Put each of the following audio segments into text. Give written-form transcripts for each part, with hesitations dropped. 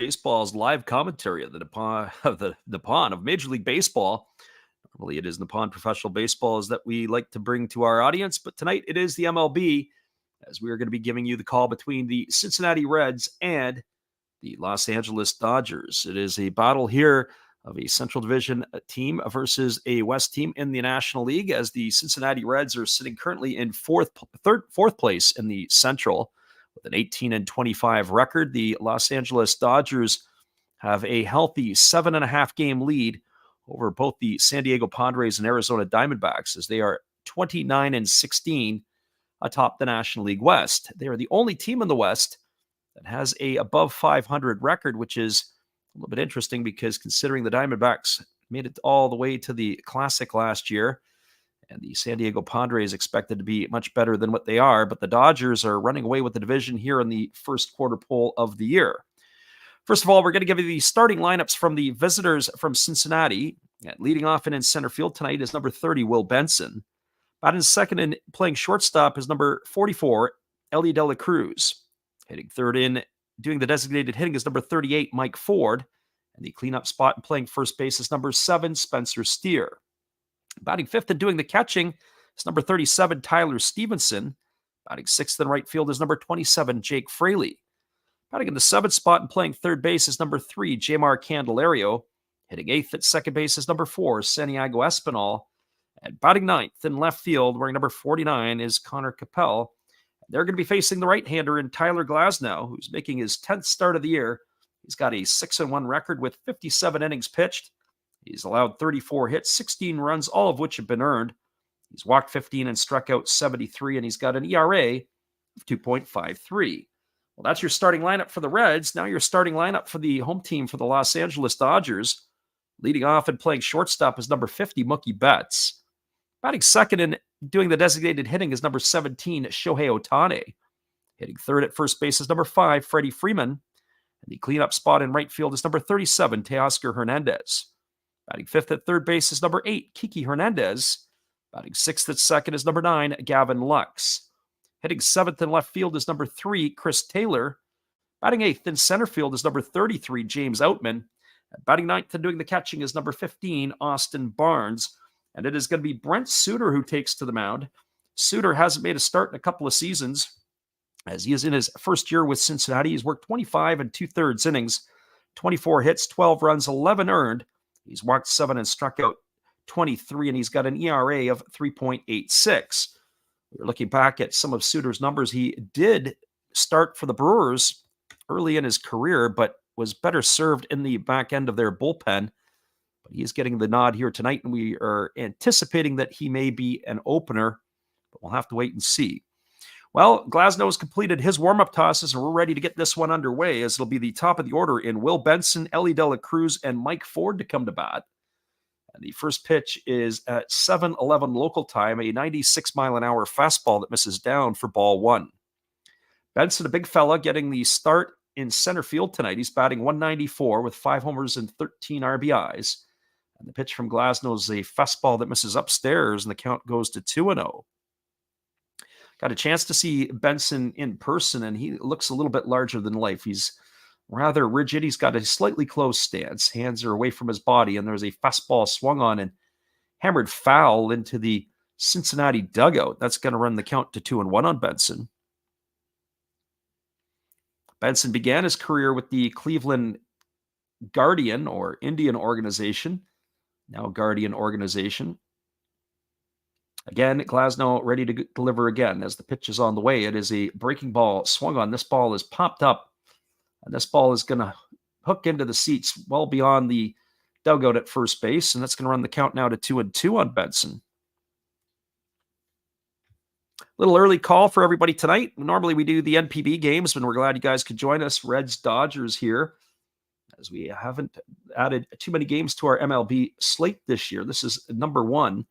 Baseball's live commentary of the Nippon of Major League Baseball. Normally, it is Nippon Professional Baseball that we like to bring to our audience, but tonight it is the MLB, as we are going to be giving you the call between the Cincinnati Reds and the Los Angeles Dodgers. It is a battle here of a Central Division team versus a West team in the National League, as the Cincinnati Reds are sitting currently in fourth place in the Central with an 18-25 record. The Los Angeles Dodgers have a healthy 7.5 game lead over both the San Diego Padres and Arizona Diamondbacks, as they are 29-16 atop the National League West. They are the only team in the West that has a above 500 record, which is a little bit interesting because considering the Diamondbacks made it all the way to the Classic last year, and the San Diego Padres expected to be much better than what they are, but the Dodgers are running away with the division here in the first quarter poll of the year. First of all, we're going to give you the starting lineups from the visitors from Cincinnati. Leading off and in center field tonight is number 30, Will Benson. Batting second and playing shortstop is number 44, Elly De La Cruz. Hitting third in, doing the designated hitting is number 38, Mike Ford. And the cleanup spot and playing first base is number 7, Spencer Steer. Batting fifth and doing the catching is number 37, Tyler Stevenson. Batting sixth in right field is number 27, Jake Fraley. Batting in the seventh spot and playing third base is number 3, Jamar Candelario. Hitting eighth at second base is number 4, Santiago Espinal. And batting ninth in left field, wearing number 49, is Connor Capel. They're going to be facing the right-hander in Tyler Glasnow, who's making his 10th start of the year. He's got a 6-1 record with 57 innings pitched. He's allowed 34 hits, 16 runs, all of which have been earned. He's walked 15 and struck out 73, and he's got an ERA of 2.53. Well, that's your starting lineup for the Reds. Now your starting lineup for the home team for the Los Angeles Dodgers. Leading off and playing shortstop is number 50, Mookie Betts. Batting second and doing the designated hitting is number 17, Shohei Ohtani. Hitting third at first base is number 5, Freddie Freeman. And the cleanup spot in right field is number 37, Teoscar Hernandez. Batting fifth at third base is number 8, Kiki Hernandez. Batting sixth at second is number 9, Gavin Lux. Hitting seventh in left field is number 3, Chris Taylor. Batting eighth in center field is number 33, James Outman. And batting ninth and doing the catching is number 15, Austin Barnes. And it is going to be Brent Suter who takes to the mound. Suter hasn't made a start in a couple of seasons, as he is in his first year with Cincinnati. He's worked 25 2/3 innings, 24 hits, 12 runs, 11 earned. He's walked 7 and struck out 23, and he's got an ERA of 3.86. We're looking back at some of Suter's numbers. He did start for the Brewers early in his career, but was better served in the back end of their bullpen. But he is getting the nod here tonight, and we are anticipating that he may be an opener, but we'll have to wait and see. Well, Glasnow has completed his warm-up tosses, and we're ready to get this one underway, as it'll be the top of the order in Will Benson, Elly De La Cruz, and Mike Ford to come to bat. And the first pitch is at 7:11 local time, a 96-mile-an-hour fastball that misses down for ball 1. Benson, a big fella, getting the start in center field tonight. He's batting 194 with 5 homers and 13 RBIs. And the pitch from Glasnow is a fastball that misses upstairs, and the count goes to 2-0. Got a chance to see Benson in person, and he looks a little bit larger than life. He's rather rigid. He's got a slightly closed stance. Hands are away from his body, and there's a fastball swung on and hammered foul into the Cincinnati dugout. That's going to run the count to 2-1 on Benson. Benson began his career with the Cleveland Guardian or Indian organization, now Guardian organization. Again, Glasnow ready to deliver again as the pitch is on the way. It is a breaking ball swung on. This ball is popped up, and this ball is going to hook into the seats well beyond the dugout at first base, and that's going to run the count now to 2-2 on Benson. Little early call for everybody tonight. Normally we do the NPB games, and we're glad you guys could join us. Reds Dodgers here, as we haven't added too many games to our MLB slate this year. This is number 1.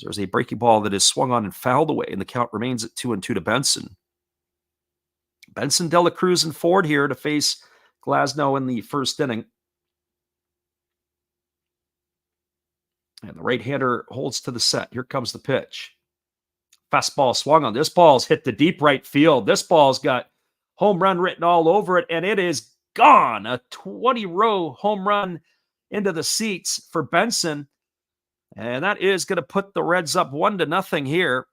There's a breaking ball that is swung on and fouled away, and the count remains at 2-2 to Benson. Benson, De La Cruz, and Ford here to face Glasnow in the first inning. And the right-hander holds to the set. Here comes the pitch. Fastball swung on. This ball's hit the deep right field. This ball's got home run written all over it, and it is gone. A 20-row home run into the seats for Benson. And that is going to put the Reds up 1-0 here.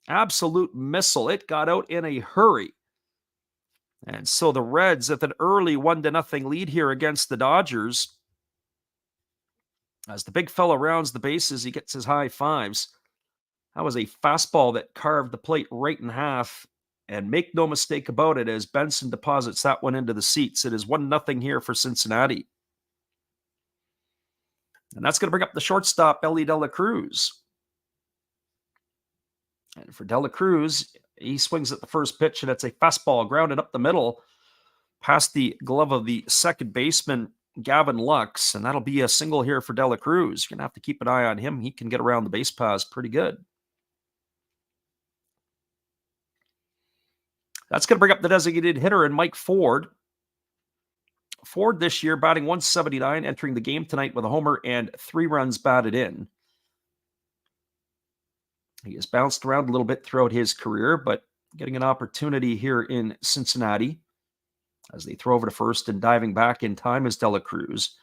Absolute missile. It got out in a hurry. And so the Reds at an early 1-0 lead here against the Dodgers. As the big fella rounds the bases, he gets his high fives. That was a fastball that carved the plate right in half. And make no mistake about it, as Benson deposits that one into the seats, it is 1-0 here for Cincinnati. And that's going to bring up the shortstop, Elly De La Cruz. And for De La Cruz, he swings at the first pitch, and it's a fastball grounded up the middle past the glove of the second baseman, Gavin Lux. And that'll be a single here for De La Cruz. You're going to have to keep an eye on him. He can get around the base paths pretty good. That's going to bring up the designated hitter in Mike Ford. Ford this year batting 179, entering the game tonight with a homer and 3 runs batted in. He has bounced around a little bit throughout his career, but getting an opportunity here in Cincinnati as they throw over to first, and diving back in time is De La Cruz.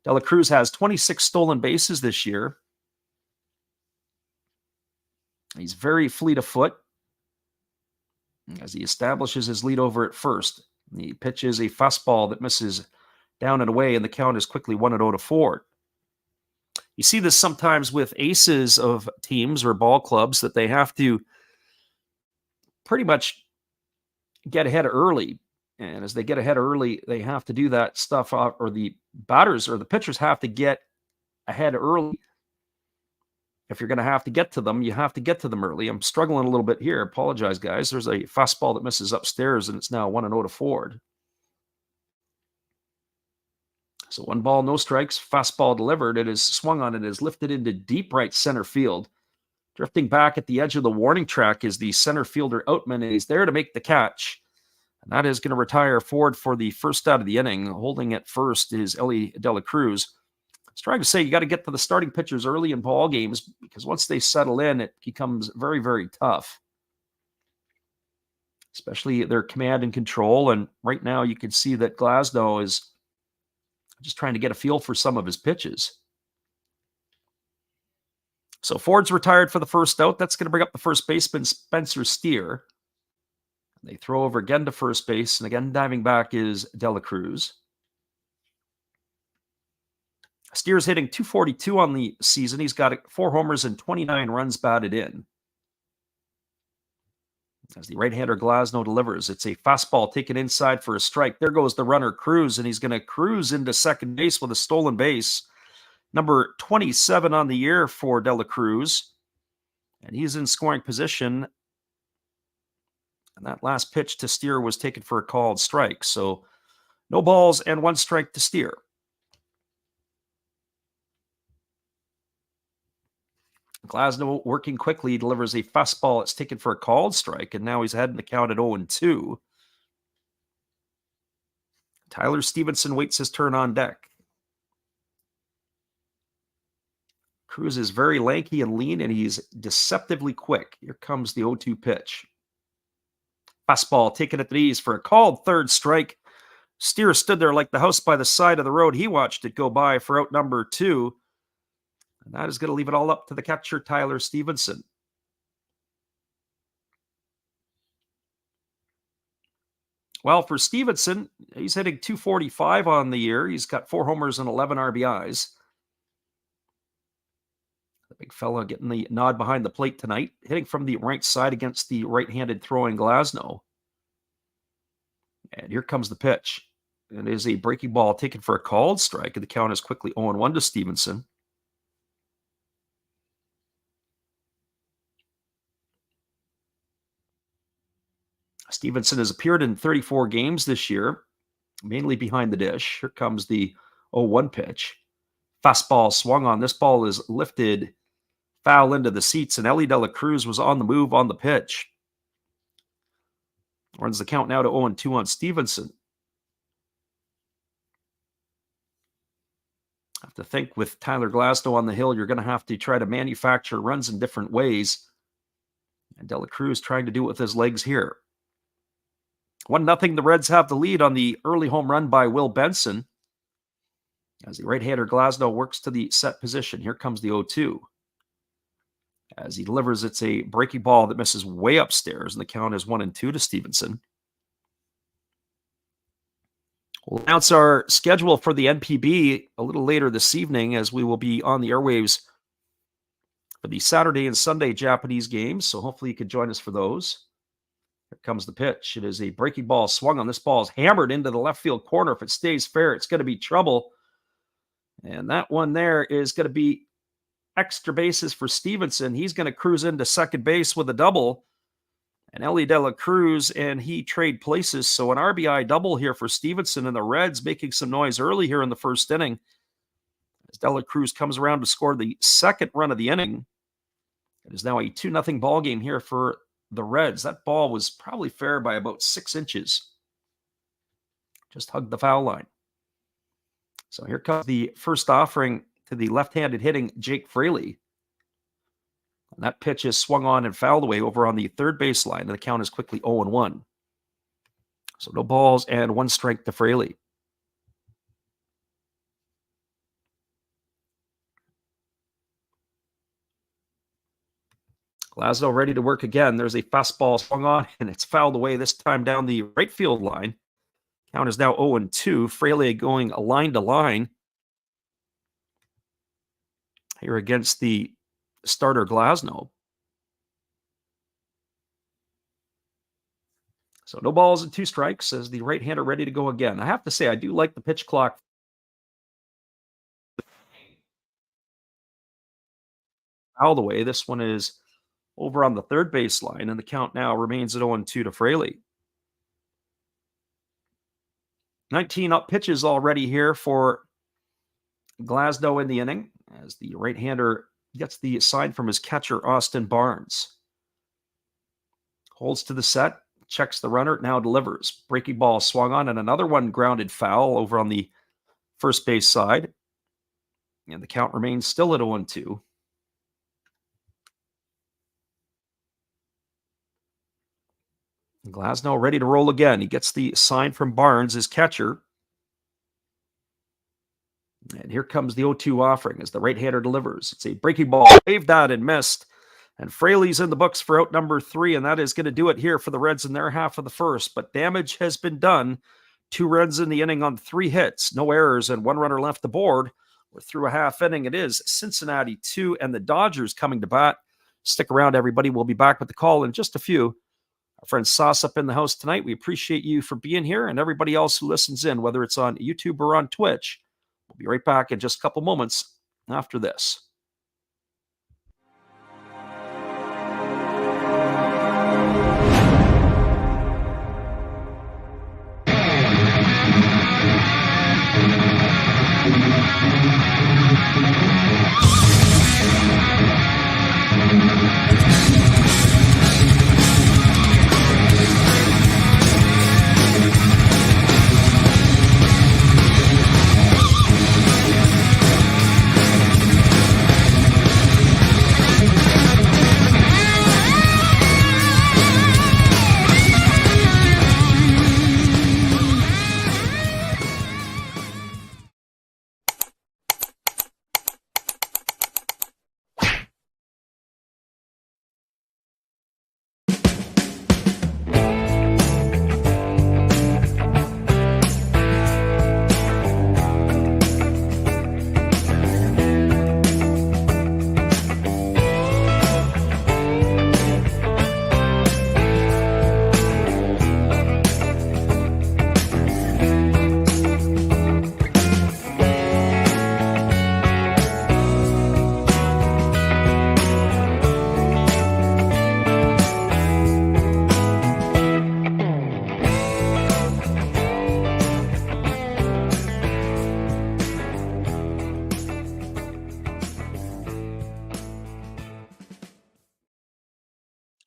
De La Cruz has 26 stolen bases this year. He's very fleet of foot as he establishes his lead over at first. He pitches a fastball that misses down and away, and the count is quickly 1-0 to Ford. You see this sometimes with aces of teams or ball clubs, that they have to pretty much get ahead early. And as they get ahead early, they have to do that stuff, or the batters or the pitchers have to get ahead early. If you're going to have to get to them, you have to get to them early. I'm struggling a little bit here. Apologize, guys. There's a fastball that misses upstairs, and it's now 1-0 to Ford. So 1 ball, no strikes. Fastball delivered. It is swung on. It is lifted into deep right center field. Drifting back at the edge of the warning track is the center fielder, Outman, and he's there to make the catch. And that is going to retire Ford for the first out of the inning. Holding at first is Elly De La Cruz. I was trying to say you got to get to the starting pitchers early in ball games, because once they settle in, it becomes very, very tough. Especially their command and control. And right now you can see that Glasnow is just trying to get a feel for some of his pitches. So Ford's retired for the first out. That's going to bring up the first baseman, Spencer Steer. They throw over again to first base, and again diving back is De La Cruz. Steer's hitting .242 on the season. He's got 4 homers and 29 runs batted in. As the right-hander Glasnow delivers, it's a fastball taken inside for a strike. There goes the runner Cruz, and he's going to cruise into second base with a stolen base. Number 27 on the year for De La Cruz. And he's in scoring position. And that last pitch to Steer was taken for a called strike. So no balls and 1 strike to Steer. Glasnow working quickly, delivers a fastball. It's taken for a called strike, and now he's ahead in the count at 0-2. Tyler Stevenson waits his turn on deck. Cruz is very lanky and lean, and he's deceptively quick. Here comes the 0-2 pitch. Fastball taken at the knees for a called third strike. Steer stood there like the house by the side of the road. He watched it go by for out number 2. And that is going to leave it all up to the catcher, Tyler Stevenson. Well, for Stevenson, he's hitting .245 on the year. He's got 4 homers and 11 RBIs. The big fella getting the nod behind the plate tonight, hitting from the right side against the right-handed throwing Glasnow. And here comes the pitch. It is a breaking ball taken for a called strike, and the count is quickly 0-1 to Stevenson. Stevenson has appeared in 34 games this year, mainly behind the dish. Here comes the 0-1 pitch. Fastball swung on. This ball is lifted foul into the seats, and Elly De La Cruz was on the move on the pitch. Runs the count now to 0-2 on Stevenson. I have to think with Tyler Glasnow on the hill, you're going to have to try to manufacture runs in different ways. And De La Cruz trying to do it with his legs here. 1-0, the Reds have the lead on the early home run by Will Benson. As the right-hander Glasnow works to the set position. Here comes the 0-2. As he delivers, it's a breaking ball that misses way upstairs, and the count is 1-2 to Stevenson. We'll announce our schedule for the NPB a little later this evening, as we will be on the airwaves for the Saturday and Sunday Japanese games, so hopefully you can join us for those. Here comes the pitch. It is a breaking ball swung on. This ball is hammered into the left field corner. If it stays fair, it's going to be trouble. And that one there is going to be extra bases for Stevenson. He's going to cruise into second base with a double. And Ellie De La Cruz and he trade places. So an RBI double here for Stevenson, and the Reds making some noise early here in the first inning. As De La Cruz comes around to score the second run of the inning. It is now a 2-0 ball game here for the Reds. That ball was probably fair by about 6 inches. Just hugged the foul line. So here comes the first offering to the left-handed hitting Jake Fraley. And that pitch is swung on and fouled away over on the third baseline, and the count is quickly 0-1. So no balls and 1 strike to Fraley. Glasnow ready to work again. There's a fastball swung on, and it's fouled away, this time down the right field line. Count is now 0-2. Fraley going line to line here against the starter Glasnow. So no balls and 2 strikes as the right-hander ready to go again. I have to say, I do like the pitch clock. Fouled away. This one is over on the third baseline, and the count now remains at 0-2 to Fraley. 19 up pitches already here for Glasnow in the inning, as the right-hander gets the sign from his catcher, Austin Barnes. Holds to the set, checks the runner, now delivers. Breaking ball swung on, and another one grounded foul over on the first base side. And the count remains still at 0-2. Glasnow ready to roll again. He gets the sign from Barnes, his catcher. And here comes the 0-2 offering as the right-hander delivers. It's a breaking ball, waved that and missed. And Fraley's in the books for out number 3, and that is going to do it here for the Reds in their half of the first. But damage has been done. 2 runs in the inning on 3 hits, no errors, and 1 runner left aboard. We're through a half inning. It is Cincinnati 2 and the Dodgers coming to bat. Stick around, everybody. We'll be back with the call in just a few. Our friend Sauce up in the house tonight. We appreciate you for being here, and everybody else who listens in, whether it's on YouTube or on Twitch. We'll be right back in just a couple moments after this.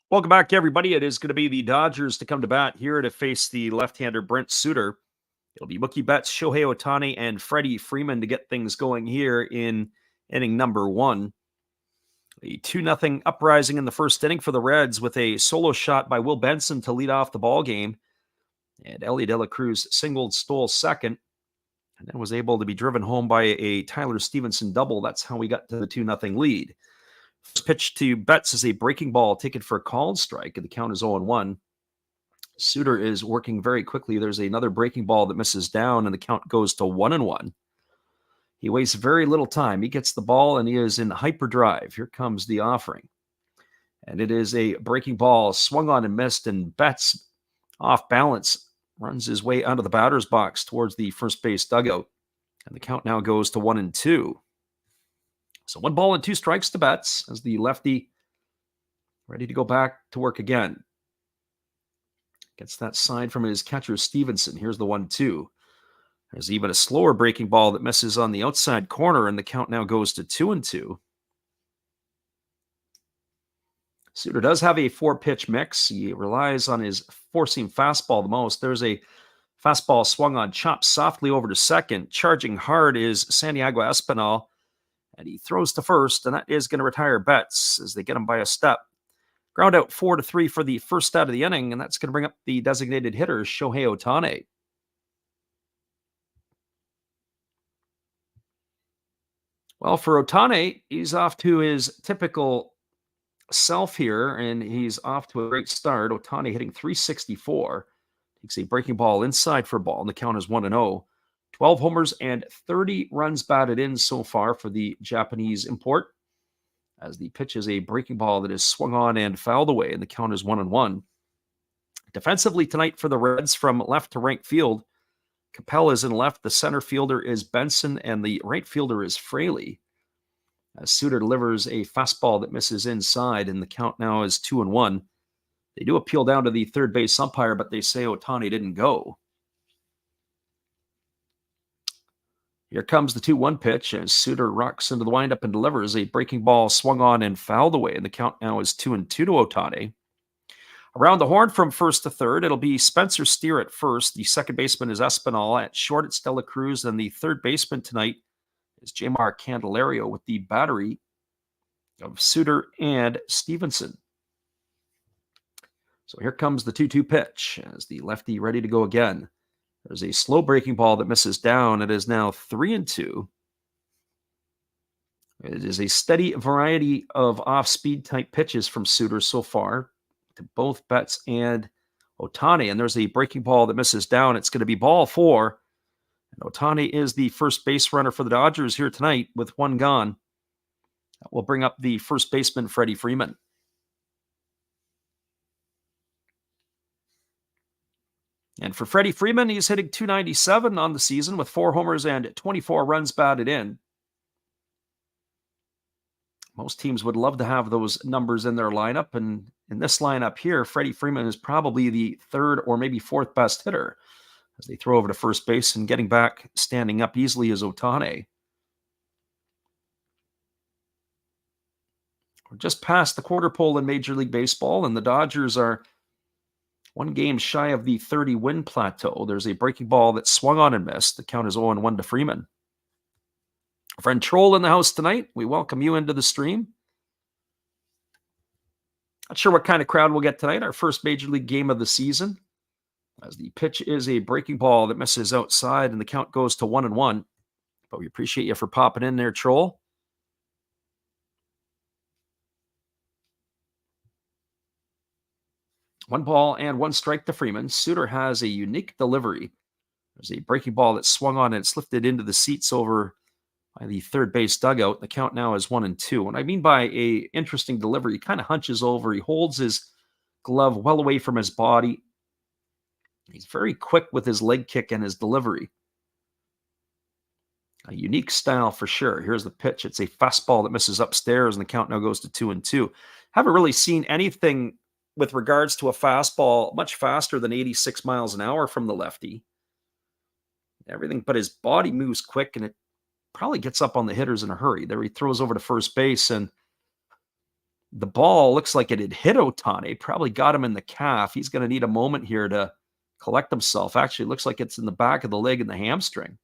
Welcome back, everybody. It is going to be the Dodgers to come to bat here to face the left-hander Brent Suter. It'll be Mookie Betts, Shohei Ohtani, and Freddie Freeman to get things going here in inning number 1. A 2-0 uprising in the first inning for the Reds with a solo shot by Will Benson to lead off the ball game. And Ellie De La Cruz singled, stole second, and then was able to be driven home by a Tyler Stevenson double. That's how we got to the 2-0 lead. First pitch to Betts is a breaking ball taken for a called strike, and the count is 0-1. Suter is working very quickly. There's another breaking ball that misses down, and the count goes to 1-1. He wastes very little time. He gets the ball, and he is in hyperdrive. Here comes the offering. And it is a breaking ball swung on and missed, and Betts, off balance, runs his way out of the batter's box towards the first base dugout. And the count now goes to 1-2. So 1 ball and 2 strikes to Betts as the lefty ready to go back to work again. Gets that side from his catcher, Stevenson. Here's the 1-2. There's even a slower breaking ball that misses on the outside corner, and the count now goes to 2-2. Suter does have a 4-pitch mix. He relies on his four-seam fastball the most. There's a fastball swung on, chopped softly over to second. Charging hard is Santiago Espinal, and he throws to first, and that is going to retire Betts as they get him by a step. Ground out 4-3 for the first out of the inning, and that's going to bring up the designated hitter, Shohei Ohtani. Well, for Ohtani, he's off to his typical self here, and he's off to a great start. Ohtani hitting .364. Takes a breaking ball inside for a ball, and the count is 1-0. 12 homers and 30 runs batted in so far for the Japanese import, as the pitch is a breaking ball that is swung on and fouled away, and the count is 1-1. Defensively tonight for the Reds, from left to right field, Capel is in left, the center fielder is Benson, and the right fielder is Fraley. As Suter delivers a fastball that misses inside, and the count now is 2-1. They do appeal down to the third base umpire, but they say Ohtani didn't go. Here comes the 2-1 pitch as Suter rocks into the windup and delivers a breaking ball swung on and fouled away, and the count now is 2-2 to Ohtani. Around the horn from first to third, it'll be Spencer Steer at first. The second baseman is Espinal. At short, it's De La Cruz, and the third baseman tonight is Jmar Candelario with the battery of Suter and Stevenson. So here comes the 2-2 pitch as the lefty ready to go again. There's a slow breaking ball that misses down. It is now 3-2. It is a steady variety of off-speed type pitches from Suter so far to both Betts and Ohtani. And there's a breaking ball that misses down. It's going to be ball 4. And Ohtani is the first base runner for the Dodgers here tonight with 1 gone. That will bring up the first baseman, Freddie Freeman. And for Freddie Freeman, he's hitting .297 on the season with 4 homers and 24 runs batted in. Most teams would love to have those numbers in their lineup. And in this lineup here, Freddie Freeman is probably the 3rd or maybe 4th best hitter, as they throw over to first base, and getting back, standing up easily is Ohtani. We're just past the quarter pole in Major League Baseball, and the Dodgers are 1 game shy of the 30-win plateau. There's a breaking ball that swung on and missed. The count is 0-1 to Freeman. Our friend Troll in the house tonight. We welcome you into the stream. Not sure what kind of crowd we'll get tonight. Our first Major League game of the season, as the pitch is a breaking ball that misses outside, and the count goes to 1-1. But we appreciate you for popping in there, Troll. One ball and 1 strike to Freeman. Suter has a unique delivery. There's a breaking ball that swung on and it's lifted into the seats over by the third base dugout. The count now is 1-2. What I mean by a interesting delivery, he kind of hunches over. He holds his glove well away from his body. He's very quick with his leg kick and his delivery. A unique style for sure. Here's the pitch. It's a fastball that misses upstairs, and the count now goes to 2-2. Haven't really seen anything with regards to a fastball much faster than 86 miles an hour from the lefty. Everything but his body moves quick, and it probably gets up on the hitters in a hurry. There he throws over to first base, and the ball looks like it had hit Ohtani, probably got him in the calf. He's going to need a moment here to collect himself. Actually, it looks like it's in the back of the leg and the hamstring.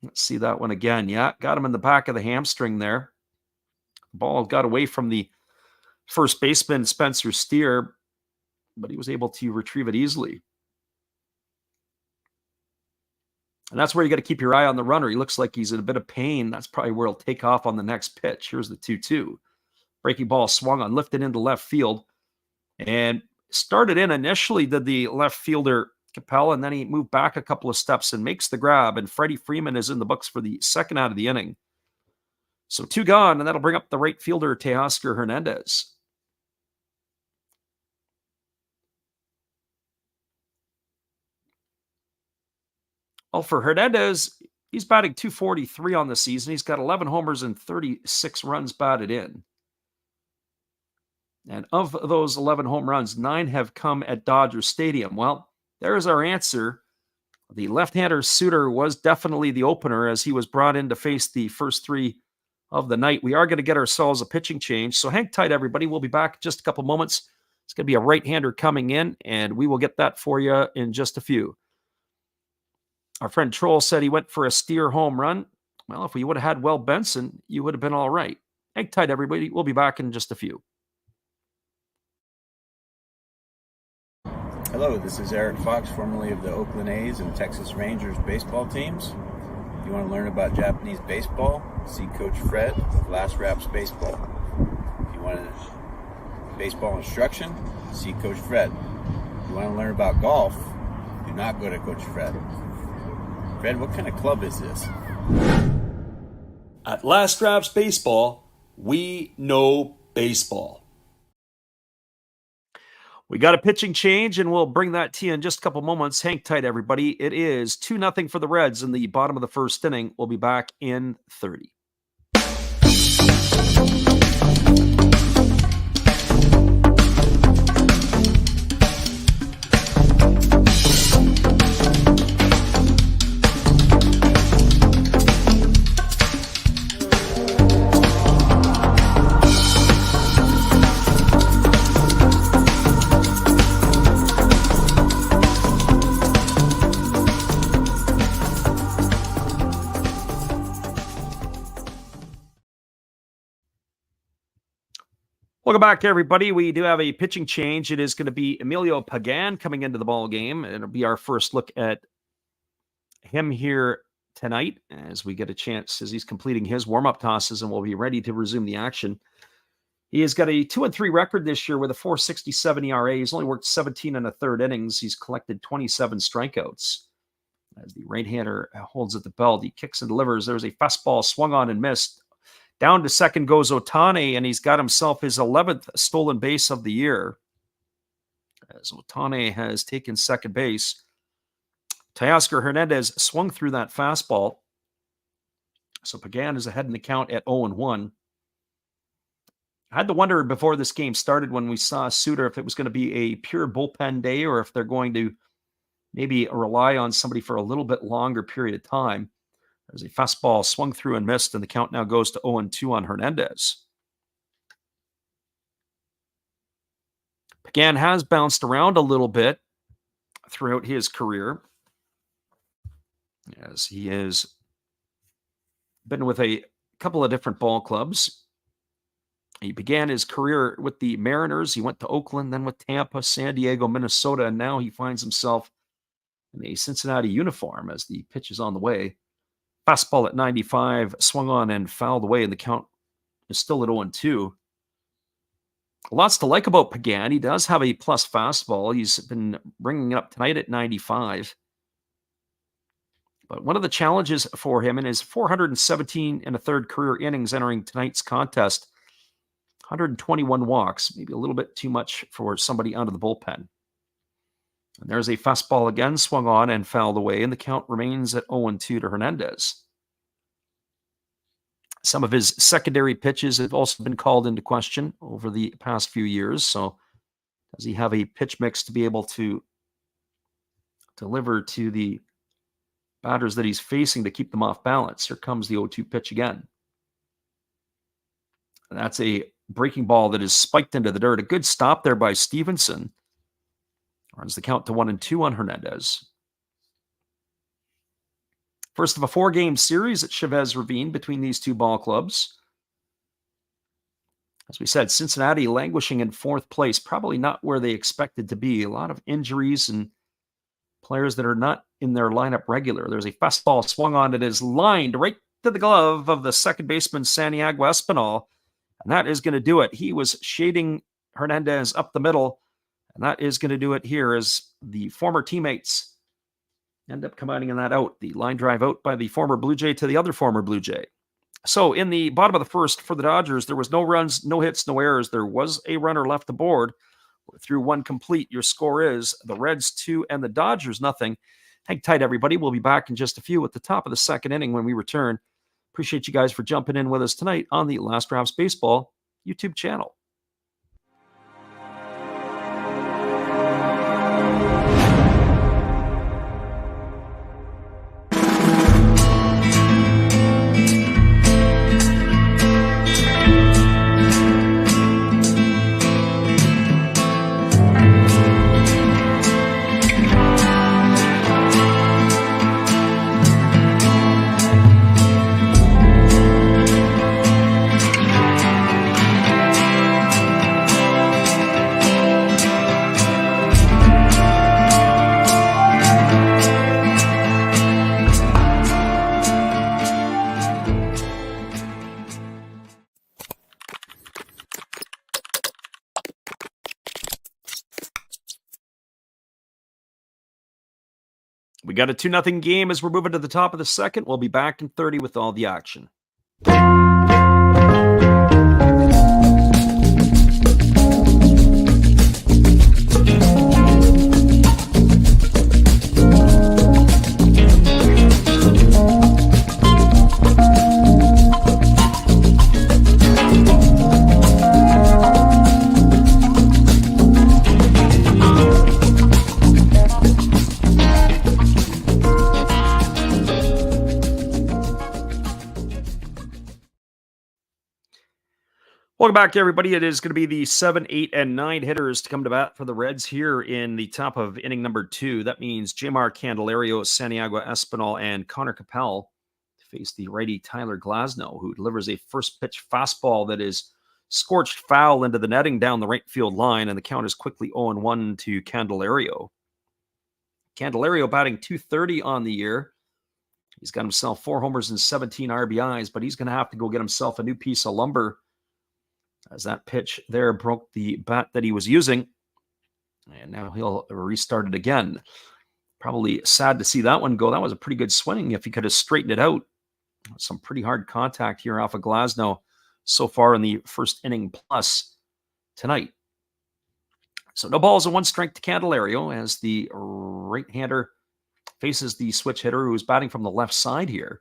Let's see that one again. Yeah, got him in the back of the hamstring there. The ball got away from the first baseman, Spencer Steer. but he was able to retrieve it easily. And that's where you got to keep your eye on the runner. He looks like he's in a bit of pain. That's probably where he'll take off on the next pitch. Here's the 2-2. Breaking ball swung on, lifted into left field, and started in initially, did the left fielder Capella, and then he moved back a couple of steps and makes the grab, and Freddie Freeman is in the books for the second out of the inning. So 2 gone, and that'll bring up the right fielder, Teoscar Hernandez. Well, for Hernandez, he's batting .243 on the season. He's got 11 homers and 36 runs batted in. And of those 11 home runs, 9 have come at Dodger Stadium. Well, there's our answer. The left-hander Suter was definitely the opener as he was brought in to face the first 3 of the night. We are going to get ourselves a pitching change. So hang tight, everybody. We'll be back in just a couple moments. It's going to be a right-hander coming in, and we will get that for you in just a few. Our friend Troll said he went for a steer home run. Well, if we would have had Will Benson, you would have been all right. Hang tight, everybody. We'll be back in just a few. Hello, this is Eric Fox, formerly of the Oakland A's and Texas Rangers baseball teams. If you want to learn about Japanese baseball, see Coach Fred of Last Raps Baseball. If you want baseball instruction, see Coach Fred. If you want to learn about golf, do not go to Coach Fred. Fred, what kind of club is this? At Last Raps Baseball, we know baseball. We got a pitching change, and we'll bring that to you in just a couple moments. Hang tight, everybody. It is 2-0 for the Reds in the bottom of the first inning. We'll be back in 30. Welcome back, everybody. We do have a pitching change. It is going to be Emilio Pagan coming into the ball game. It'll be our first look at him here tonight as we get a chance as he's completing his warm-up tosses, and we'll be ready to resume the action. He has got a 2-3 record this year with a 4.67 ERA. He's only worked 17 1/3 innings. He's collected 27 strikeouts. As the right-hander holds at the belt, he kicks and delivers. There's a fastball swung on and missed. Down to second goes Otani, and he's got himself his 11th stolen base of the year. As Otani has taken second base, Teoscar Hernandez swung through that fastball. So Pagan is ahead in the count at 0-1. I had to wonder before this game started when we saw Suter if it was going to be a pure bullpen day or if they're going to maybe rely on somebody for a little bit longer period of time. There's a fastball swung through and missed, and the count now goes to 0-2 on Hernandez. Pagan has bounced around a little bit throughout his career, as he has been with a couple of different ball clubs. He began his career with the Mariners. He went to Oakland, then with Tampa, San Diego, Minnesota, and now he finds himself in a Cincinnati uniform as the pitch is on the way. Fastball at 95, swung on and fouled away, and the count is still at 0-2. Lots to like about Pagan. He does have a plus fastball. He's been bringing it up tonight at 95. But one of the challenges for him in his 417 1/3 career innings entering tonight's contest, 121 walks, maybe a little bit too much for somebody out of the bullpen. And there's a fastball again, swung on and fouled away, and the count remains at 0-2 to Hernandez. Some of his secondary pitches have also been called into question over the past few years. So does he have a pitch mix to be able to deliver to the batters that he's facing to keep them off balance? Here comes the 0-2 pitch again. And that's a breaking ball that is spiked into the dirt. A good stop there by Stevenson. Runs the count to 1-2 on Hernandez. First of a 4-game series at Chavez Ravine between these two ball clubs. As we said, Cincinnati languishing in fourth place, probably not where they expected to be. A lot of injuries and players that are not in their lineup regular. There's a fastball swung on. It is lined right to the glove of the second baseman, Santiago Espinal. And that is going to do it. He was shading Hernandez up the middle. And that is going to do it here as the former teammates end up combining that out. The line drive out by the former Blue Jay to the other former Blue Jay. So in the bottom of the first for the Dodgers, there was no runs, no hits, no errors. There was a runner left aboard. We're through one complete. Your score is the Reds 2 and the Dodgers nothing. Hang tight, everybody. We'll be back in just a few at the top of the second inning when we return. Appreciate you guys for jumping in with us tonight on the Last Drops Baseball YouTube channel. We got a 2-0 game as we're moving to the top of the second. We'll be back in 30 with all the action. Welcome back, everybody. It is going to be the 7, 8, and 9 hitters to come to bat for the Reds here in the top of inning number 2. That means Jmar Candelario, Santiago Espinal, and Connor Capel to face the righty Tyler Glasnow, who delivers a first pitch fastball that is scorched foul into the netting down the right field line, and the count is quickly 0-1 to Candelario. Candelario batting .230 on the year. He's got himself 4 homers and 17 RBIs, but he's going to have to go get himself a new piece of lumber as that pitch there broke the bat that he was using. And now he'll restart it again. Probably sad to see that one go. That was a pretty good swing if he could have straightened it out. Some pretty hard contact here off of Glasnow so far in the first inning plus tonight. So no balls and 1 strike to Candelario as the right-hander faces the switch hitter who's batting from the left side here.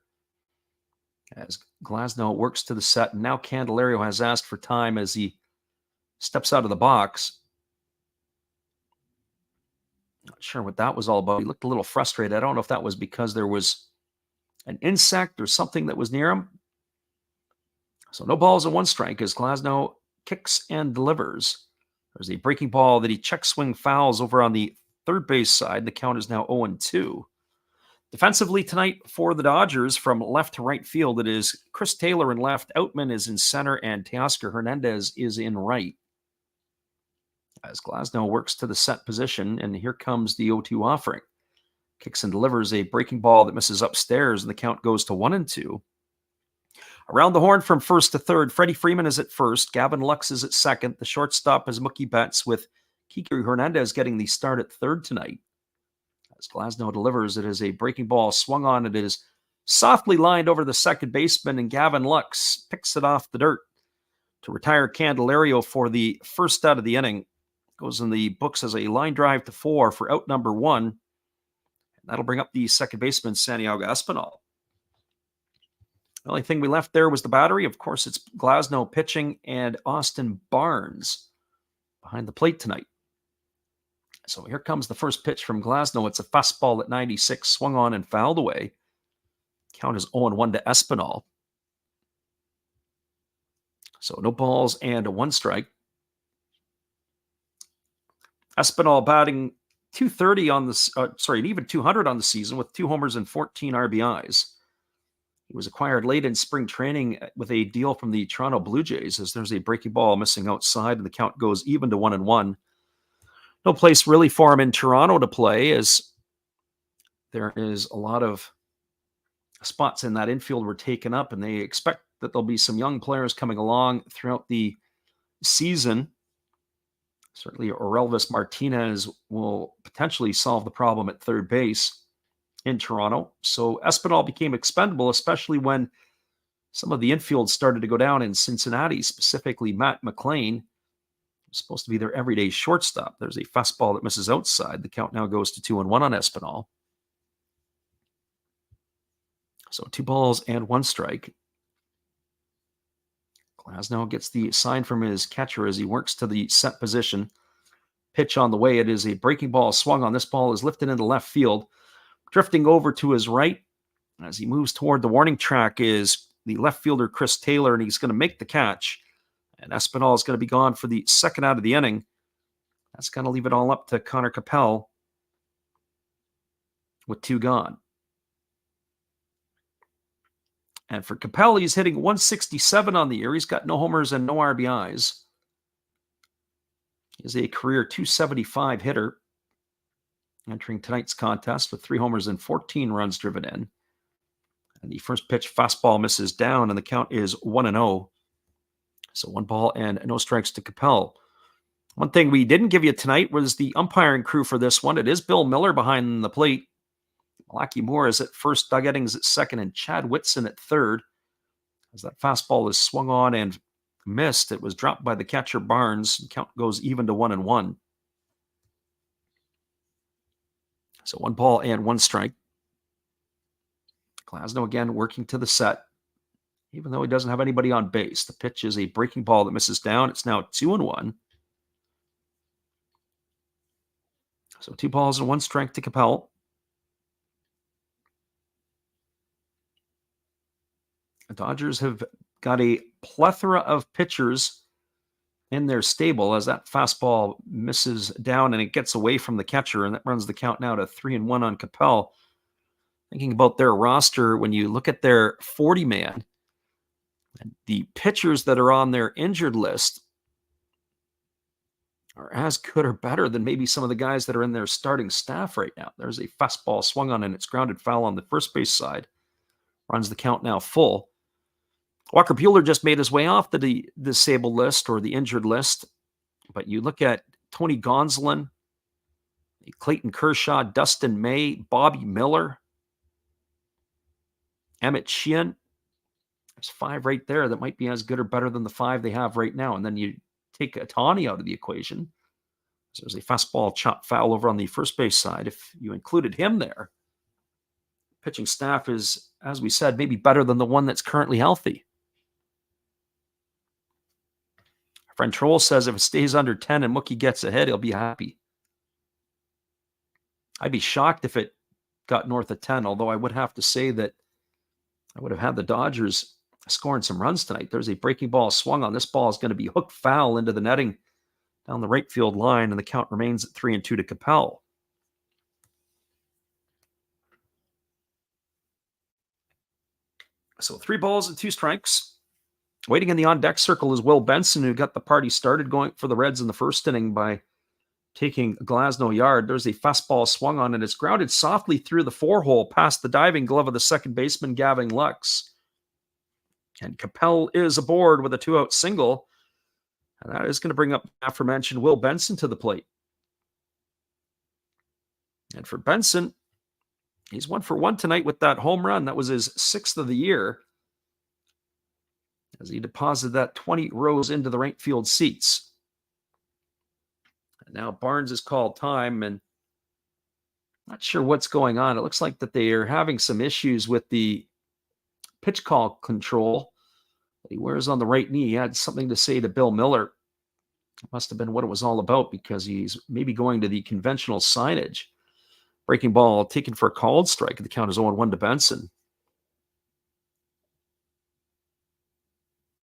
As Glasnow works to the set, and now Candelario has asked for time as he steps out of the box. Not sure what that was all about. He looked a little frustrated. I don't know if that was because there was an insect or something that was near him. So no balls and 1 strike as Glasnow kicks and delivers. There's a breaking ball that he check swing fouls over on the third base side. The count is now 0-2. Defensively tonight for the Dodgers, from left to right field, it is Chris Taylor in left, Outman is in center, and Teoscar Hernandez is in right. As Glasnow works to the set position, and here comes the 0-2 offering. Kicks and delivers a breaking ball that misses upstairs, and the count goes to 1-2. Around the horn from first to third, Freddie Freeman is at first, Gavin Lux is at second, the shortstop is Mookie Betts, with Kike Hernandez getting the start at third tonight. As Glasnow delivers, it is a breaking ball swung on. It is softly lined over the second baseman, and Gavin Lux picks it off the dirt to retire Candelario for the first out of the inning. Goes in the books as a line drive to 4 for out number 1. And that'll bring up the second baseman, Santiago Espinal. The only thing we left there was the battery. Of course, it's Glasnow pitching and Austin Barnes behind the plate tonight. So here comes the first pitch from Glasnow. It's a fastball at 96, swung on and fouled away. Count is 0-1 to Espinal. So no balls and 1 strike. Espinal batting .230 on the, an even .200 on the season with 2 homers and 14 RBIs. He was acquired late in spring training with a deal from the Toronto Blue Jays, as there's a breaking ball missing outside, and the count goes even to 1-1. No place really for him in Toronto to play, as there is a lot of spots in that infield were taken up, and they expect that there'll be some young players coming along throughout the season. Certainly, Orelvis Martinez will potentially solve the problem at third base in Toronto. So Espinal became expendable, especially when some of the infield started to go down in Cincinnati, specifically Matt McLean, supposed to be their everyday shortstop. There's a fastball that misses outside. The count now goes to 2-1 on Espinal. So 2 balls and 1 strike. Glasnow gets the sign from his catcher as he works to the set position. Pitch on the way. It is a breaking ball swung on. This ball is lifted into left field. Drifting over to his right as he moves toward the warning track is the left fielder, Chris Taylor, and he's going to make the catch. And Espinal is going to be gone for the second out of the inning. That's going to leave it all up to Connor Capel with 2 gone. And for Capel, he's hitting 167 on the year. He's got no homers and no RBIs. He's a career 275 hitter, entering tonight's contest with 3 homers and 14 runs driven in. And the first pitch fastball misses down, and the count is 1-0. So 1 ball and no strikes to Capel. One thing we didn't give you tonight was the umpiring crew for this one. It is Bill Miller behind the plate. Malaki Moore is at first, Doug Eddings at second, and Chad Whitson at third. As that fastball is swung on and missed, it was dropped by the catcher Barnes. The count goes even to 1-1. So 1 ball and 1 strike. Glasnow again working to the set, even though he doesn't have anybody on base. The pitch is a breaking ball that misses down. It's now 2-1. So 2 balls and 1 strike to Capel. The Dodgers have got a plethora of pitchers in their stable as that fastball misses down and it gets away from the catcher, and that runs the count now to 3-1 on Capel. Thinking about their roster, when you look at their 40-man, the pitchers that are on their injured list are as good or better than maybe some of the guys that are in their starting staff right now. There's a fastball swung on and it's grounded foul on the first base side. Runs the count now full. Walker Buehler just made his way off the disabled list or the injured list. But you look at Tony Gonsolin, Clayton Kershaw, Dustin May, Bobby Miller, Emmett Sheehan. There's 5 right there that might be as good or better than the 5 they have right now. And then you take Ohtani out of the equation. So there's a fastball chop foul over on the first base side. If you included him there, pitching staff is, as we said, maybe better than the one that's currently healthy. Our friend Troll says if it stays under 10 and Mookie gets ahead, he'll be happy. I'd be shocked if it got north of 10, although I would have to say that I would have had the Dodgers scoring some runs tonight. There's a breaking ball swung on. This ball is going to be hooked foul into the netting down the right field line, and the count remains at 3-2 to Capel. So 3 balls and 2 strikes. Waiting in the on-deck circle is Will Benson, who got the party started going for the Reds in the first inning by taking Glasnow yard. There's a fastball swung on, and it's grounded softly through the 4-hole past the diving glove of the second baseman, Gavin Lux. And Capel is aboard with a 2-out single. And that is going to bring up aforementioned Will Benson to the plate. And for Benson, he's 1 for 1 tonight with that home run. That was his 6th of the year, as he deposited that 20 rows into the right field seats. And now Barnes has called time, and not sure what's going on. It looks like that they are having some issues with the pitch call control that he wears on the right knee. He had something to say to Bill Miller. It must have been what it was all about, because he's maybe going to the conventional signage. Breaking ball taken for a called strike. The count is 0-1 to Benson.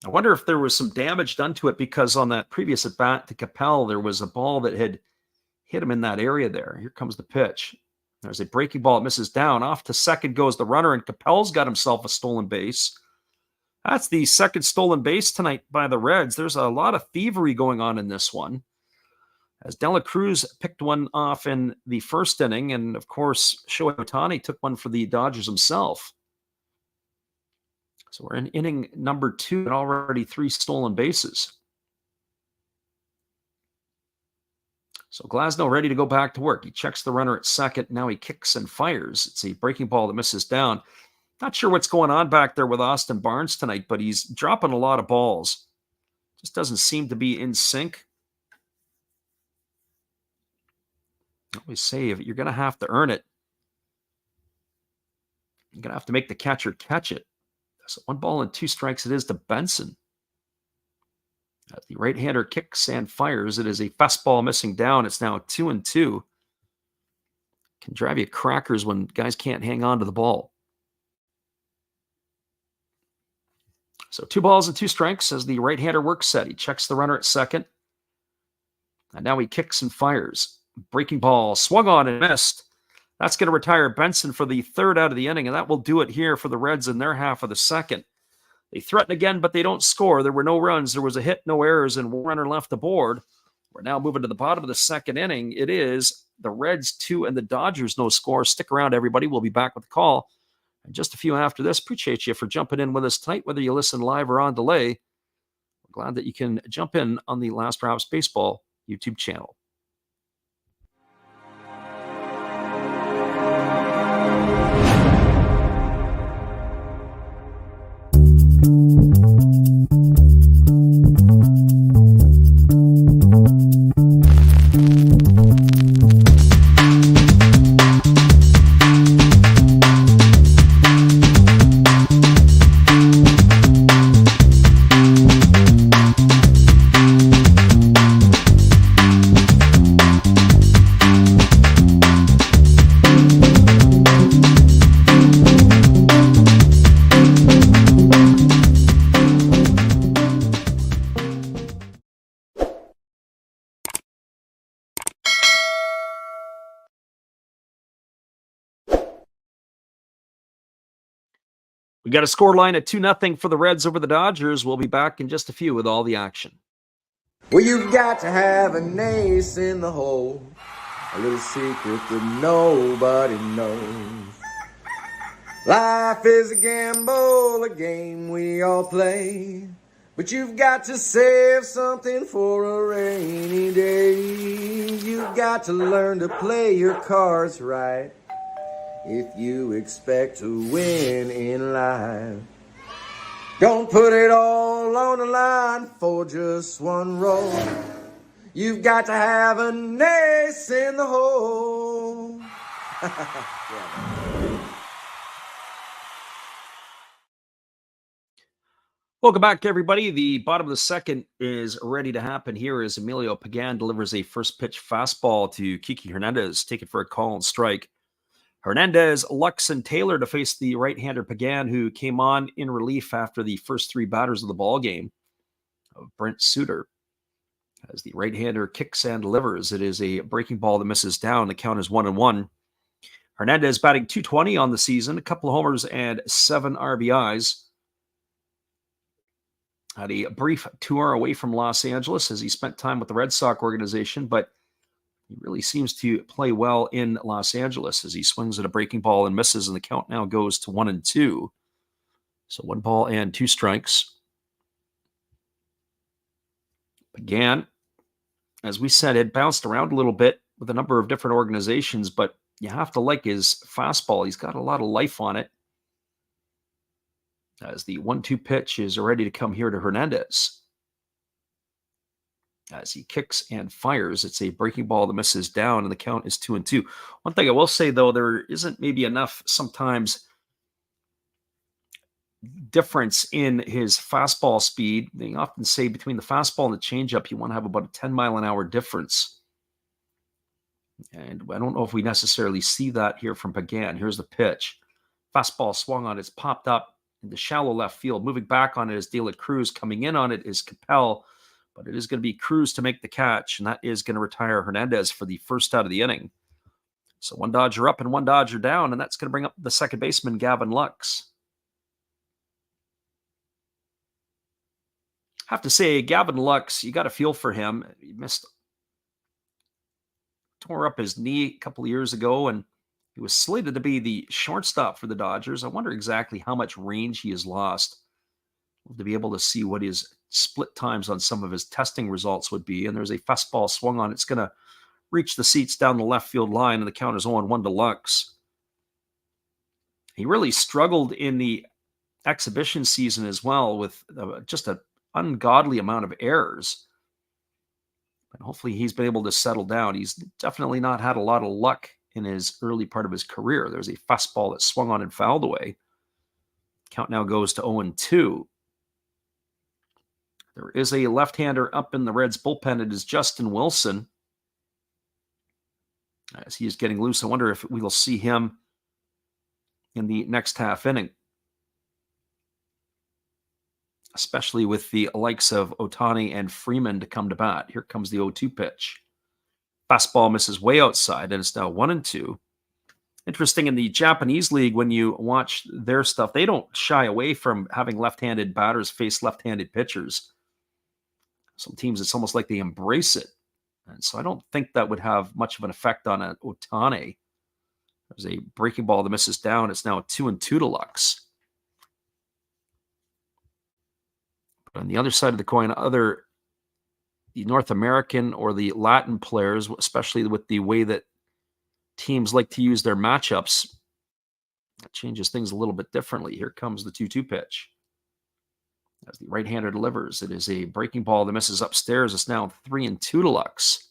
I wonder if there was some damage done to it, because on that previous at-bat to Capel, there was a ball that had hit him in that area there. Here comes the pitch. There's a breaking ball. It misses down. Off to second goes the runner, and Capel's got himself a stolen base. That's the second stolen base tonight by the Reds. There's a lot of thievery going on in this one, as Dela Cruz picked one off in the first inning, and of course, Shohei Ohtani took one for the Dodgers himself. So we're in inning number 2 and already 3 stolen bases. So Glasnow ready to go back to work. He checks the runner at second. Now he kicks and fires. It's a breaking ball that misses down. Not sure what's going on back there with Austin Barnes tonight, but he's dropping a lot of balls. Just doesn't seem to be in sync. I always say, if you're going to have to earn it, you're going to have to make the catcher catch it. So 1 ball and 2 strikes it is to Benson. As the right-hander kicks and fires, it is a fastball missing down. It's now 2-2. Can drive you crackers when guys can't hang on to the ball. So 2 balls and 2 strikes as the right-hander works set. He checks the runner at second. And now he kicks and fires. Breaking ball swung on and missed. That's going to retire Benson for the 3rd out of the inning, and that will do it here for the Reds in their half of the second. They threaten again, but they don't score. There were no runs. There was a hit, no errors, and 1 runner left aboard. We're now moving to the bottom of the second inning. It is the Reds 2 and the Dodgers no score. Stick around, everybody. We'll be back with the call in just a few after this. Appreciate you for jumping in with us tonight, whether you listen live or on delay. We're glad that you can jump in on the Last Raps Baseball YouTube channel. We got a score line at 2-0 for the Reds over the Dodgers. We'll be back in just a few with all the action. Well, you've got to have an ace in the hole, a little secret that nobody knows. Life is a gamble, a game we all play, but you've got to save something for a rainy day. You've got to learn to play your cards right if you expect to win in life. Don't put it all on the line for just 1 roll. You've got to have an ace in the hole. Welcome back, everybody. The bottom of the second is ready to happen here as Emilio Pagan delivers a first pitch fastball to Kiki Hernandez, taken for a call and strike. Hernandez, Lux, and Taylor to face the right-hander Pagan, who came on in relief after the first 3 batters of the ball game of Brent Suter. As the right-hander kicks and delivers, it is a breaking ball that misses down. The count is 1-1. Hernandez batting .220 on the season, a couple of homers and 7 RBIs. Had a brief tour away from Los Angeles as he spent time with the Red Sox organization, but he really seems to play well in Los Angeles as he swings at a breaking ball and misses, and the count now goes to 1-2. So 1 ball and 2 strikes. Again, as we said, it bounced around a little bit with a number of different organizations, but you have to like his fastball. He's got a lot of life on it. As the 1-2 pitch is ready to come here to Hernandez. As he kicks and fires, it's a breaking ball that misses down, and the count is 2-2. One thing I will say, though, there isn't maybe enough sometimes difference in his fastball speed. They often say between the fastball and the changeup, you want to have about a 10-mile-an-hour difference. And I don't know if we necessarily see that here from Pagan. Here's the pitch. Fastball swung on, it's popped up in the shallow left field. Moving back on it is Dela Cruz. Coming in on it is Capel. But it is going to be Cruz to make the catch, and that is going to retire Hernandez for the 1st out of the inning. So one Dodger up and one Dodger down, and that's going to bring up the second baseman, Gavin Lux. I have to say, Gavin Lux, you got a feel for him. He tore up his knee a couple of years ago, and he was slated to be the shortstop for the Dodgers. I wonder exactly how much range he has lost. To be able to see what his split times on some of his testing results would be. And there's a fastball swung on. It's going to reach the seats down the left field line, and the count is 0-1 to Lux. He really struggled in the exhibition season as well with just an ungodly amount of errors. But hopefully he's been able to settle down. He's definitely not had a lot of luck in his early part of his career. There's a fastball that swung on and fouled away. Count now goes to 0-2. There is a left-hander up in the Reds bullpen. It is Justin Wilson. As he is getting loose, I wonder if we will see him in the next half inning, especially with the likes of Ohtani and Freeman to come to bat. Here comes the 0-2 pitch. Fastball misses way outside, and it's now 1-2. Interesting, in the Japanese league, when you watch their stuff, they don't shy away from having left-handed batters face left-handed pitchers. Some teams, it's almost like they embrace it. And so I don't think that would have much of an effect on an Ohtani. There's a breaking ball that misses down. It's now 2-2 to Lux. But on the other side of the coin, the North American or the Latin players, especially with the way that teams like to use their matchups, that changes things a little bit differently. Here comes the 2-2 pitch. As the right-hander delivers, it is a breaking ball that misses upstairs. It's now 3-2 to Lux.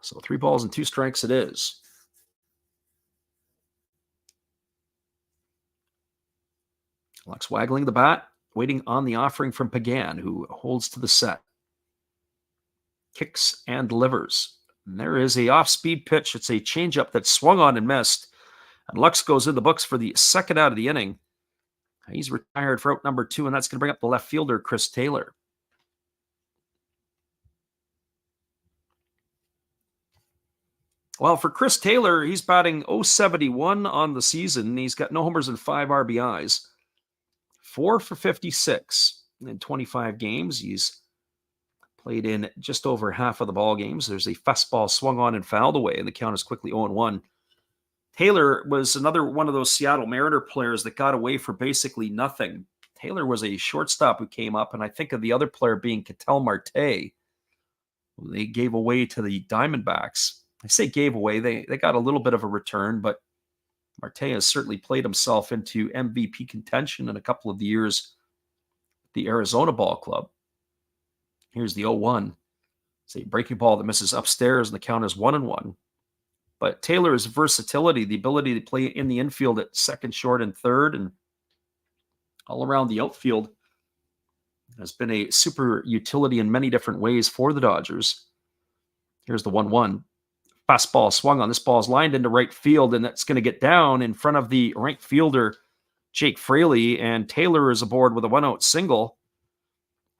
So 3 balls and 2 strikes it is. Lux waggling the bat, waiting on the offering from Pagan, who holds to the set. Kicks and delivers. And there is a off-speed pitch. It's a changeup that swung on and missed. And Lux goes in the books for the second out of the inning. He's retired for out number 2, and that's going to bring up the left fielder, Chris Taylor. Well, for Chris Taylor, he's batting .071 on the season. He's got no homers and 5 RBIs. 4 for 56 in 25 games. He's played in just over half of the ball games. There's a fastball swung on and fouled away, and the count is quickly 0-1. Taylor was another one of those Seattle Mariner players that got away for basically nothing. Taylor was a shortstop who came up, and I think of the other player being Ketel Marte, who they gave away to the Diamondbacks. I say gave away. They got a little bit of a return, but Marte has certainly played himself into MVP contention in a couple of the years at the Arizona Ball Club. Here's the 0-1. It's a breaking ball that misses upstairs, and the count is 1-1. But Taylor's versatility, the ability to play in the infield at second, short, and third, and all around the outfield, has been a super utility in many different ways for the Dodgers. Here's the 1-1. Fastball swung on. This ball is lined into right field, and that's going to get down in front of the right fielder, Jake Fraley, and Taylor is aboard with a 1-out single.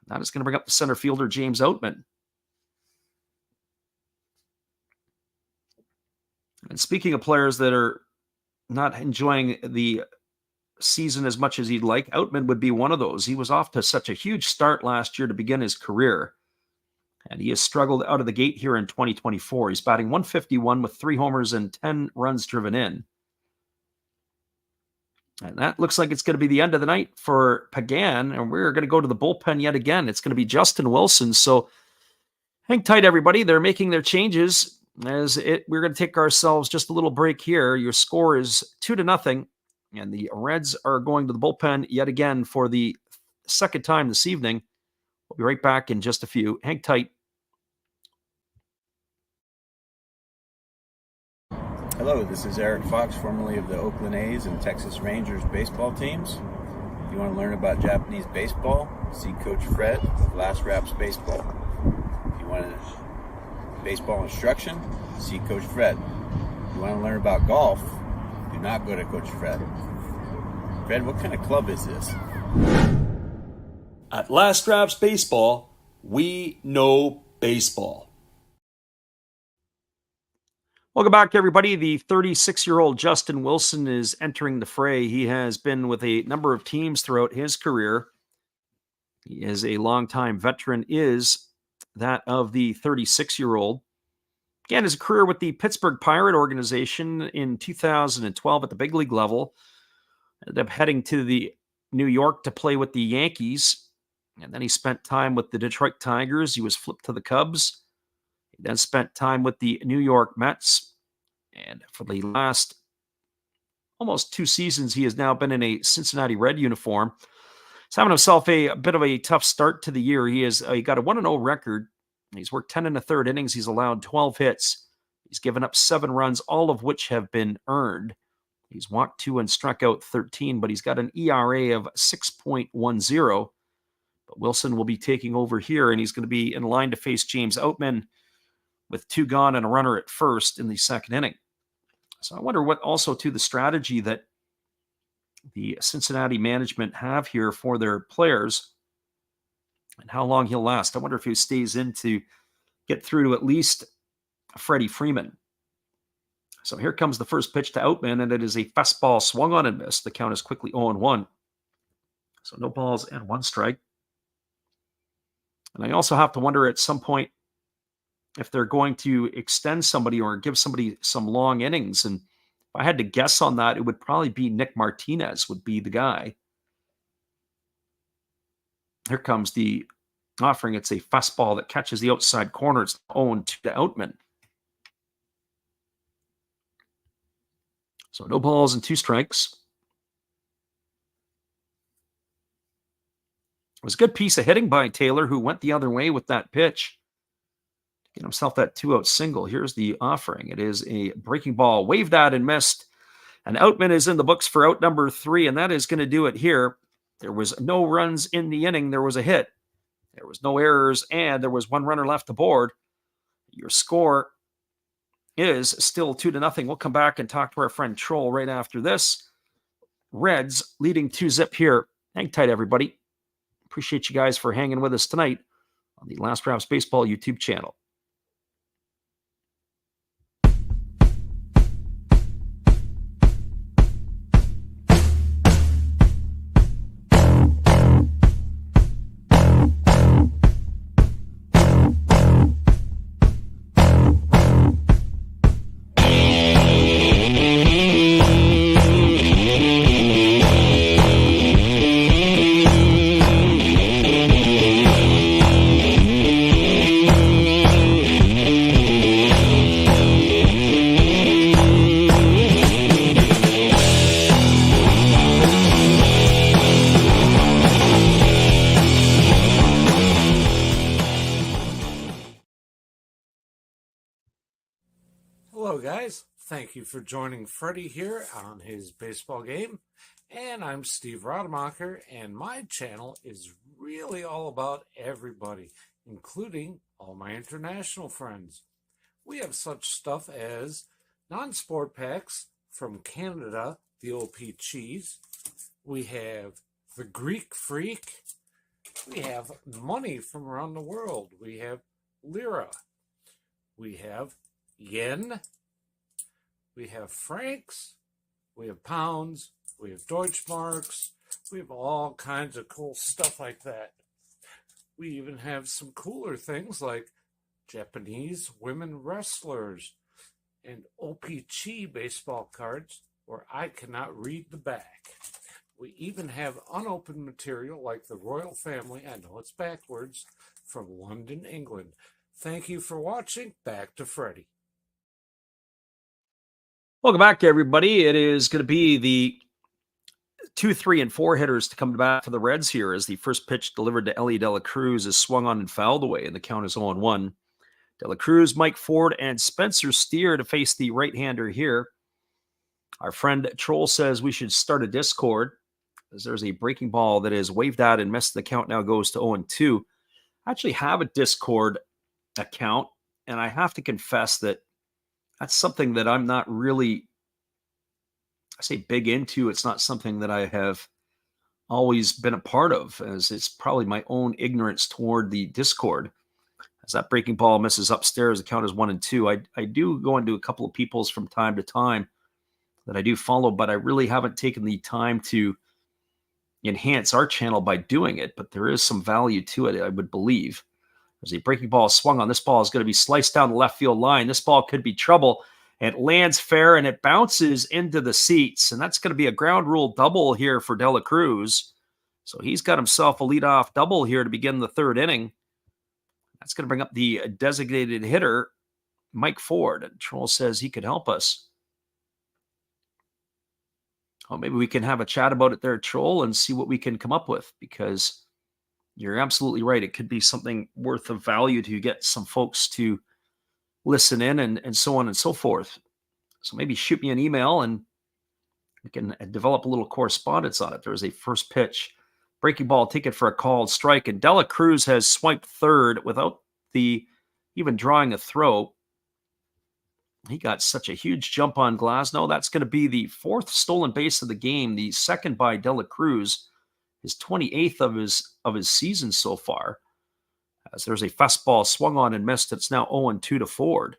That is going to bring up the center fielder, James Outman. And speaking of players that are not enjoying the season as much as he'd like, Outman would be one of those. He was off to such a huge start last year to begin his career, and he has struggled out of the gate here in 2024. He's batting .151 with 3 homers and 10 runs driven in. And that looks like it's going to be the end of the night for Pagan, and we're going to go to the bullpen yet again. It's going to be Justin Wilson, so hang tight, everybody. They're making their changes. We're going to take ourselves just a little break here. Your score is 2-0, and the Reds are going to the bullpen yet again for the second time this evening. We'll be right back in just a few. Hang tight. Hello, this is Eric Fox, formerly of the Oakland A's and Texas Rangers baseball teams. If you want to learn about Japanese baseball, see Coach Fred of Last Raps Baseball. If you want baseball instruction, see Coach Fred. If you want to learn about golf, do not go to Coach Fred. Fred, what kind of club is this? At Last Raps Baseball, we know baseball. Welcome back, everybody. The 36-year-old Justin Wilson is entering the fray. He has been with a number of teams throughout his career. He is a longtime veteran, is that of the 36-year-old. Began his career with the Pittsburgh Pirate organization in 2012 at the big league level. Ended up heading to the New York to play with the Yankees. And then he spent time with the Detroit Tigers. He was flipped to the Cubs. He then spent time with the New York Mets. And for the last almost 2 seasons, he has now been in a Cincinnati Red uniform. He's having himself a bit of a tough start to the year. He got a 1-0 record. He's worked 10 1/3 innings. He's allowed 12 hits. He's given up 7 runs, all of which have been earned. He's walked 2 and struck out 13, but he's got an ERA of 6.10. But Wilson will be taking over here, and he's going to be in line to face James Outman with 2 gone and a runner at first in the second inning. So I wonder what also to the strategy that the Cincinnati management have here for their players and how long he'll last. I wonder if he stays in to get through to at least Freddie Freeman. So here comes the first pitch to Outman, and it is a fastball swung on and missed. The count is quickly 0-1. So no balls and 1 strike. And I also have to wonder at some point if they're going to extend somebody or give somebody some long innings. And if I had to guess on that, it would probably be Nick Martinez would be the guy. Here comes the offering. It's a fastball that catches the outside corner. It's 0-2 to Outman. So no balls and 2 strikes. It was a good piece of hitting by Taylor, who went the other way with that pitch. Get himself that 2-out single. Here's the offering. It is a breaking ball, waved at and missed. And Outman is in the books for out number 3, and that is going to do it here. There was no runs in the inning. There was a hit. There was no errors, and there was 1 runner left aboard. Your score is still 2-0. We'll come back and talk to our friend Troll right after this. Reds leading 2-0 here. Hang tight, everybody. Appreciate you guys for hanging with us tonight on the Last Raps Baseball YouTube channel. Hello guys, thank you for joining Freddie here on his baseball game. And I'm Steve Rademacher, and my channel is really all about everybody, including all my international friends. We have such stuff as non-sport packs from Canada, the OP Cheese. We have the Greek Freak. We have money from around the world. We have lira. We have yen. We have francs. We have pounds. We have Deutschmarks. We have all kinds of cool stuff like that. We even have some cooler things like Japanese women wrestlers and OP-Chi baseball cards where I cannot read the back. We even have unopened material like the royal family, I know it's backwards, from London, England. Thank you for watching. Back to Freddie. Welcome back, everybody. It is going to be the 2, 3, and 4 hitters to come back for the Reds here as the first pitch delivered to Ellie De La Cruz is swung on and fouled away, and the count is 0-1. De La Cruz, Mike Ford, and Spencer Steer to face the right-hander here. Our friend Troll says we should start a Discord as there's a breaking ball that is waved at and missed. The count now goes to 0-2. I actually have a Discord account, and I have to confess that that's something that I'm not really, I say big into. It's not something that I have always been a part of, as it's probably my own ignorance toward the Discord. As that breaking ball misses upstairs, the count is 1-2. I do go into a couple of people's from time to time that I do follow, but I really haven't taken the time to enhance our channel by doing it. But there is some value to it, I would believe. There's a breaking ball swung on. This ball is going to be sliced down the left field line. This ball could be trouble. It lands fair and it bounces into the seats. And that's going to be a ground rule double here for De La Cruz. So he's got himself a leadoff double here to begin the third inning. That's going to bring up the designated hitter, Mike Ford. And Troll says he could help us. Oh, maybe we can have a chat about it there, Troll, and see what we can come up with, because you're absolutely right. It could be something worth of value to get some folks to listen in and so on and so forth. So maybe shoot me an email and we can develop a little correspondence on it. There's a first pitch. Breaking ball taken for a called strike, and De La Cruz has swiped third without even drawing a throw. He got such a huge jump on Glasnow. That's going to be the fourth stolen base of the game, the second by De La Cruz, his 28th of his season so far. As there's a fastball swung on and missed. It's now 0-2 to Ford.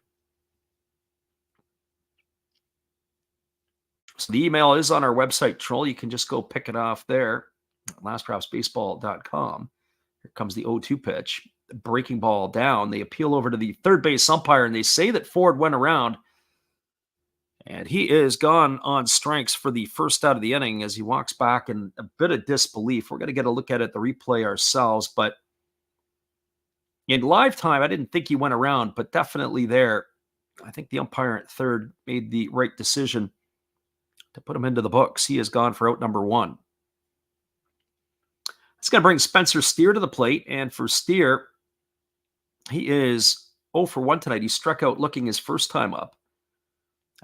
So the email is on our website, Troll. You can just go pick it off there. LastRapsBaseball.com. Here comes the 0-2 pitch. Breaking ball down. They appeal over to the third base umpire, and they say that Ford went around. And he is gone on strikes for the first out of the inning as he walks back in a bit of disbelief. We're going to get a look at it, the replay ourselves. But in live time, I didn't think he went around, but definitely there. I think the umpire at third made the right decision to put him into the books. He is gone for out number one. It's going to bring Spencer Steer to the plate. And for Steer, he is 0 for 1 tonight. He struck out looking his first time up.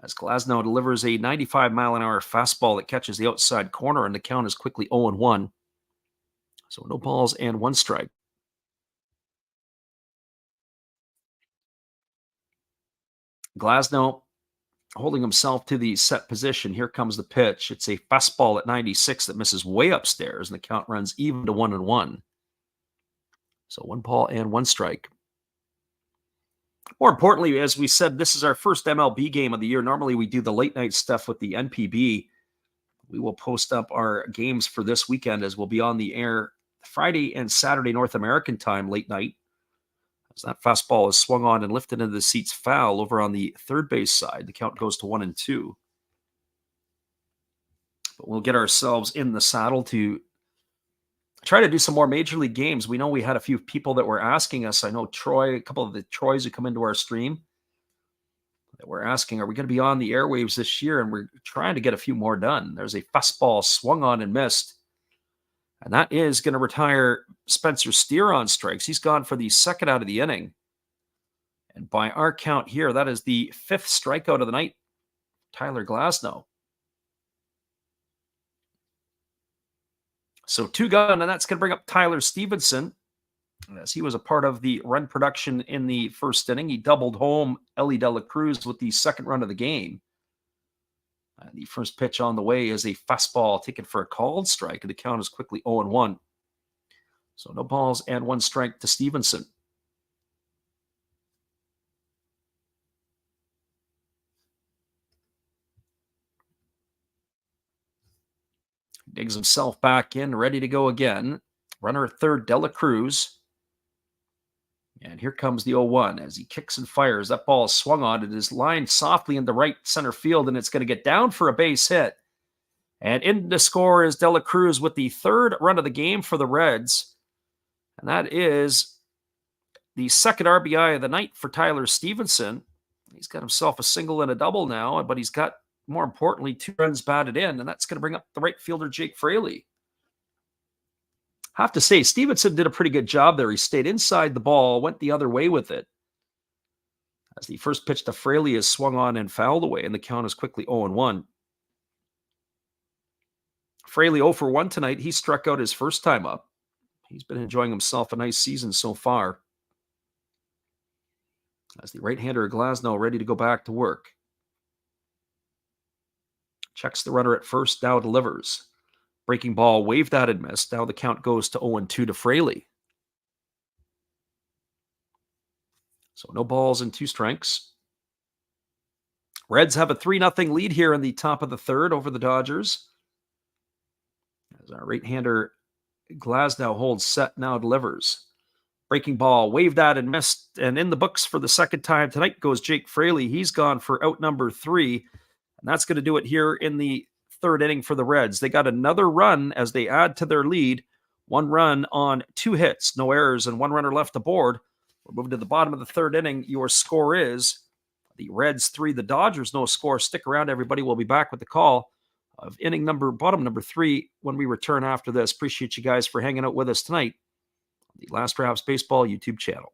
As Glasnow delivers a 95-mile-an-hour fastball that catches the outside corner, and the count is quickly 0-1. So no balls and one strike. Glasnow holding himself to the set position. Here comes the pitch. It's a fastball at 96 that misses way upstairs, and the count runs even to 1-1. So one ball and one strike. More importantly, as we said, this is our first MLB game of the year. Normally we do the late night stuff with the NPB. We will post up our games for this weekend as we'll be on the air Friday and Saturday North American time late night. As that fastball is swung on and lifted into the seats foul over on the third base side. The count goes to 1-2. But we'll get ourselves in the saddle to try to do some more Major League games. We know we had a few people that were asking us. I know Troy, a couple of the Troys who come into our stream, that were asking, are we going to be on the airwaves this year? And we're trying to get a few more done. There's a fastball swung on and missed. And that is going to retire Spencer Steer on strikes. He's gone for the second out of the inning. And by our count here, that is the fifth strikeout of the night, Tyler Glasnow. So two gone, and that's going to bring up Tyler Stevenson, as he was a part of the run production in the first inning. He doubled home Ellie De La Cruz with the second run of the game. And the first pitch on the way is a fastball taken for a called strike, and the count is quickly 0-1. So no balls and one strike to Stevenson. Digs himself back in, ready to go again. Runner at third, De La Cruz. And here comes the 0-1 as he kicks and fires. That ball is swung on. It is lined softly into right center field, and it's going to get down for a base hit. And in the score is De La Cruz with the third run of the game for the Reds. And that is the second RBI of the night for Tyler Stevenson. He's got himself a single and a double now, but he's got, more importantly, 2 runs batted in, and that's going to bring up the right fielder, Jake Fraley. I have to say, Stevenson did a pretty good job there. He stayed inside the ball, went the other way with it. As the first pitch to Fraley is swung on and fouled away, and the count is quickly 0-1. Fraley 0 for 1 tonight. He struck out his first time up. He's been enjoying himself a nice season so far. As the right-hander Glasnow ready to go back to work. Checks the runner at first, now delivers. Breaking ball waved at and missed. Now the count goes to 0-2 to Fraley. So no balls and 2 strikes. Reds have a 3-0 lead here in the top of the third over the Dodgers. As our right-hander Glasnow holds set, now delivers. Breaking ball, waved at and missed, and in the books for the second time tonight goes Jake Fraley. He's gone for out number 3, and that's going to do it here in the third inning for the Reds. They got another run as they add to their lead. 1 run on 2 hits, no errors, and 1 runner left aboard. We're moving to the bottom of the third inning. Your score is the Reds 3, the Dodgers no score. Stick around, everybody. We'll be back with the call of bottom number 3 when we return after this. Appreciate you guys for hanging out with us tonight on the Last Raps Baseball YouTube channel.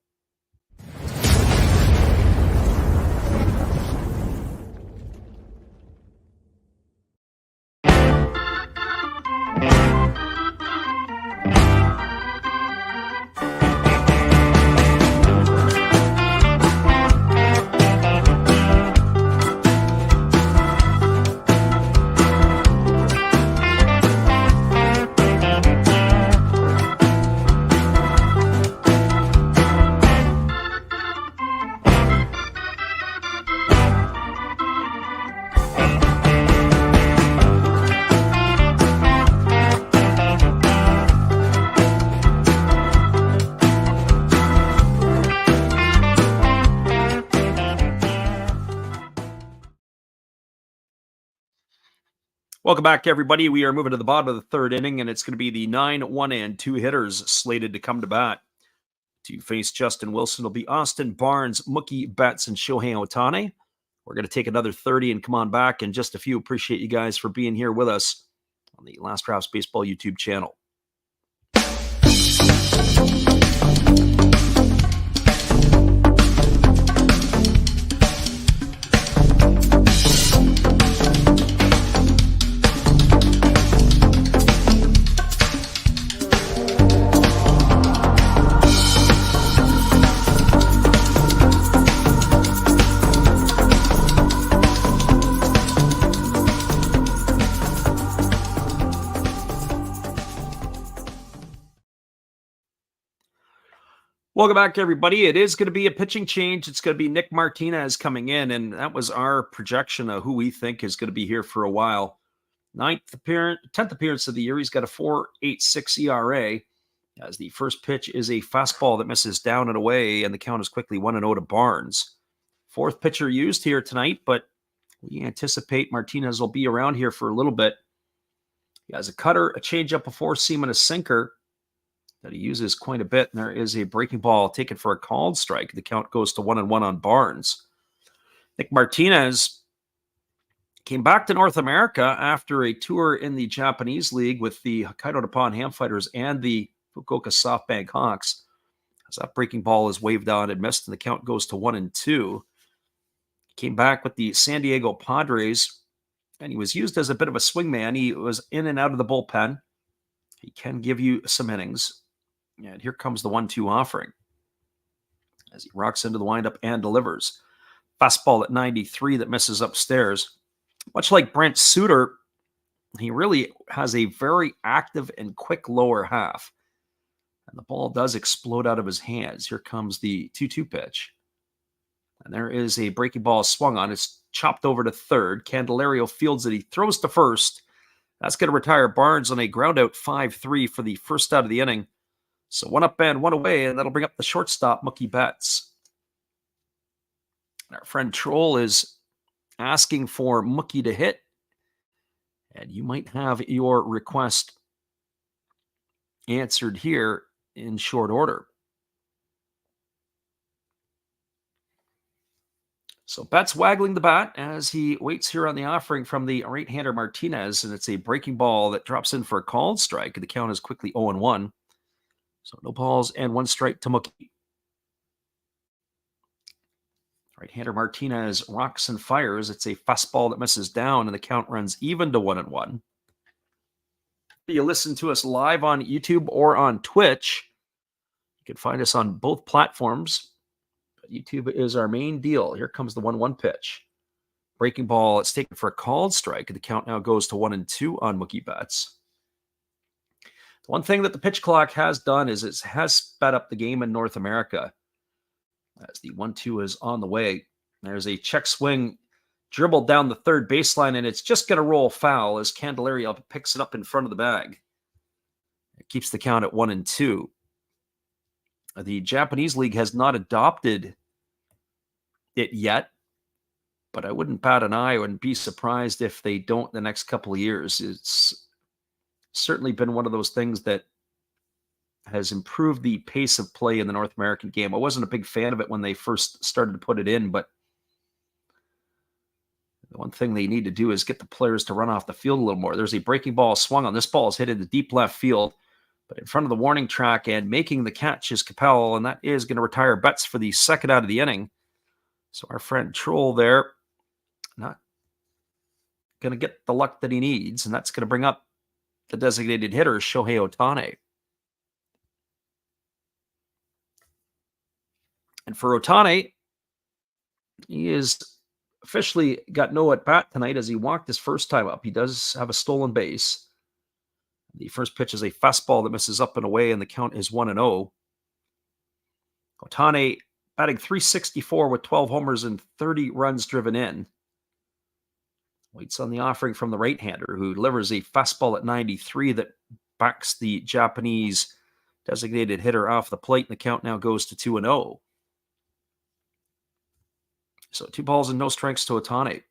Welcome back, everybody. We are moving to the bottom of the third inning, and it's going to be the 9, 1, and 2 hitters slated to come to bat. To face Justin Wilson will be Austin Barnes, Mookie Betts, and Shohei Ohtani. We're going to take another 30 and come on back in just a few. Appreciate you guys for being here with us on the Last Raps Baseball YouTube channel. Welcome back, everybody. It is going to be a pitching change. It's going to be Nick Martinez coming in, and that was our projection of who we think is going to be here for a while. 10th appearance of the year. He's got a 4.86 ERA. As the first pitch is a fastball that misses down and away, and the count is quickly 1-0 to Barnes. 4th pitcher used here tonight, but we anticipate Martinez will be around here for a little bit. He has a cutter, a changeup, a 4-seam, and a sinker that he uses quite a bit. And there is a breaking ball taken for a called strike. The count goes to 1-1 on Barnes. Nick Martinez came back to North America after a tour in the Japanese League with the Hokkaido Nippon Ham Fighters and the Fukuoka SoftBank Hawks. As that breaking ball is waved on and missed, and the count goes to 1-2. Came back with the San Diego Padres, and he was used as a bit of a swingman. He was in and out of the bullpen. He can give you some innings. And here comes the 1-2 offering as he rocks into the windup and delivers. Fastball at 93 that misses upstairs. Much like Brent Suter, he really has a very active and quick lower half. And the ball does explode out of his hands. Here comes the 2-2 pitch. And there is a breaking ball swung on. It's chopped over to third. Candelario fields it. He throws to first. That's going to retire Barnes on a ground out 5-3 for the first out of the inning. So 1 up and 1 away, and that'll bring up the shortstop, Mookie Betts. And our friend Troll is asking for Mookie to hit, and you might have your request answered here in short order. So Betts waggling the bat as he waits here on the offering from the right-hander Martinez, and it's a breaking ball that drops in for a called strike. The count is quickly 0-1. So no balls and 1 strike to Mookie. Right-hander Martinez rocks and fires. It's a fastball that misses down, and the count runs even to 1-1. You listen to us live on YouTube or on Twitch. You can find us on both platforms. But YouTube is our main deal. Here comes the 1-1 pitch. Breaking ball, it's taken for a called strike. The count now goes to 1-2 on Mookie Betts. One thing that the pitch clock has done is it has sped up the game in North America. as the 1-2 is on the way. There's a check swing dribbled down the third baseline, and it's just going to roll foul as Candelario picks it up in front of the bag. It keeps the count at 1-2. The Japanese League has not adopted it yet, but I wouldn't bat an eye. I wouldn't be surprised if they don't in the next couple of years. It's certainly been one of those things that has improved the pace of play in the North American game. I wasn't a big fan of it when they first started to put it in, but the one thing they need to do is get the players to run off the field a little more. There's a breaking ball swung on. This ball is hit into deep left field, but in front of the warning track and making the catch is Capel, and that is going to retire Betts for the second out of the inning. So our friend Troll there, not going to get the luck that he needs, and that's going to bring up the designated hitter, Shohei Ohtani. And for Ohtani, he is officially got no at-bat tonight as he walked his first time up. He does have a stolen base. The first pitch is a fastball that misses up and away, and the count is 1-0. Ohtani batting .364 with 12 homers and 30 runs driven in. Waits on the offering from the right-hander, who delivers a fastball at 93 that backs the Japanese designated hitter off the plate, and the count now goes to 2-0. So 2 balls and no strikes to Ohtani.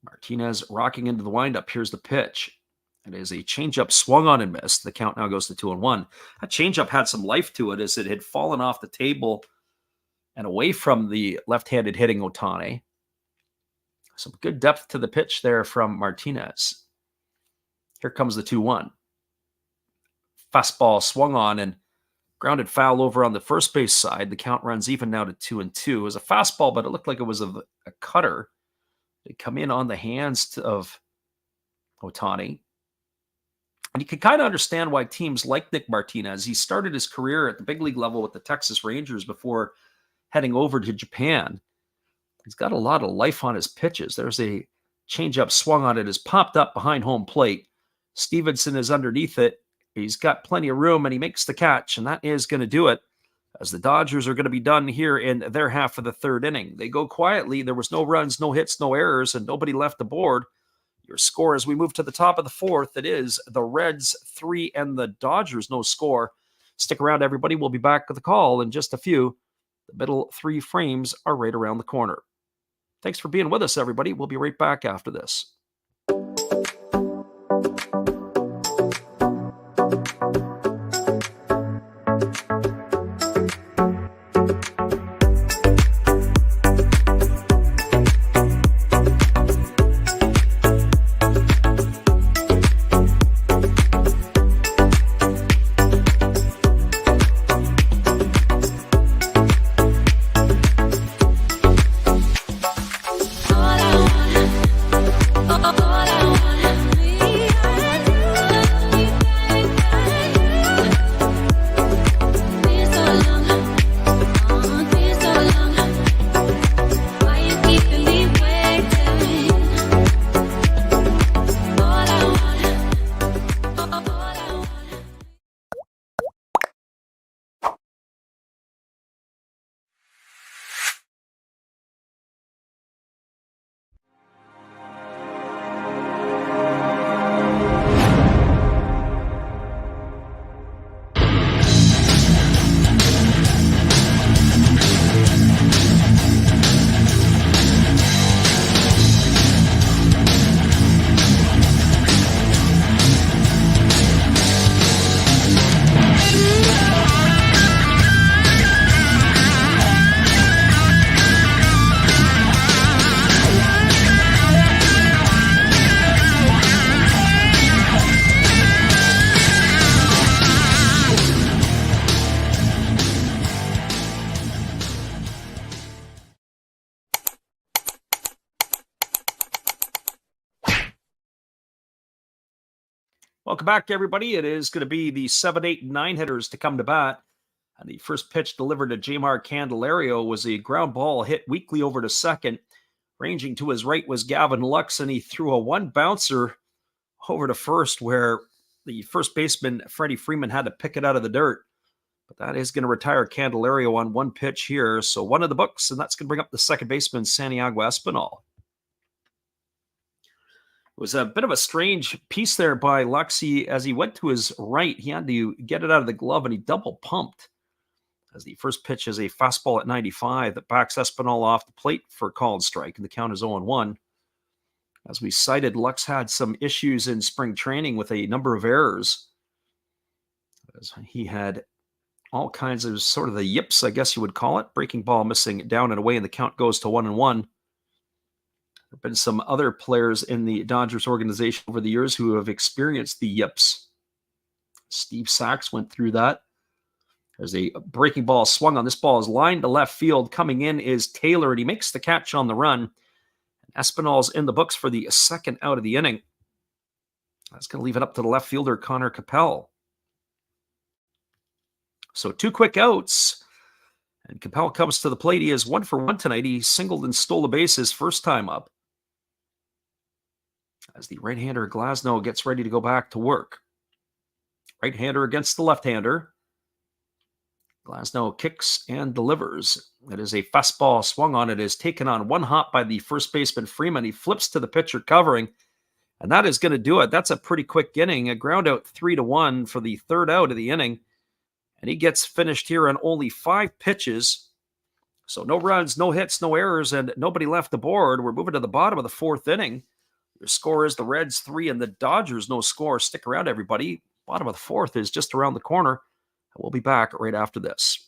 Martinez rocking into the windup. Here's the pitch. It is a changeup swung on and missed. The count now goes to 2-1. That changeup had some life to it as it had fallen off the table and away from the left-handed hitting Ohtani. Some good depth to the pitch there from Martinez. Here comes the 2-1. Fastball swung on and grounded foul over on the first base side. The count runs even now to 2-2. It was a fastball, but it looked like it was a cutter. They come in on the hands of Ohtani. And you can kind of understand why teams like Nick Martinez, he started his career at the big league level with the Texas Rangers before heading over to Japan. He's got a lot of life on his pitches. There's a changeup swung on it, has popped up behind home plate. Stevenson is underneath it. He's got plenty of room, and he makes the catch, and that is going to do it, as the Dodgers are going to be done here in their half of the third inning. They go quietly. There was no runs, no hits, no errors, and nobody left the board. Your score as we move to the top of the fourth, it is the Reds 3 and the Dodgers no score. Stick around, everybody. We'll be back with a call in just a few. The middle 3 frames are right around the corner. Thanks for being with us, everybody. We'll be right back after this. Welcome back, everybody. It is going to be the 7, 8, and 9 hitters to come to bat. And the first pitch delivered to Jamar Candelario was a ground ball hit weakly over to second. Ranging to his right was Gavin Lux, and he threw a one bouncer over to first where the first baseman, Freddie Freeman, had to pick it out of the dirt. But that is going to retire Candelario on one pitch here. So one of the books, and that's going to bring up the second baseman, Santiago Espinal. It was a bit of a strange piece there by Luxy. As he went to his right, he had to get it out of the glove, and he double pumped. As the first pitch is a fastball at 95 that backs Espinal off the plate for a called strike, and the count is 0-1. As we cited, Lux had some issues in spring training with a number of errors. As he had all kinds of sort of the yips, I guess you would call it. Breaking ball missing down and away, and the count goes to 1-1. There have been some other players in the Dodgers organization over the years who have experienced the yips. Steve Sachs went through that. There's a breaking ball swung on. This ball is lined to left field. Coming in is Taylor, and he makes the catch on the run. Espinal's in the books for the second out of the inning. That's going to leave it up to the left fielder, Connor Capel. So 2 quick outs, and Capel comes to the plate. He is 1 for 1 tonight. He singled and stole the bases first time up. As the right-hander Glasnow gets ready to go back to work. Right-hander against the left-hander. Glasnow kicks and delivers. It is a fastball swung on. It is taken on one hop by the first baseman Freeman. He flips to the pitcher covering, and that is going to do it. That's a pretty quick inning. A ground out 3-1 for the third out of the inning. And he gets finished here on only 5 pitches. So no runs, no hits, no errors, and nobody left the board. We're moving to the bottom of the 4th inning. Your score is the Reds 3 and the Dodgers no score. Stick around, everybody. Bottom of the 4th is just around the corner. We'll be back right after this.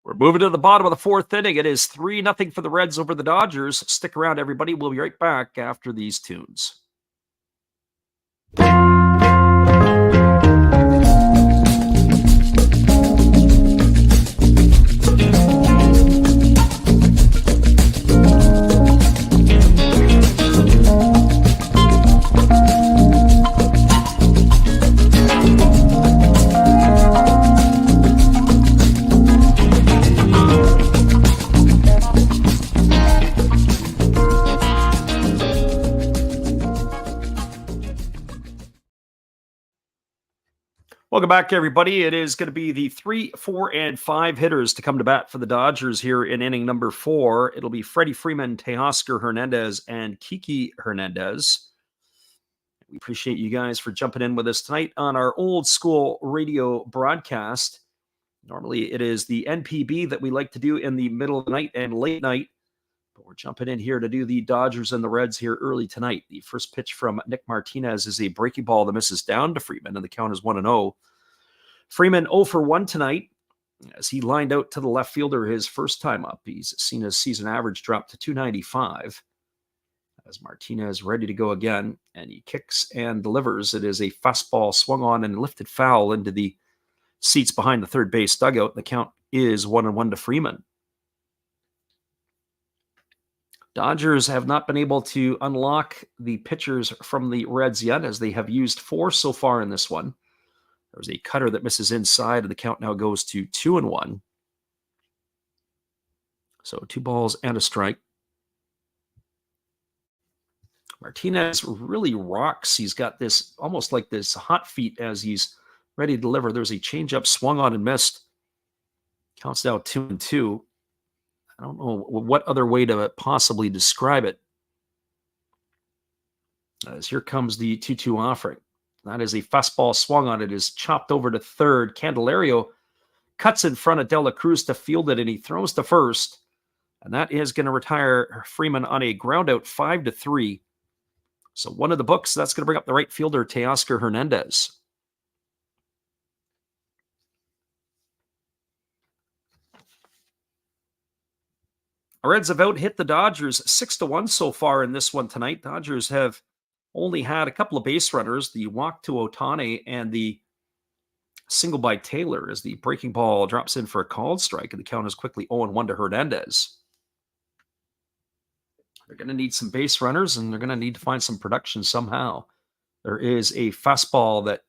We're moving to the bottom of the 4th inning. It is 3-0 for the Reds over the Dodgers. Stick around, everybody. We'll be right back after these tunes. Welcome back, everybody. It is going to be the 3, 4, and 5 hitters to come to bat for the Dodgers here in inning number 4. It'll be Freddie Freeman, Teoscar Hernandez, and Kiki Hernandez. We appreciate you guys for jumping in with us tonight on our old school radio broadcast. Normally, it is the NPB that we like to do in the middle of the night and late night. But we're jumping in here to do the Dodgers and the Reds here early tonight. The first pitch from Nick Martinez is a breaking ball that misses down to Freeman, and the count is 1-0. Freeman 0 for 1 tonight as he lined out to the left fielder his first time up. He's seen his season average drop to 295. As Martinez ready to go again, and he kicks and delivers. It is a fastball swung on and lifted foul into the seats behind the third base dugout. The count is 1-1 to Freeman. Dodgers have not been able to unlock the pitchers from the Reds yet, as they have used 4 so far in this one. There's a cutter that misses inside, and the count now goes to 2-1. So 2 balls and a strike. Martinez really rocks. He's got this almost like this hot feet as he's ready to deliver. There's a changeup swung on and missed. Counts now 2-2. I don't know what other way to possibly describe it. As here comes the 2-2 offering. That is a fastball swung on. It is chopped over to third. Candelario cuts in front of De La Cruz to field it, and he throws to first. And that is going to retire Freeman on a ground out 5-3. So one of the books, that's going to bring up the right fielder, Teoscar Hernandez. Reds have out-hit the Dodgers 6-1 so far in this one tonight. Dodgers have only had a couple of base runners, the walk to Ohtani and the single by Taylor, as the breaking ball drops in for a called strike, and the count is quickly 0-1 to Hernandez. They're going to need some base runners, and they're going to need to find some production somehow. There is a fastball that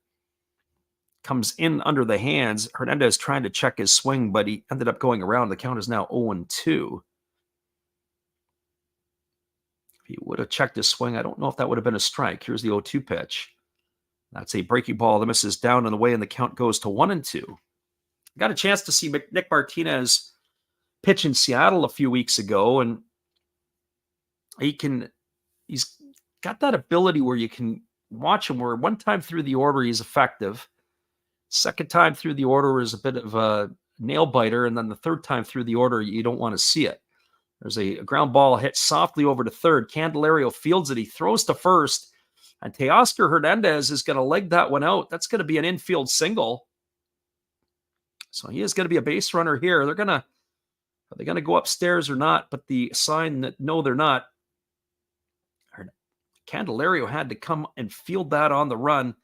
comes in under the hands. Hernandez trying to check his swing, but he ended up going around. The count is now 0-2. If he would have checked his swing, I don't know if that would have been a strike. Here's the 0-2 pitch. That's a breaking ball that misses down and away, and the count goes to 1-2. Got a chance to see Nick Martinez pitch in Seattle a few weeks ago, and he's got that ability where you can watch him where one time through the order he's effective. Second time through the order is a bit of a nail biter, and then the third time through the order, you don't want to see it. There's a ground ball hit softly over to third. Candelario fields it. He throws to first, and Teoscar Hernandez is going to leg that one out. That's going to be an infield single. So he is going to be a base runner here. Are they going to go upstairs or not? But the sign that no, they're not. Candelario had to come and field that on the run.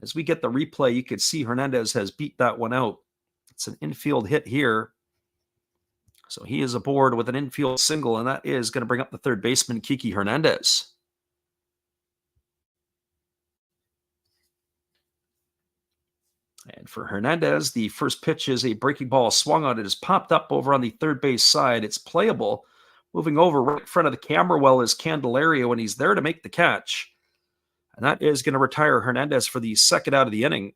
As we get the replay, you could see Hernandez has beat that one out. It's an infield hit here. So he is aboard with an infield single, and that is going to bring up the third baseman, Kiki Hernandez. And for Hernandez, the first pitch is a breaking ball swung on. It is popped up over on the third base side. It's playable. Moving over right in front of the camera well is Candelario, and he's there to make the catch. And that is going to retire Hernandez for the second out of the inning.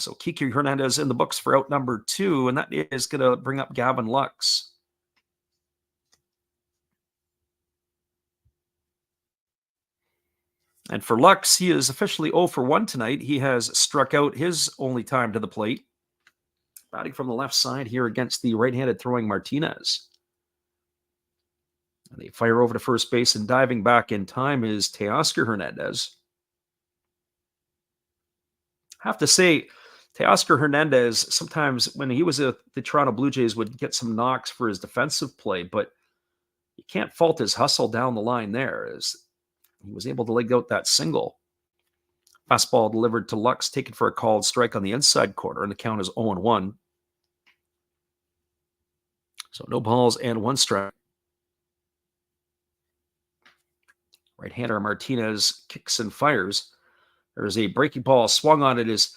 So Kiki Hernandez in the books for out number 2, and that is going to bring up Gavin Lux. And for Lux, he is officially 0 for 1 tonight. He has struck out his only time to the plate. Batting from the left side here against the right-handed throwing Martinez. And they fire over to first base, and diving back in time is Teoscar Hernandez. I have to say, Teoscar Hernandez, sometimes when he was at the Toronto Blue Jays, would get some knocks for his defensive play, but you can't fault his hustle down the line there, as he was able to leg out that single. Fastball delivered to Lux, taken for a called strike on the inside corner, and the count is 0-1. So no balls and 1 strike. Right-hander Martinez kicks and fires. There's a breaking ball swung on. It is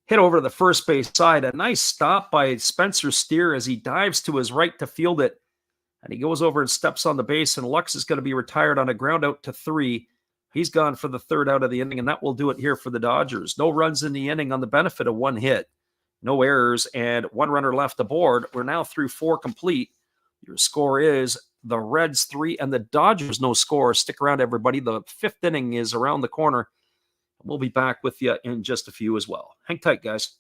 hit over to the first base side. A nice stop by Spencer Steer as he dives to his right to field it. And he goes over and steps on the base, and Lux is going to be retired on a ground out to 3. He's gone for the third out of the inning, and that will do it here for the Dodgers. No runs in the inning on the benefit of 1 hit. No errors, and 1 runner left aboard. We're now through 4 complete. Your score is the Reds 3 and the Dodgers no score. Stick around, everybody. The 5th inning is around the corner. We'll be back with you in just a few as well. Hang tight, guys.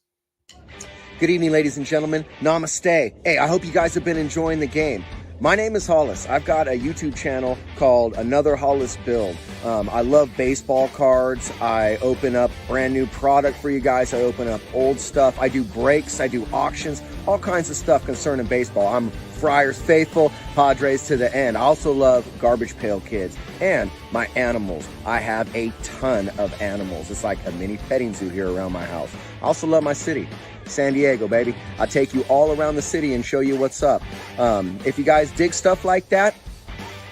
Good evening, ladies and gentlemen. Namaste. Hey, I hope you guys have been enjoying the game. My name is Hollis. I've got a YouTube channel called Another Hollis Build. I love baseball cards. I open up brand new product for you guys. I open up old stuff. I do breaks. I do auctions. All kinds of stuff concerning baseball. I'm Friars faithful, Padres to the end. I also love Garbage Pail Kids and my animals. I have a ton of animals. It's like a mini petting zoo here around my house. I also love my city. San Diego, baby. I'll take you all around the city and show you what's up. If you guys dig stuff like that,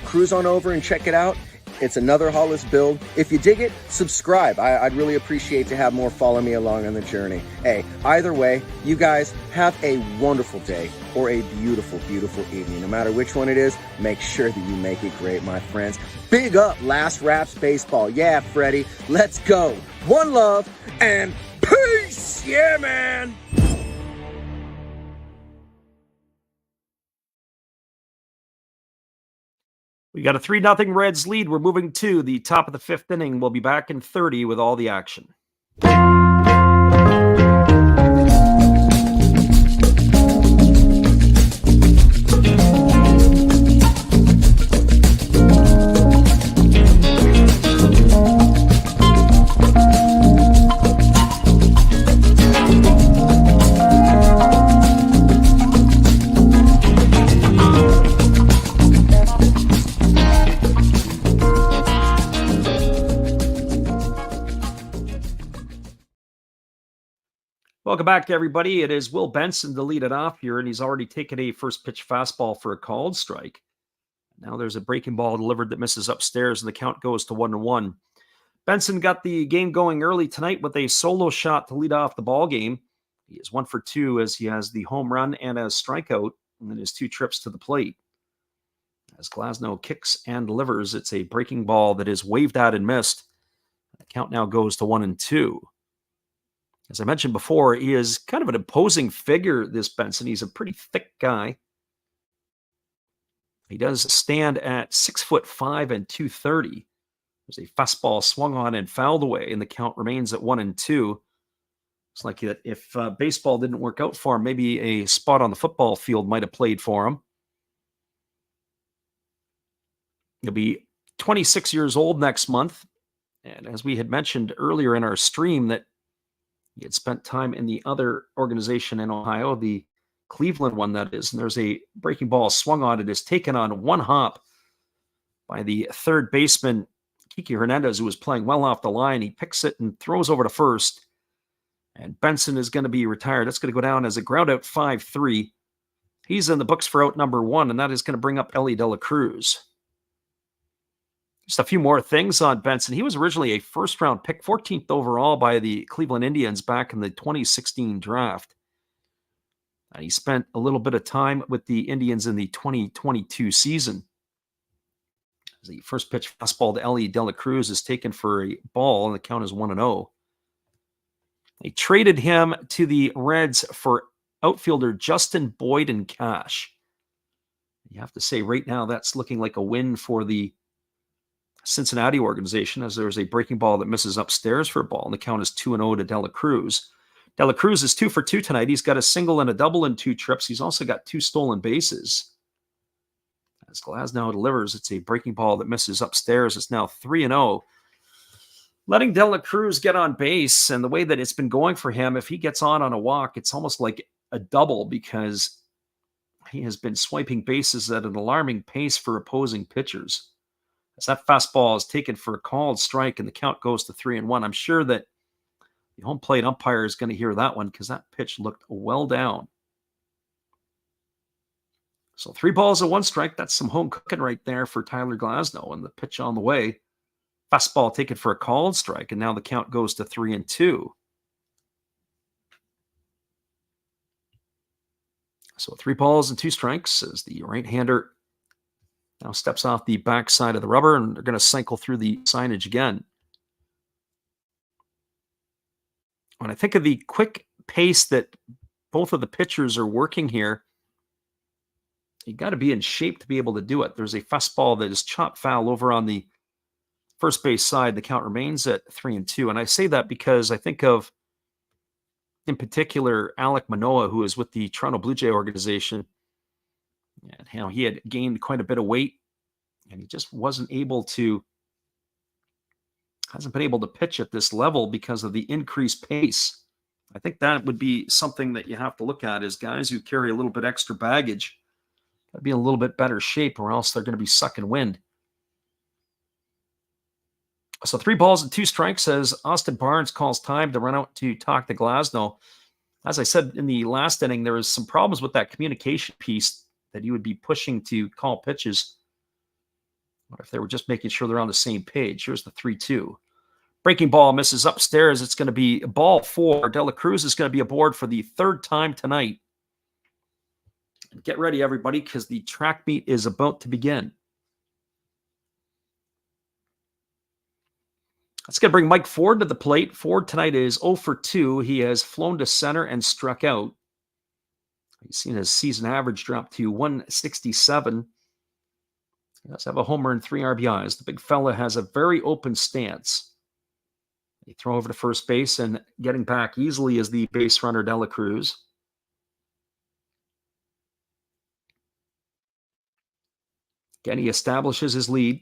cruise on over and check it out. It's Another Hollis Build. If you dig it, subscribe. I'd really appreciate to have more follow me along on the journey. Hey, either way, you guys have a wonderful day or a beautiful, beautiful evening. No matter which one it is, make sure that you make it great, my friends. Big up Last Raps Baseball. Yeah, Freddie, let's go. One love and peace. Yeah, man. We got a 3-0 Reds lead. We're moving to the top of the 5th inning. We'll be back in 30 with all the action. Welcome back, everybody. It is Will Benson to lead it off here, and he's already taken a first pitch fastball for a called strike. Now there's a breaking ball delivered that misses upstairs, and the count goes to 1-1. Benson got the game going early tonight with a solo shot to lead off the ball game. He is 1 for 2 as he has the home run and a strikeout in his 2 trips to the plate. As Glasnow kicks and delivers, it's a breaking ball that is waved at and missed. The count now goes to 1-2. As I mentioned before, he is kind of an imposing figure, this Benson. He's a pretty thick guy. He does stand at 6'5" and 230. There's a fastball swung on and fouled away, and the count remains at 1-2. It's like that if baseball didn't work out for him, maybe a spot on the football field might have played for him. He'll be 26 years old next month. And as we had mentioned earlier in our stream, that he had spent time in the other organization in Ohio, the Cleveland one, that is. And there's a breaking ball swung on. It is taken on one hop by the third baseman, Kiki Hernandez, who was playing well off the line. He picks it and throws over to first. And Benson is going to be retired. That's going to go down as a ground out 5-3. He's in the books for out number 1, and that is going to bring up Ellie De La Cruz. Just a few more things on Benson. He was originally a first-round pick, 14th overall by the Cleveland Indians back in the 2016 draft. He spent a little bit of time with the Indians in the 2022 season. The first pitch fastball to Ellie De La Cruz is taken for a ball, and the count is 1-0. They traded him to the Reds for outfielder Justin Boyd and cash. You have to say right now that's looking like a win for the Cincinnati organization, as there's a breaking ball that misses upstairs for a ball, and the count is 2-0 to De La Cruz. De La Cruz is 2 for 2 tonight. He's got a single and a double in 2 trips. He's also got 2 stolen bases. As Glasnow delivers, it's a breaking ball that misses upstairs. It's now 3-0. Letting De La Cruz get on base, and the way that it's been going for him, if he gets on a walk, it's almost like a double, because he has been swiping bases at an alarming pace for opposing pitchers. As that fastball is taken for a called strike and the count goes to 3-1, I'm sure that the home plate umpire is going to hear that one, because that pitch looked well down. So 3 balls and 1 strike. That's some home cooking right there for Tyler Glasnow, and the pitch on the way. Fastball taken for a called strike, and now the count goes to 3-2. So 3 balls and 2 strikes as the right-hander now steps off the backside of the rubber, and they're going to cycle through the signage again. When I think of the quick pace that both of the pitchers are working here, you got to be in shape to be able to do it. There's a fastball that is chopped foul over on the first base side. The count remains at 3-2. And I say that because I think of, in particular, Alek Manoah, who is with the Toronto Blue Jay organization. And how he had gained quite a bit of weight, and he just hasn't been able to pitch at this level because of the increased pace. I think that would be something that you have to look at, is guys who carry a little bit extra baggage got to be in a little bit better shape, or else they're going to be sucking wind. So 3 balls and 2 strikes as Austin Barnes calls time to run out to talk to Glasnow. As I said in the last inning, there was some problems with that communication piece that he would be pushing to call pitches. What if they were just making sure they're on the same page? Here's the 3-2. Breaking ball misses upstairs. It's going to be ball 4. De La Cruz is going to be aboard for the 3rd time tonight. Get ready, everybody, because the track meet is about to begin. That's going to bring Mike Ford to the plate. Ford tonight is 0 for 2. He has flown to center and struck out. He's seen his season average drop to 167. He does have a homer and 3 RBIs. The big fella has a very open stance. They throw over to first base, and getting back easily is the base runner, De La Cruz. Again, he establishes his lead.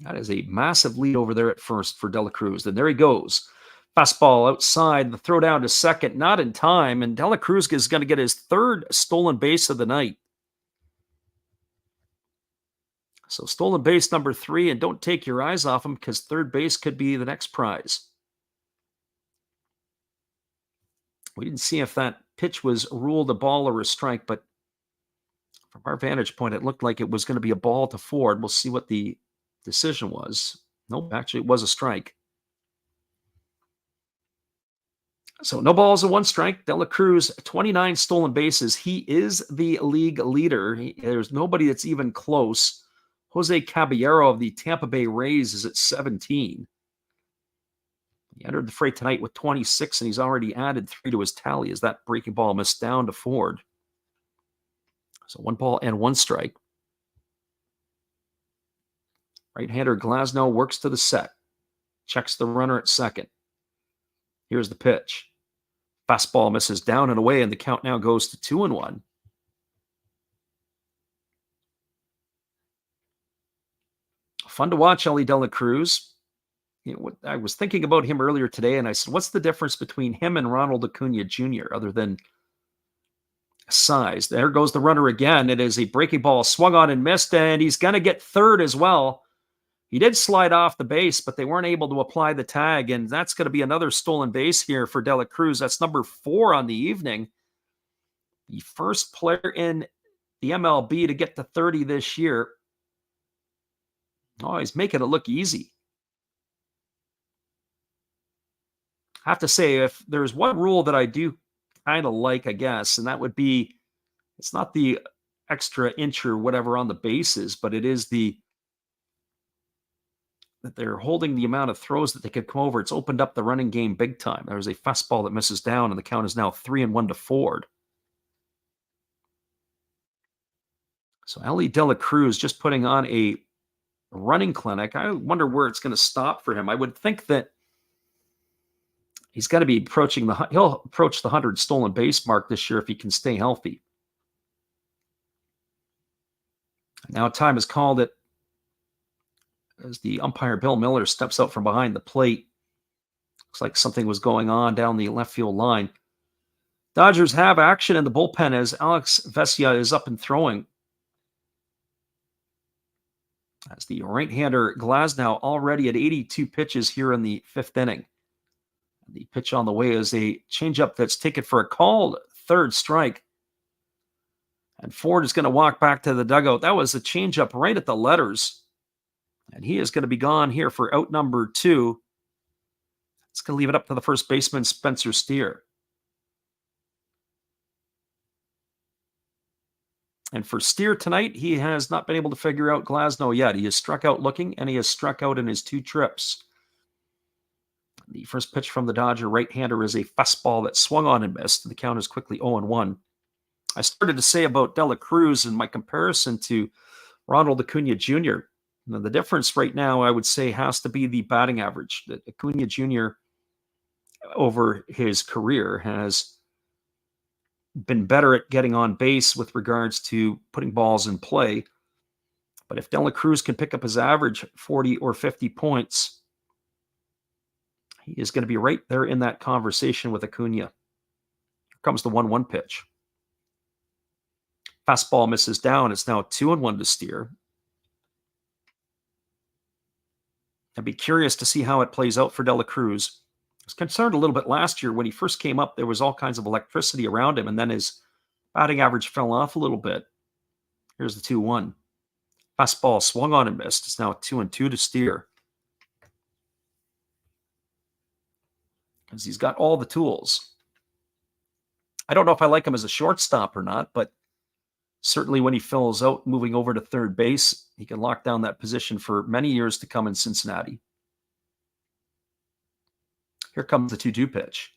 That is a massive lead over there at first for De La Cruz. Then there he goes. Fastball outside, the throw down to second, not in time, and De La Cruz is going to get his 3rd stolen base of the night. So stolen base number 3, and don't take your eyes off him, because 3rd base could be the next prize. We didn't see if that pitch was ruled a ball or a strike, but from our vantage point, it looked like it was going to be a ball to Ford. We'll see what the decision was. Nope, actually, it was a strike. So no balls and one strike. De La Cruz, 29 stolen bases. He is the league leader. There's nobody that's even close. Jose Caballero of the Tampa Bay Rays is at 17. He entered the fray tonight with 26, and he's already added 3 to his tally as that breaking ball missed down to Ford. So 1 ball and 1 strike. Right-hander Glasnow works to the set. Checks the runner at second. Here's the pitch. Fastball misses down and away, and the count now goes to 2-1. Fun to watch, Ellie De La Cruz. I was thinking about him earlier today, and I said, what's the difference between him and Ronald Acuna Jr. other than size? There goes the runner again. It is a breaking ball swung on and missed, and he's going to get third as well. He did slide off the base, but they weren't able to apply the tag, and that's going to be another stolen base here for De La Cruz. That's number 4 on the evening. The first player in the MLB to get to 30 this year. Oh, he's making it look easy. I have to say, if there's one rule that I do kind of like, I guess, and that would be, it's not the extra inch or whatever on the bases, but it is that they're holding the amount of throws that they could come over. It's opened up the running game big time. There's a fastball that misses down, and the count is now 3-1 to Ford. So Ellie De La Cruz just putting on a running clinic. I wonder where it's going to stop for him. I would think that he's got to be approaching he'll approach the 100 stolen base mark this year if he can stay healthy. Now time is called it as the umpire Bill Miller steps out from behind the plate. Looks like something was going on down the left field line. Dodgers have action in the bullpen as Alex Vesia is up and throwing. As the right-hander Glasnow already at 82 pitches here in the 5th inning. The pitch on the way is a changeup that's taken for a called third strike. And Ford is going to walk back to the dugout. That was a changeup right at the letters. And he is going to be gone here for out number 2. It's going to leave it up to the first baseman, Spencer Steer. And for Steer tonight, he has not been able to figure out Glasnow yet. He has struck out looking, and he has struck out in his 2 trips. The first pitch from the Dodger right-hander is a fastball that swung on and missed. The count is quickly 0-1. I started to say about De La Cruz in my comparison to Ronald Acuna Jr. Now, the difference right now, I would say, has to be the batting average. That Acuna Jr. over his career has been better at getting on base with regards to putting balls in play. But if De La Cruz can pick up his average 40 or 50 points, he is going to be right there in that conversation with Acuna. Here comes the 1-1 pitch. Fastball misses down. It's now 2-1 to Steer. I'd be curious to see how it plays out for De La Cruz. I was concerned a little bit last year when he first came up. There was all kinds of electricity around him, and then his batting average fell off a little bit. Here's the 2-1. Fastball swung on and missed. It's now 2-2 to Steer. Because he's got all the tools. I don't know if I like him as a shortstop or not, but certainly when he fills out moving over to third base, he can lock down that position for many years to come in Cincinnati. Here comes the 2-2 pitch.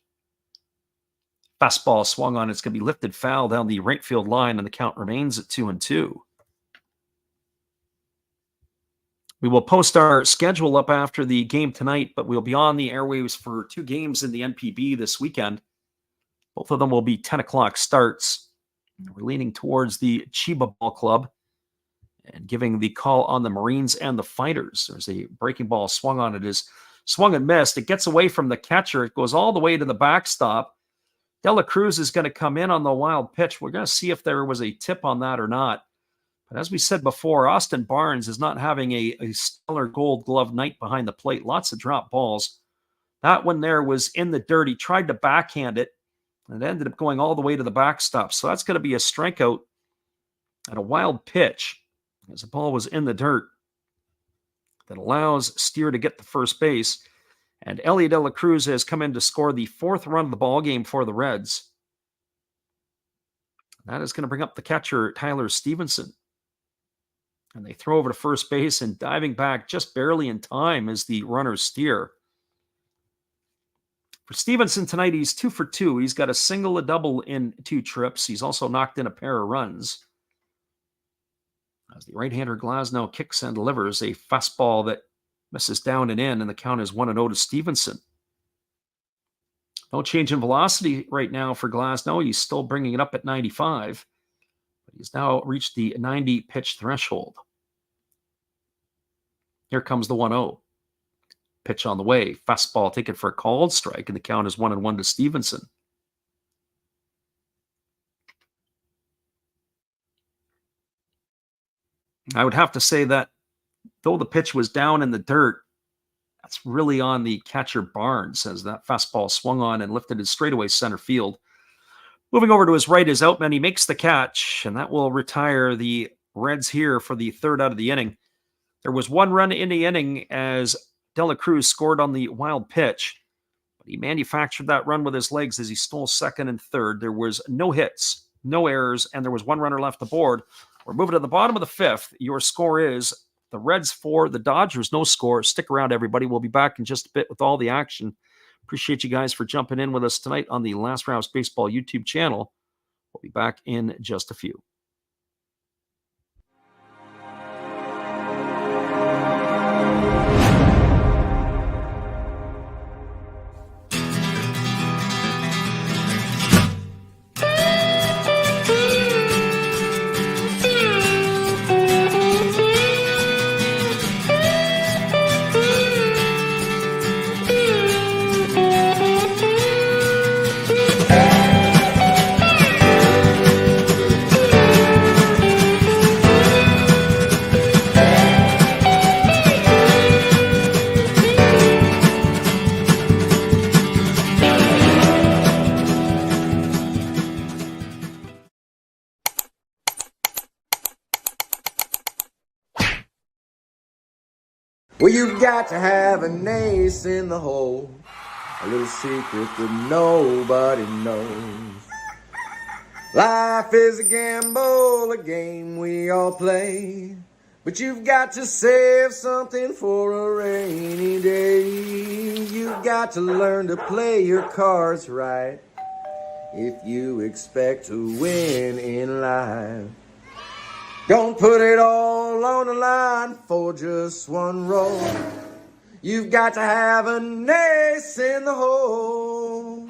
Fastball swung on. It's going to be lifted foul down the right field line, and the count remains at 2-2. We will post our schedule up after the game tonight, but we'll be on the airwaves for 2 games in the NPB this weekend. Both of them will be 10 o'clock starts. We're leaning towards the Chiba Ball Club and giving the call on the Marines and the Fighters. There's a breaking ball swung on. It is swung and missed. It gets away from the catcher. It goes all the way to the backstop. De La Cruz is going to come in on the wild pitch. We're going to see if there was a tip on that or not. But as we said before, Austin Barnes is not having a stellar Gold Glove night behind the plate. Lots of drop balls. That one there was in the dirt. He tried to backhand it. And it ended up going all the way to the backstop. So that's going to be a strikeout and a wild pitch as the ball was in the dirt that allows Steer to get the first base. And Elliot De La Cruz has come in to score the 4th run of the ball game for the Reds. That is going to bring up the catcher, Tyler Stevenson. And they throw over to first base, and diving back just barely in time is the runner Steer. For Stevenson tonight, he's 2 for 2. He's got a single, a double in 2 trips. He's also knocked in a pair of runs. As the right-hander Glasnow kicks and delivers a fastball that misses down and in, and the count is 1-0 to Stevenson. No change in velocity right now for Glasnow. He's still bringing it up at 95, but he's now reached the 90-pitch threshold. Here comes the 1-0. Pitch on the way. Fastball taken for a called strike, and the count is 1-1 to Stevenson. I would have to say that though the pitch was down in the dirt, that's really on the catcher Barnes, as that fastball swung on and lifted it straightaway center field. Moving over to his right is Outman. He makes the catch, and that will retire the Reds here for the 3rd out of the inning. There was 1 run in the inning as De La Cruz scored on the wild pitch, but he manufactured that run with his legs as he stole 2nd and 3rd. There was no hits, no errors, and there was 1 runner left aboard. We're moving to the bottom of the 5th. Your score is the Reds 4, the Dodgers no score. Stick around, everybody. We'll be back in just a bit with all the action. Appreciate you guys for jumping in with us tonight on the Last Rouse Baseball YouTube channel. We'll be back in just a few. Well, you've got to have an ace in the hole, a little secret that nobody knows. Life is a gamble, a game we all play, but you've got to save something for a rainy day. You've got to learn to play your cards right if you expect to win in life. Don't put it all on the line for just 1 roll. You've got to have an ace in the hole.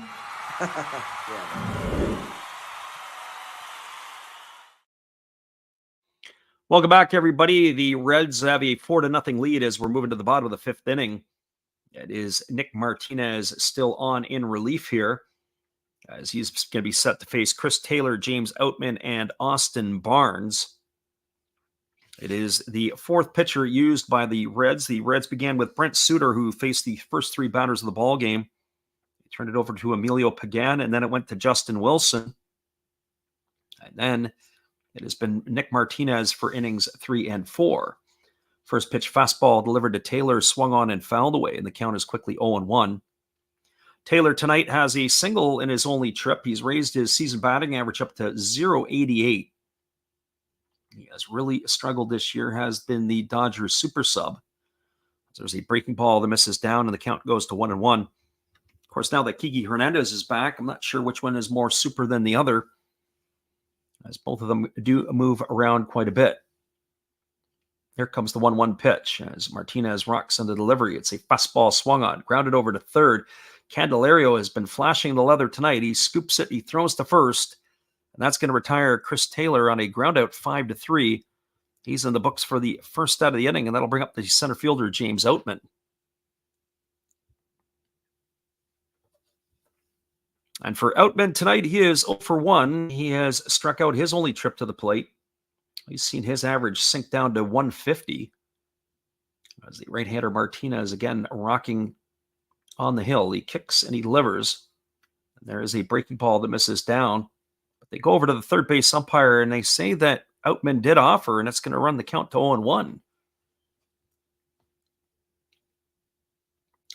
Welcome back, everybody. The Reds have a 4-0 lead as we're moving to the bottom of the 5th inning. It is Nick Martinez still on in relief here, as he's going to be set to face Chris Taylor, James Outman, and Austin Barnes. It is the 4th pitcher used by the Reds. The Reds began with Brent Suter, who faced the first 3 batters of the ball game. He turned it over to Emilio Pagan, and then it went to Justin Wilson. And then it has been Nick Martinez for innings 3 and 4. First pitch fastball delivered to Taylor, swung on and fouled away, and the count is quickly 0-1. Taylor tonight has a single in his only trip. He's raised his season batting average up to .088. He has really struggled this year, has been the Dodgers super sub. There's a breaking ball that misses down, and the count goes to 1-1. Of course, now that Kiki Hernandez is back, I'm not sure which one is more super than the other, as both of them do move around quite a bit. Here comes the 1-1 pitch as Martinez rocks on the delivery. It's a fastball swung on, grounded over to third. Candelario has been flashing the leather tonight. He scoops it, he throws to first, and that's going to retire Chris Taylor on a groundout 5-3. He's in the books for the 1st out of the inning, and that'll bring up the center fielder, James Outman. And for Outman tonight, he is 0 for 1. He has struck out his only trip to the plate. He's seen his average sink down to 150. As the right-hander Martinez again rocking on the hill. He kicks and he delivers. There is a breaking ball that misses down. But they go over to the third base umpire and they say that Outman did offer, and it's going to run the count to 0-1.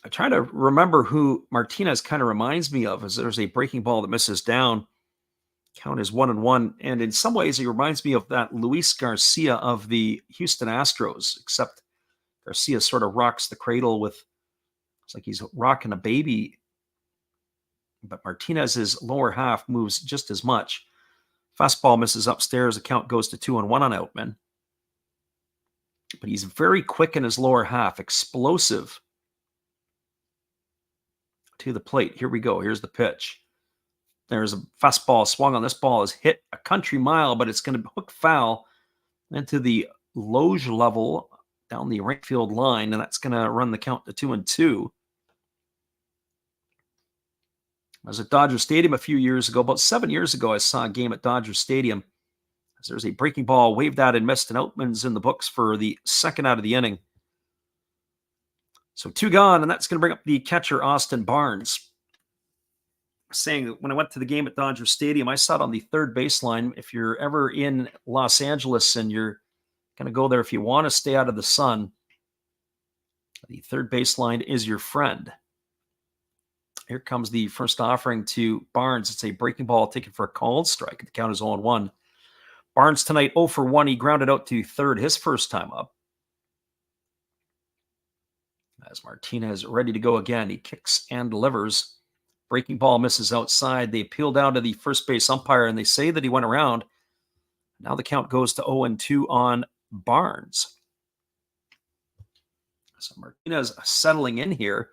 I try to remember who Martinez kind of reminds me of, as there's a breaking ball that misses down. Count is 1-1. And in some ways, he reminds me of that Luis Garcia of the Houston Astros, except Garcia sort of rocks the cradle with, it's like he's rocking a baby. But Martinez's lower half moves just as much. Fastball misses upstairs. The count goes to 2-1 on Outman. But he's very quick in his lower half, explosive to the plate. Here we go. Here's the pitch. There's a fastball swung on. This ball is hit a country mile, but it's going to hook foul into the loge level down the right field line, and that's going to run the count to 2-2. I was at Dodger Stadium a few years ago. About 7 years ago, I saw a game at Dodger Stadium. There's a breaking ball waved at and missed, and Outman's in the books for the second out of the inning. So 2 gone, and that's going to bring up the catcher, Austin Barnes. Saying that when I went to the game at Dodger Stadium, I sat on the third baseline. If you're ever in Los Angeles and you're going to go there, if you want to stay out of the sun, the third baseline is your friend. Here comes the first offering to Barnes. It's a breaking ball taken for a called strike. The count is 0-1. Barnes tonight 0 for 1. He grounded out to third his first time up. As Martinez ready to go again, he kicks and delivers. Breaking ball misses outside. They appeal down to the first base umpire, and they say that he went around. Now the count goes to 0-2 on Barnes. So Martinez settling in here.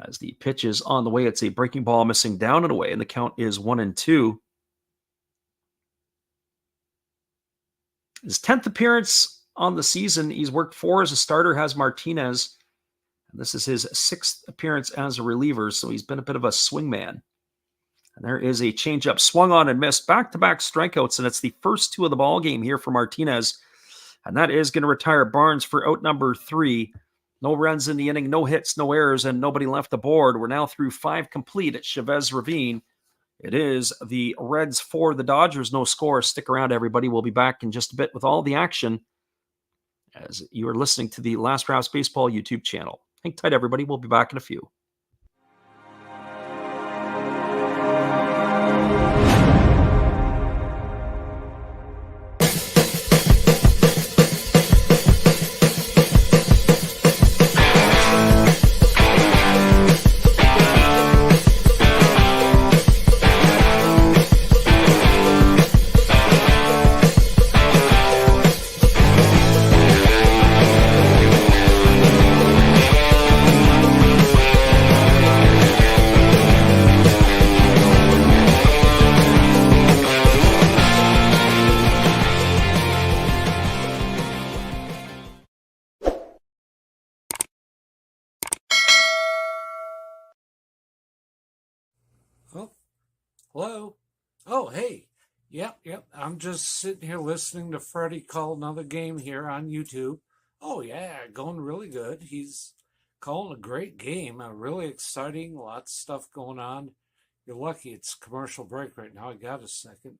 As the pitch is on the way, it's a breaking ball missing down and away, and the count is 1-2. His 10th appearance on the season. He's worked 4 as a starter, has Martinez. And this is his 6th appearance as a reliever, so he's been a bit of a swingman. And there is a changeup swung on and missed. Back-to-back strikeouts, and it's the first 2 of the ball game here for Martinez. And that is going to retire Barnes for out number 3. No runs in the inning, no hits, no errors, and nobody left aboard. We're now through 5 complete at Chavez Ravine. It is the Reds 4, the Dodgers, no score. Stick around, everybody. We'll be back in just a bit with all the action as you are listening to the Last Raps Baseball YouTube channel. Hang tight, everybody. We'll be back in a few. Oh, hello. Oh, hey. Yep. I'm just sitting here listening to Freddie call another game here on YouTube. Oh, yeah, going really good. He's calling a great game. Really exciting. Lots of stuff going on. You're lucky it's commercial break right now. I got a second.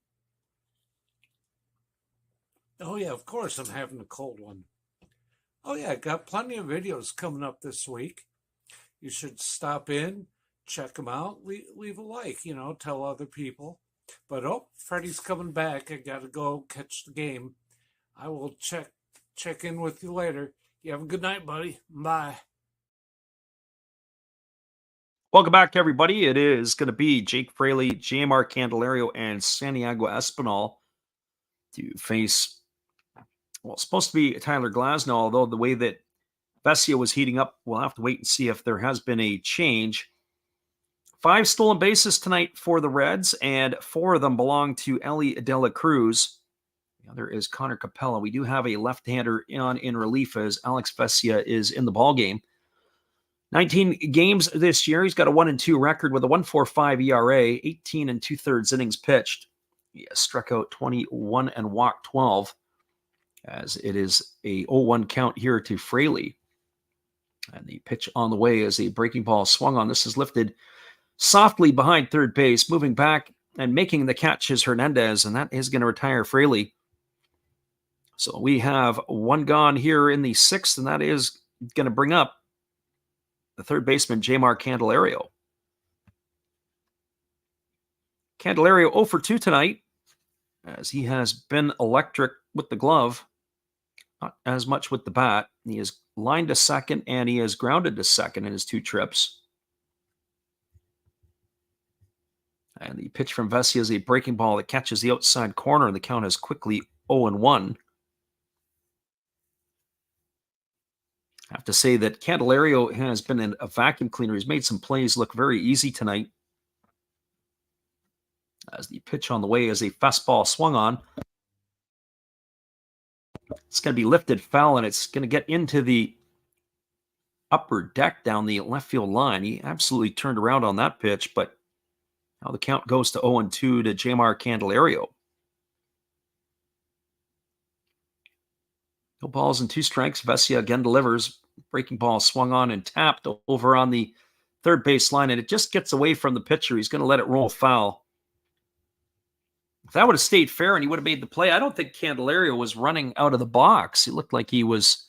Oh, yeah, of course I'm having a cold one. Oh, yeah, got plenty of videos coming up this week. You should stop in. Check them out. Leave a like, tell other people. But Freddie's coming back. I got to go catch the game. I will check in with you later. You have a good night, buddy. Bye. Welcome back, everybody. It is going to be Jake Fraley, JMR Candelario, and Santiago Espinal to face, well, it's supposed to be Tyler Glasnow, although the way that Vesia was heating up, we'll have to wait and see if there has been a change. 5 stolen bases tonight for the Reds, and 4 of them belong to Ellie De La Cruz. The other is Connor Capella. We do have a left-hander in relief as Alex Vesia is in the ballgame. 19 games this year. He's got a 1-2 record with a 1.45 ERA, 18 2/3 innings pitched. He has struck out 21 and walked 12, as it is a 0-1 count here to Fraley. And the pitch on the way is a breaking ball swung on. This is lifted softly behind third base. Moving back and making the catch is Hernandez, and that is going to retire Fraley. So we have one gone here in the sixth, and that is going to bring up the third baseman, Jmar Candelario. Candelario 0 for 2 tonight, as he has been electric with the glove, not as much with the bat. He is lined to second, and he is grounded to second in his 2 trips. And the pitch from Vesia is a breaking ball that catches the outside corner, and the count is quickly 0-1. I have to say that Candelario has been a vacuum cleaner. He's made some plays look very easy tonight. As the pitch on the way is a fastball swung on. It's going to be lifted foul, and it's going to get into the upper deck down the left field line. He absolutely turned around on that pitch, but now the count goes to 0-2 to Jmar Candelario. No balls and 2 strikes. Vesia again delivers. Breaking ball swung on and tapped over on the third base line, and it just gets away from the pitcher. He's going to let it roll foul. If that would have stayed fair and he would have made the play, I don't think Candelario was running out of the box. He looked like he was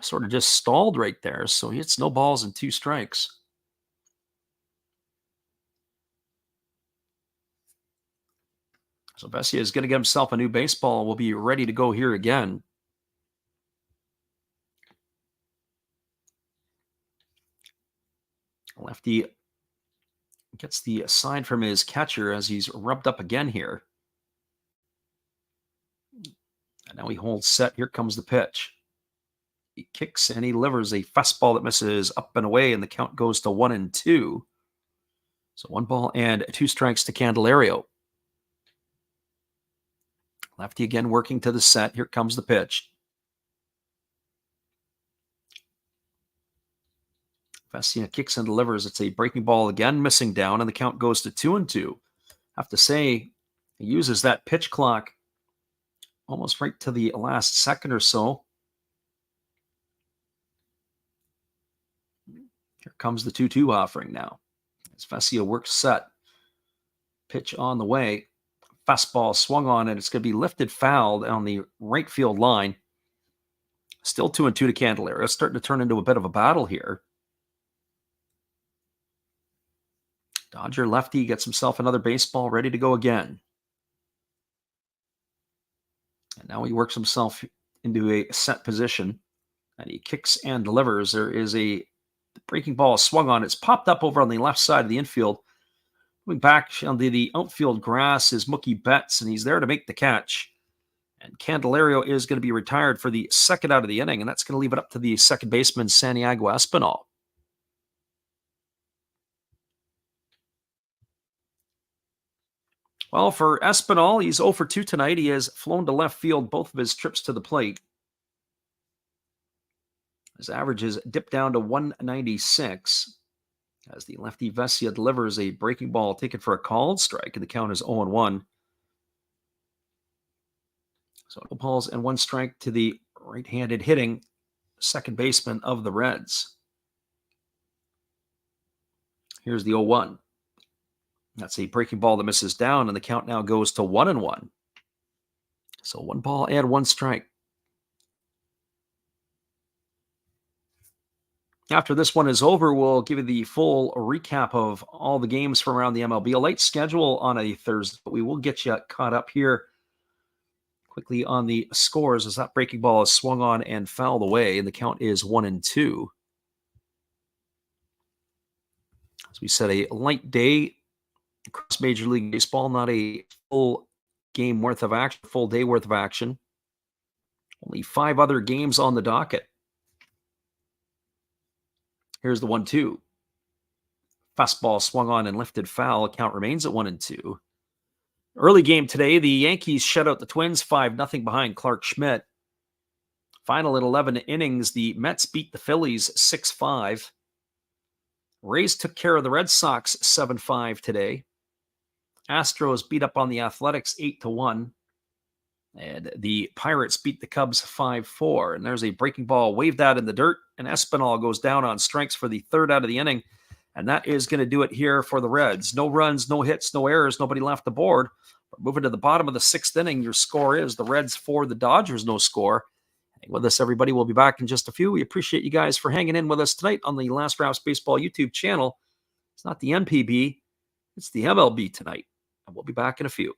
sort of just stalled right there. So it's no balls and 2 strikes. So Vesia is going to get himself a new baseball. We'll be ready to go here again. Lefty gets the sign from his catcher as he's rubbed up again here. And now he holds set. Here comes the pitch. He kicks and he delivers a fastball that misses up and away, and the count goes to 1-2. So 1 ball and 2 strikes to Candelario. Lefty again working to the set. Here comes the pitch. Vesia kicks and delivers. It's a breaking ball again, missing down, and the count goes to 2-2. I have to say, he uses that pitch clock almost right to the last second or so. Here comes the 2-2 offering now. As Vesia works set. Pitch on the way. Fastball swung on, and it's going to be lifted fouled on the right field line. Still 2-2 to Candelario. It's starting to turn into a bit of a battle here. Dodger lefty gets himself another baseball ready to go again. And now he works himself into a set position, and he kicks and delivers. There is a breaking ball swung on. It's popped up over on the left side of the infield. Moving back onto the outfield grass is Mookie Betts, and he's there to make the catch. And Candelario is going to be retired for the second out of the inning, and that's going to leave it up to the second baseman, Santiago Espinal. Well, for Espinal, he's 0 for 2 tonight. He has flown to left field both of his trips to the plate. His average has dipped down to 196 as the lefty Vesia delivers a breaking ball taken for a called strike, and the count is 0-1. So 2 balls and 1 strike to the right-handed hitting second baseman of the Reds. Here's the 0-1. That's a breaking ball that misses down, and the count now goes to 1-1. So 1 ball and 1 strike. After this one is over, we'll give you the full recap of all the games from around the MLB. A light schedule on a Thursday, but we will get you caught up here quickly on the scores as that breaking ball is swung on and fouled away, and the count is 1-2. As we said, a light day across Major League Baseball, not a full game worth of action, full day worth of action. Only 5 other games on the docket. Here's the 1-2. Fastball swung on and lifted foul. Count remains at 1-2. Early game today, the Yankees shut out the Twins 5-0 behind Clark Schmidt. Final at 11 innings, the Mets beat the Phillies 6-5. Rays took care of the Red Sox 7-5 today. Astros beat up on the Athletics 8-1. And the Pirates beat the Cubs 5-4. And there's a breaking ball waved out in the dirt, and Espinal goes down on strikes for the third out of the inning. And that is going to do it here for the Reds. No runs, no hits, no errors, nobody left the board. We're moving to the bottom of the 6th inning. Your score is the Reds 4, the Dodgers no score. Hang with us, everybody. We'll be back in just a few. We appreciate you guys for hanging in with us tonight on the Last Raps Baseball YouTube channel. It's not the NPB, it's the MLB tonight. And we'll be back in a few.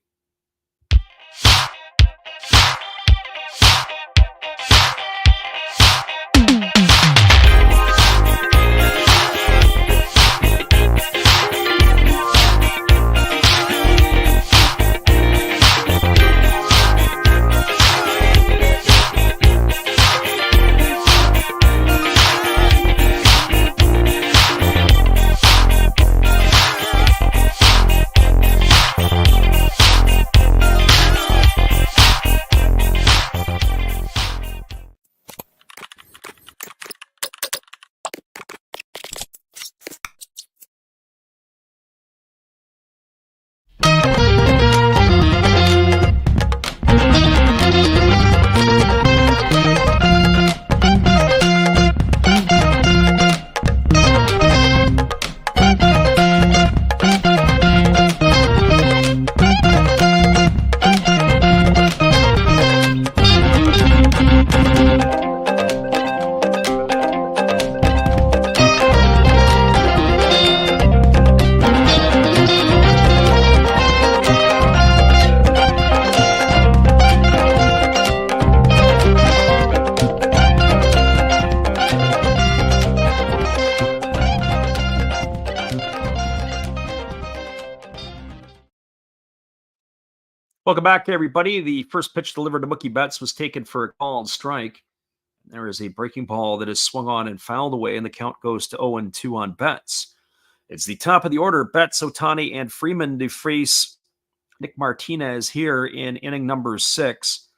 Welcome back, everybody. The first pitch delivered to Mookie Betts was taken for a called strike. There is a breaking ball that is swung on and fouled away, and the count goes to 0-2 on Betts. It's the top of the order. Betts, Ohtani, and Freeman to face Nick Martinez here in inning number 6,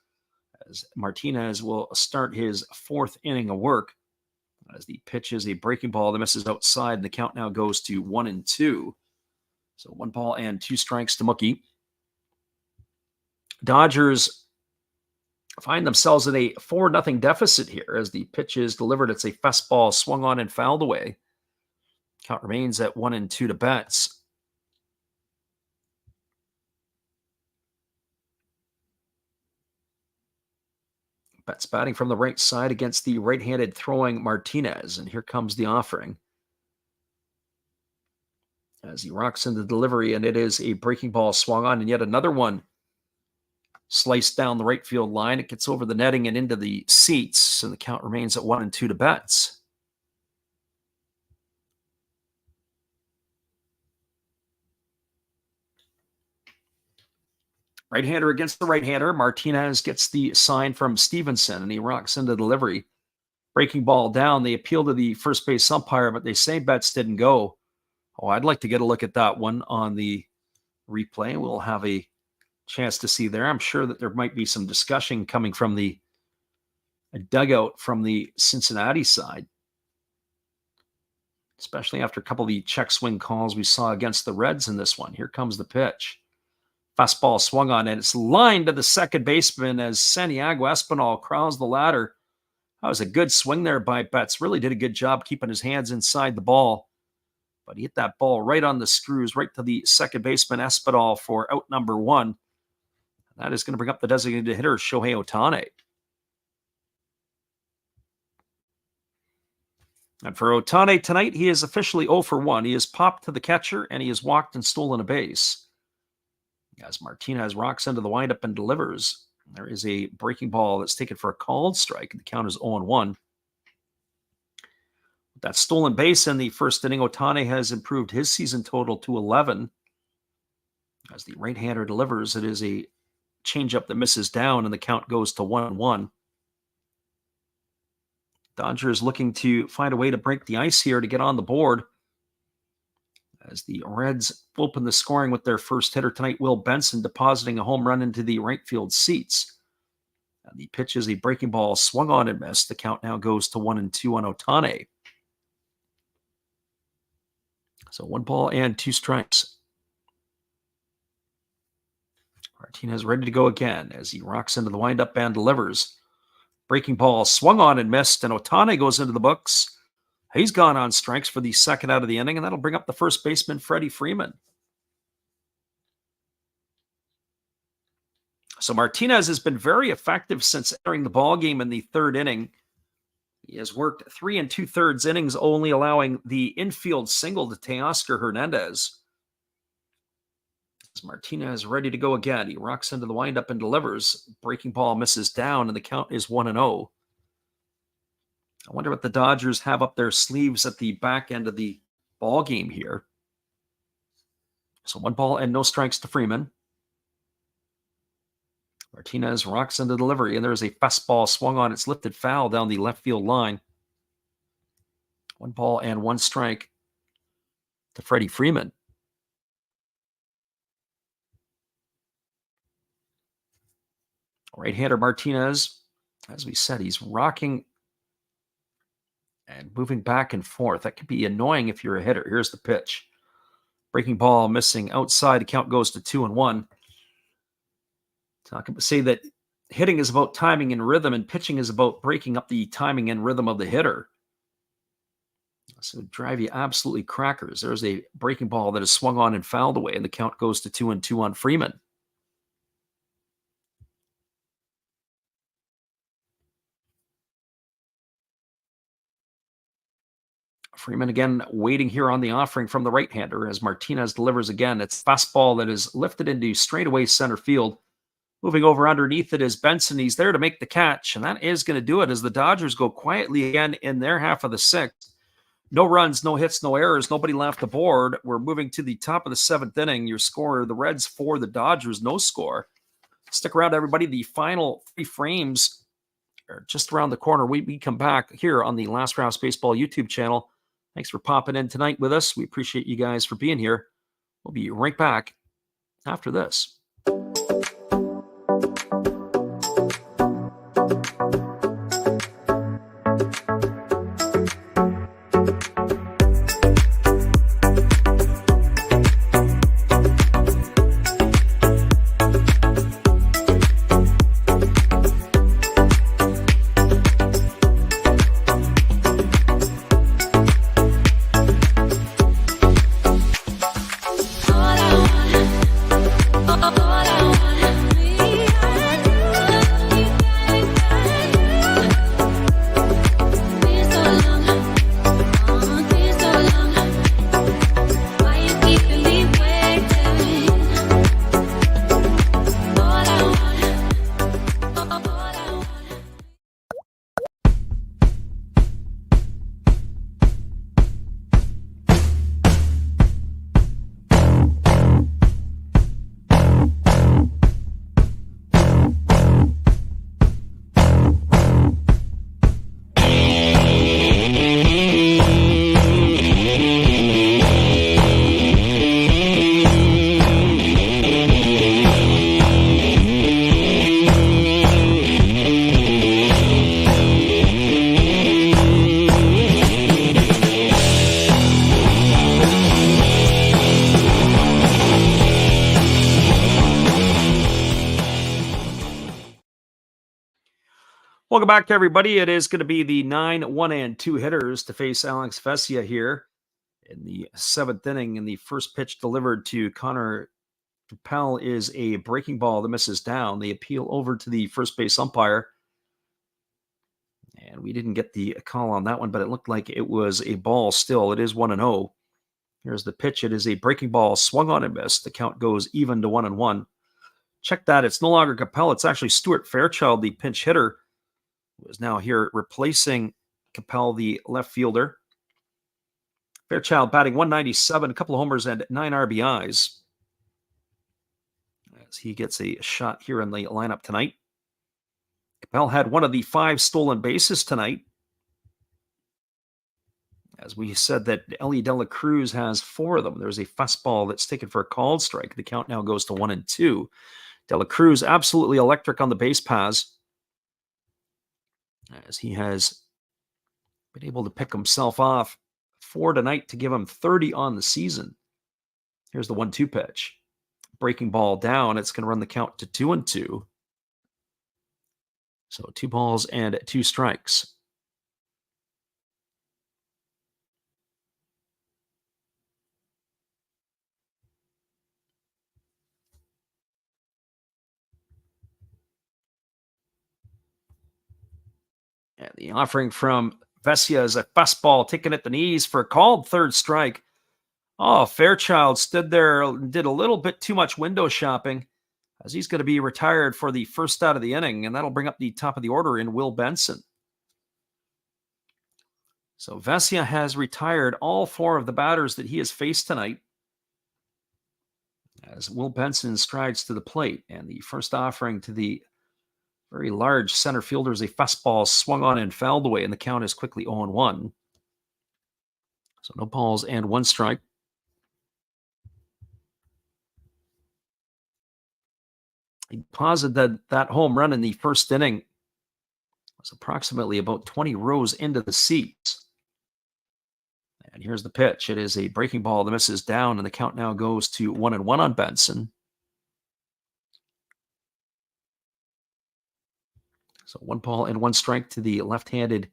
as Martinez will start his 4th inning of work. As the pitch is a breaking ball that misses outside, and the count now goes to 1-2. So 1 ball and 2 strikes to Mookie. Dodgers find themselves in a 4-0 deficit here as the pitch is delivered. It's a fastball swung on and fouled away. Count remains at 1-2 to Betts. Betts batting from the right side against the right-handed throwing Martinez. And here comes the offering, as he rocks into delivery, and it is a breaking ball swung on, and yet another one sliced down the right field line. It gets over the netting and into the seats, and the count remains at 1-2 to Betts. Right-hander against the right-hander. Martinez gets the sign from Stevenson, and he rocks into delivery. Breaking ball down. They appeal to the first base umpire, but they say Betts didn't go. Oh, I'd like to get a look at that one on the replay. We'll have a chance to see there. I'm sure that there might be some discussion coming from the dugout from the Cincinnati side, especially after a couple of the check swing calls we saw against the Reds in this one. Here comes the pitch. Fastball swung on, and it's lined to the second baseman as Santiago Espinal crawls the ladder. That was a good swing there by Betts. Really did a good job keeping his hands inside the ball. But he hit that ball right on the screws, right to the second baseman Espinal for out number 1. That is going to bring up the designated hitter, Shohei Ohtani. And for Ohtani tonight, he is officially 0 for 1. He has popped to the catcher, and he has walked and stolen a base. As Martinez rocks into the windup and delivers, there is a breaking ball that's taken for a called strike, and the count is 0-1. With that stolen base in the first inning, Ohtani has improved his season total to 11. As the right-hander delivers, it is a changeup that misses down, and the count goes to 1-1. Dodgers looking to find a way to break the ice here to get on the board, as the Reds open the scoring with their first hitter tonight, Will Benson, depositing a home run into the right field seats. And the pitch is a breaking ball swung on and missed. The count now goes to 1-2 on Ohtani. So 1 ball and 2 strikes. Martinez ready to go again as he rocks into the windup and delivers. Breaking ball swung on and missed, and Ohtani goes into the books He's gone on strikes for the second out of the inning, and that'll bring up the first baseman, Freddie Freeman. So Martinez has been very effective since entering the ballgame in the third inning. He has worked 3 2/3 innings, only allowing the infield single to Teoscar Hernandez. As Martinez ready to go again. He rocks into the windup and delivers. Breaking ball misses down, and the count is 1-0. I wonder what the Dodgers have up their sleeves at the back end of the ball game here. So 1 ball and no strikes to Freeman. Martinez rocks into delivery, and there's a fastball swung on. It's lifted foul down the left field line. 1 ball and 1 strike to Freddie Freeman. Right-hander Martinez, as we said, he's rocking and moving back and forth. That can be annoying if you're a hitter. Here's the pitch. Breaking ball missing outside. The count goes to 2-1. Talking about say that hitting is about timing and rhythm, and pitching is about breaking up the timing and rhythm of the hitter. So drive you absolutely crackers. There's a breaking ball that is swung on and fouled away, and the count goes to 2-2 on Freeman. Freeman again waiting here on the offering from the right-hander as Martinez delivers again. It's fastball that is lifted into straightaway center field. Moving over underneath it is Benson. He's there to make the catch, and that is going to do it as the Dodgers go quietly again in their half of the 6th. No runs, no hits, no errors, nobody left the board. We're moving to the top of the 7th inning. Your score, the Reds 4, the Dodgers no score. Stick around, everybody. The final 3 frames are just around the corner. We come back here on the Last Rouse Baseball YouTube channel. Thanks for popping in tonight with us. We appreciate you guys for being here. We'll be right back after this. Welcome back, everybody. It is going to be the 9, 1, and 2 hitters to face Alex Vesia here in the 7th inning. And the first pitch delivered to Connor Capel is a breaking ball that misses down. They appeal over to the first base umpire. And we didn't get the call on that one, but it looked like it was a ball still. It is 1-0. Here's the pitch. It is a breaking ball swung on and missed. The count goes even to 1-1. Check that. It's no longer Capel. It's actually Stuart Fairchild, the pinch hitter, who is now here replacing Capel, the left fielder. Fairchild batting 197, a couple of homers and 9 RBIs. As he gets a shot here in the lineup tonight. Capel had one of the 5 stolen bases tonight. As we said that Ellie De La Cruz has 4 of them. There's a fastball that's taken for a called strike. The count now goes to 1-2. De La Cruz absolutely electric on the base paths, as he has been able to pick himself off 4 tonight to give him 30 on the season. Here's the 1-2 pitch. Breaking ball down. It's going to run the count to 2-2. So 2 balls and 2 strikes. The offering from Vesia is a fastball taken at the knees for a called third strike. Oh, Fairchild stood there and did a little bit too much window shopping, as he's going to be retired for the first out of the inning, and that'll bring up the top of the order in Will Benson. So Vesia has retired all 4 of the batters that he has faced tonight, as Will Benson strides to the plate, and the first offering to the very large center fielder is a fastball swung on and fouled away, and the count is quickly 0-1. So no balls and 1 strike. He posited that home run in the first inning was approximately about 20 rows into the seats. And here's the pitch. It is a breaking ball that misses down, and the count now goes to 1-1 on Benson. So 1 ball and 1 strike to the left-handed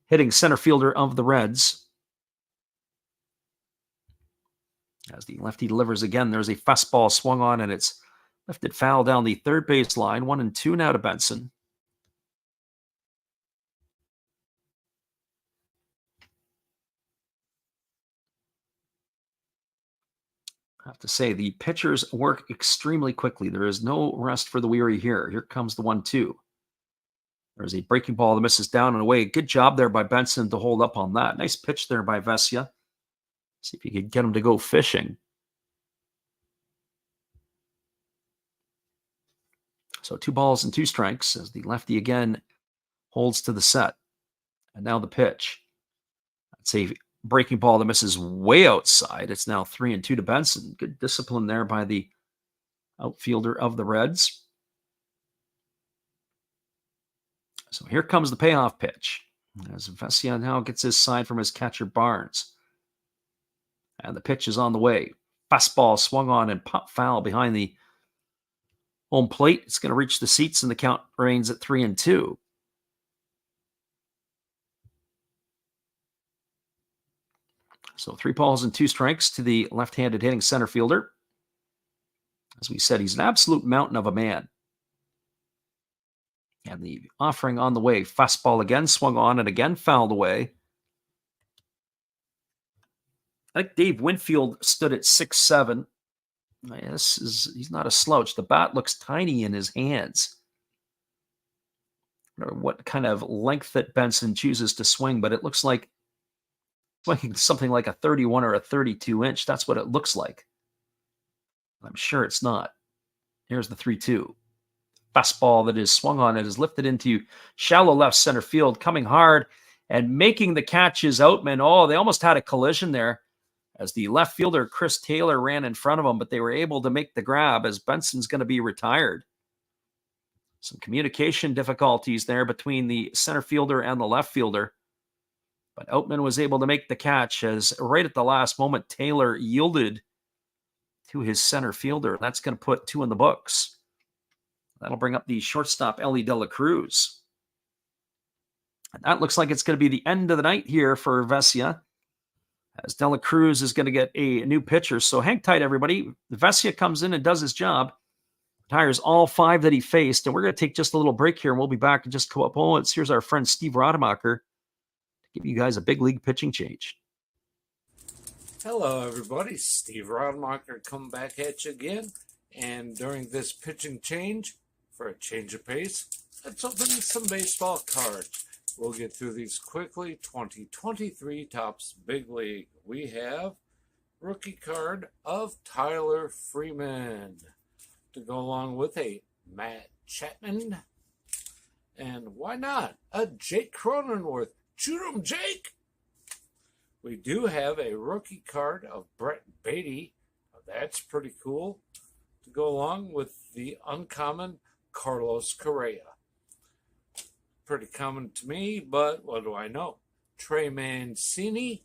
hitting center fielder of the Reds. As the lefty delivers again, there's a fastball swung on, and it's lifted foul down the third base line. 1-2 now to Benson. I have to say, the pitchers work extremely quickly. There is no rest for the weary here. Here comes the 1-2. There's a breaking ball that misses down and away. Good job there by Benson to hold up on that. Nice pitch there by Vesia. See if you could get him to go fishing. So 2 balls and 2 strikes as the lefty again holds to the set. And now the pitch. That's a breaking ball that misses way outside. It's now 3-2 to Benson. Good discipline there by the outfielder of the Reds. So here comes the payoff pitch, as Vesia now gets his sign from his catcher Barnes. And the pitch is on the way. Fastball swung on and pop foul behind the home plate. It's going to reach the seats, and the count remains at 3-2. So 3 balls and 2 strikes to the left-handed hitting center fielder. As we said, he's an absolute mountain of a man. And the offering on the way. Fastball again swung on and again fouled away. I think Dave Winfield stood at 6'7". He's not a slouch. The bat looks tiny in his hands. I don't know what kind of length that Benson chooses to swing, but it looks like swinging something like a 31 or a 32 inch. That's what it looks like. I'm sure it's not. Here's the 3-2. Fastball that is swung on and is lifted into shallow left center field, coming hard and making the catch is Outman. Oh, they almost had a collision there as the left fielder, Chris Taylor, ran in front of him, but they were able to make the grab as Benson's going to be retired. Some communication difficulties there between the center fielder and the left fielder. But Outman was able to make the catch as right at the last moment, Taylor yielded to his center fielder. That's going to put 2 in the books. That'll bring up the shortstop, Ellie De La Cruz. And that looks like it's going to be the end of the night here for Vesia, as De La Cruz is going to get a new pitcher. So hang tight, everybody. Vesia comes in and does his job, retires all 5 that he faced, and we're going to take just a little break here, and we'll be back in just a couple moments. Here's our friend Steve Rademacher to give you guys a big league pitching change. Hello, everybody. Steve Rademacher coming back at you again. And during this pitching change, for a change of pace, let's open some baseball cards. We'll get through these quickly. 2023 Topps Big League. We have rookie card of Tyler Freeman to go along with a Matt Chapman. And why not a Jake Cronenworth? Shoot 'em, Jake! We do have a rookie card of Brett Beatty. That's pretty cool. To go along with the uncommon Carlos Correa. Pretty common to me, but what do I know? Trey Mancini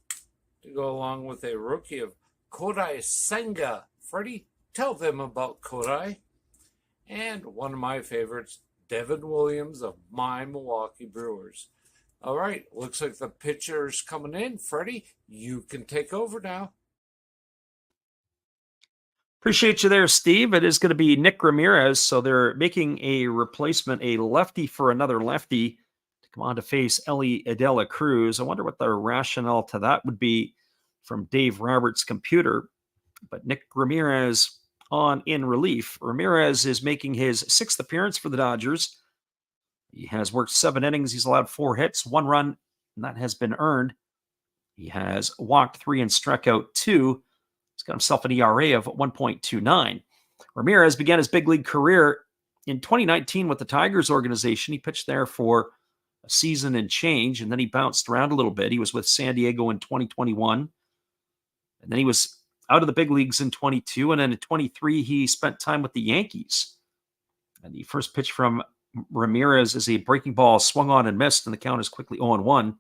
to go along with a rookie of Kodai Senga. Freddie, tell them about Kodai. And one of my favorites, Devin Williams of my Milwaukee Brewers. All right, looks like the pitcher's coming in. Freddie, you can take over now. Appreciate you there, Steve. It is going to be Nick Ramirez, so they're making a replacement, a lefty for another lefty, to come on to face Ellie Adela Cruz. I wonder what the rationale to that would be from Dave Roberts' computer. But Nick Ramirez on in relief. Ramirez is making his 6th appearance for the Dodgers. He has worked 7 innings. He's allowed 4 hits, 1 run, and that has been earned. He has walked 3 and struck out 2. He's got himself an ERA of 1.29. Ramirez began his big league career in 2019 with the Tigers organization. He pitched there for a season and change, and then he bounced around a little bit. He was with San Diego in 2021, and then he was out of the big leagues in 22, and then in 23, he spent time with the Yankees. And the first pitch from Ramirez is a breaking ball swung on and missed, and the count is quickly 0-1.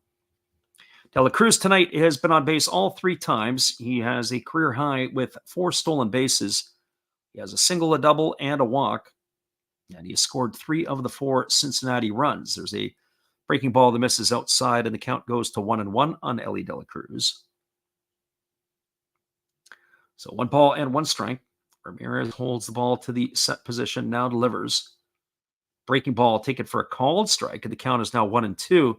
De La Cruz tonight has been on base all 3 times. He has a career high with 4 stolen bases. He has a single, a double, and a walk. And he has scored 3 of the 4 Cincinnati runs. There's a breaking ball that misses outside, and the count goes to 1-1 on Ellie De La Cruz. So 1 ball and 1 strike. Ramirez holds the ball to the set position, now delivers. Breaking ball taken for a called strike, and the count is now 1-2.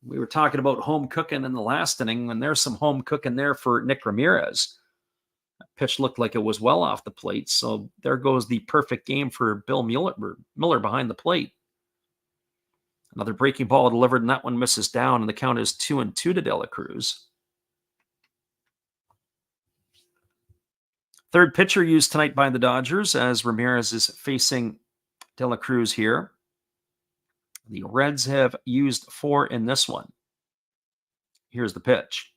We were talking about home cooking in the last inning, and there's some home cooking there for Nick Ramirez. That pitch looked like it was well off the plate, so there goes the perfect game for Bill Miller behind the plate. Another breaking ball delivered, and that one misses down, and the count is 2-2 to De La Cruz. Third pitcher used tonight by the Dodgers as Ramirez is facing De La Cruz here. The Reds have used 4 in this one. Here's the pitch.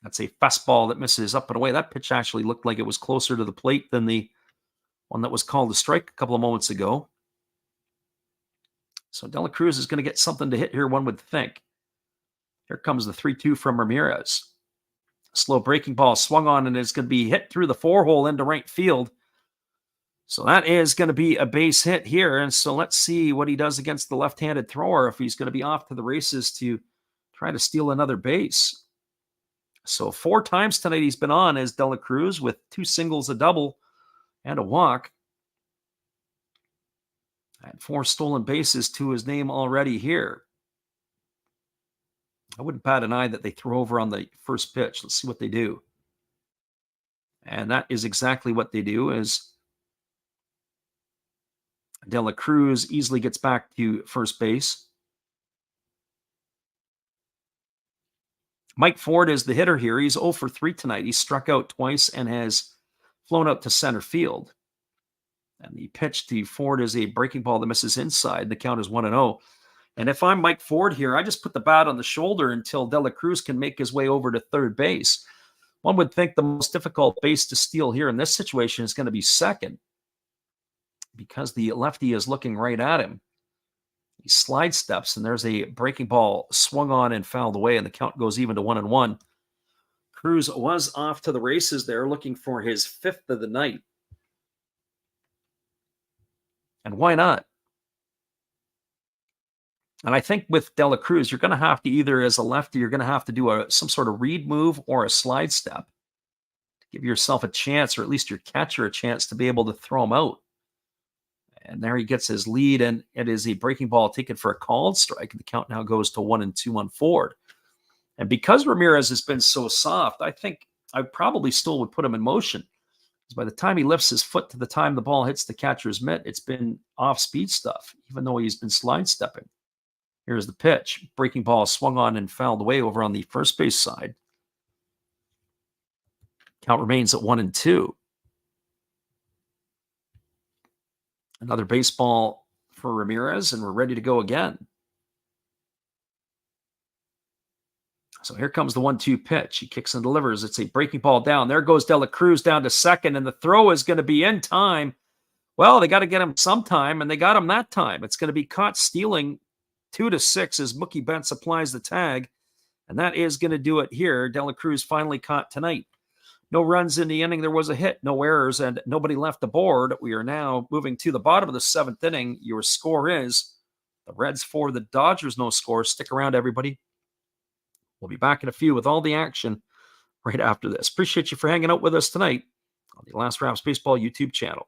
That's a fastball that misses up and away. That pitch actually looked like it was closer to the plate than the one that was called a strike a couple of moments ago. So De La Cruz is going to get something to hit here, one would think. Here comes the 3-2 from Ramirez. Slow breaking ball swung on, and it's going to be hit through the 4-hole into right field. So that is going to be a base hit here. And so let's see what he does against the left-handed thrower, if he's going to be off to the races to try to steal another base. So 4 times tonight he's been on as De La Cruz with 2 singles, a double, and a walk. And 4 stolen bases to his name already here. I wouldn't bat an eye that they throw over on the first pitch. Let's see what they do. And that is exactly what they do, is De La Cruz easily gets back to first base. Mike Ford is the hitter here. He's 0 for 3 tonight. He struck out twice and has flown out to center field. And the pitch to Ford is a breaking ball that misses inside. The count is 1-0. And if I'm Mike Ford here, I just put the bat on the shoulder until De La Cruz can make his way over to third base. One would think the most difficult base to steal here in this situation is going to be second, because the lefty is looking right at him. He slide steps, and there's a breaking ball swung on and fouled away, and the count goes even to 1-1. Cruz was off to the races there, looking for his 5th of the night. And why not? And I think with De La Cruz, you're going to have to either, as a lefty, you're going to have to do some sort of read move or a slide step to give yourself a chance, or at least your catcher a chance, to be able to throw him out. And there he gets his lead, and it is a breaking ball taken for a called strike. The count now goes to 1-2 on Ford. And because Ramirez has been so soft, I think I probably still would put him in motion. Because by the time he lifts his foot to the time the ball hits the catcher's mitt, it's been off-speed stuff, even though he's been slide stepping. Here's the pitch. Breaking ball swung on and fouled away over on the first base side. Count remains at 1-2. Another baseball for Ramirez, and we're ready to go again. So here comes the 1-2 pitch. He kicks and delivers. It's a breaking ball down. There goes De La Cruz down to second, and the throw is going to be in time. Well, they got to get him sometime, and they got him that time. It's going to be caught stealing 2-6 as Mookie Betts applies the tag, and that is going to do it here. De La Cruz finally caught tonight. No runs in the inning. There was a hit, no errors, and nobody left the board. We are now moving to the bottom of the 7th inning. Your score is the Reds 4, the Dodgers no score. Stick around, everybody. We'll be back in a few with all the action right after this. Appreciate you for hanging out with us tonight on the Last Raps Baseball YouTube channel.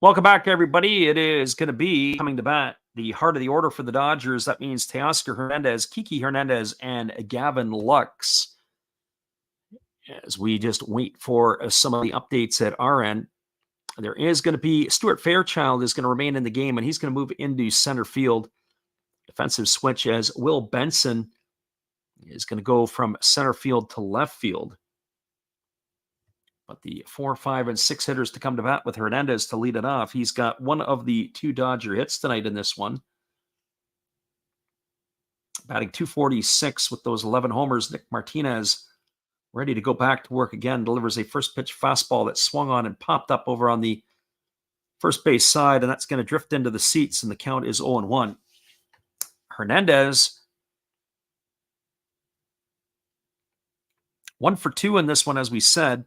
Welcome back, everybody. It is going to be coming to bat, the heart of the order for the Dodgers. That means Teoscar Hernandez, Kiki Hernandez, and Gavin Lux. As we just wait for some of the updates at our end, there is going to be Stuart Fairchild is going to remain in the game, and he's going to move into center field. Defensive switch as Will Benson is going to go from center field to left field. But the 4, 5, and 6 hitters to come to bat with Hernandez to lead it off. He's got one of the 2 Dodger hits tonight in this one. Batting .246 with those 11 homers. Nick Martinez ready to go back to work again. Delivers a first pitch fastball that swung on and popped up over on the first base side, and that's going to drift into the seats, and the count is 0-1. Hernandez 1 for 2 in this one, as we said.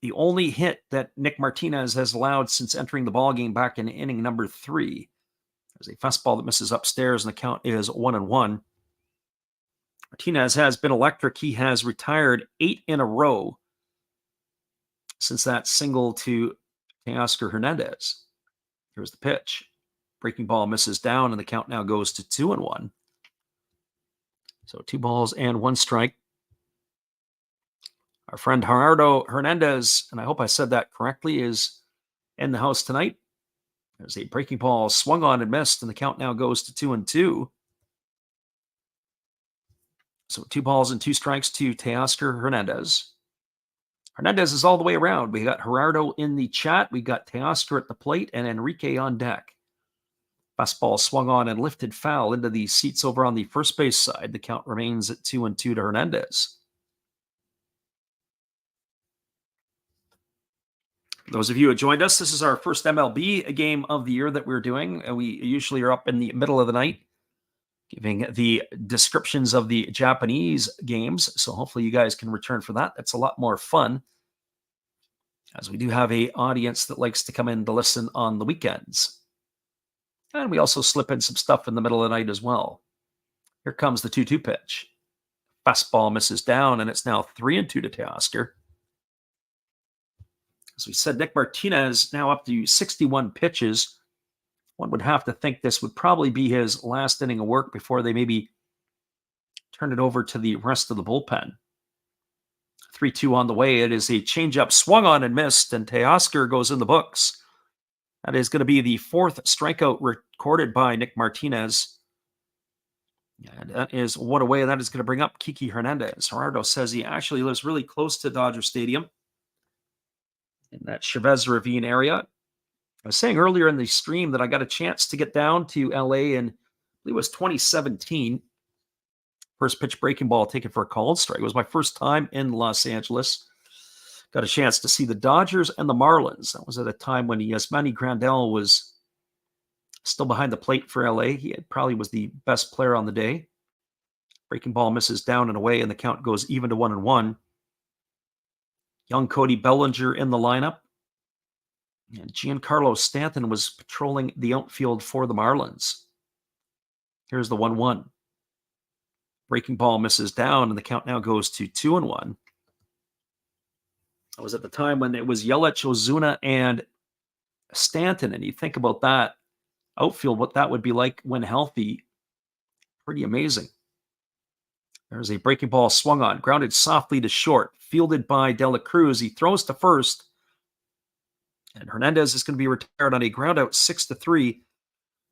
The only hit that Nick Martinez has allowed since entering the ballgame back in inning number 3. There's a fastball that misses upstairs, and the count is 1-1. Martinez has been electric. He has retired 8 in a row since that single to Teoscar Hernandez. Here's the pitch. Breaking ball misses down, and the count now goes to 2-1. So 2 balls and 1 strike. Our friend Gerardo Hernandez, and I hope I said that correctly, is in the house tonight. There's a breaking ball swung on and missed, and the count now goes to 2-2. So 2 balls and 2 strikes to Teoscar Hernandez. Hernandez is all the way around. We got Gerardo in the chat. We got Teoscar at the plate and Enrique on deck. Fastball swung on and lifted foul into the seats over on the first base side. The count remains at 2-2 to Hernandez. Those of you who joined us, this is our first MLB game of the year that we're doing. We usually are up in the middle of the night giving the descriptions of the Japanese games. So hopefully you guys can return for that. That's a lot more fun, as we do have an audience that likes to come in to listen on the weekends. And we also slip in some stuff in the middle of the night as well. Here comes the 2-2 pitch. Fastball misses down, and it's now 3-2 to Teoscar. As we said, Nick Martinez now up to 61 pitches. One would have to think this would probably be his last inning of work before they maybe turn it over to the rest of the bullpen. 3-2 on the way. It is a changeup swung on and missed, and Teoscar goes in the books. That is going to be the 4th strikeout recorded by Nick Martinez. And that is one away, and that is going to bring up Kiki Hernandez. Gerardo says he actually lives really close to Dodger Stadium in that Chavez Ravine area. I was saying earlier in the stream that I got a chance to get down to LA in, I believe it was 2017. First pitch breaking ball taken for a called strike. It was my first time in Los Angeles. Got a chance to see the Dodgers and the Marlins. That was at a time when Yasmani Grandal was still behind the plate for LA. He probably was the best player on the day. Breaking ball misses down and away, and the count goes even to 1-1. Young Cody Bellinger in the lineup. And Giancarlo Stanton was patrolling the outfield for the Marlins. Here's the 1-1. Breaking ball misses down, and the count now goes to 2-1. That was at the time when it was Yelich, Ozuna, and Stanton. And you think about that outfield, what that would be like when healthy. Pretty amazing. There's a breaking ball swung on, grounded softly to short, fielded by De La Cruz. He throws to first, and Hernandez is going to be retired on a ground out 6-3.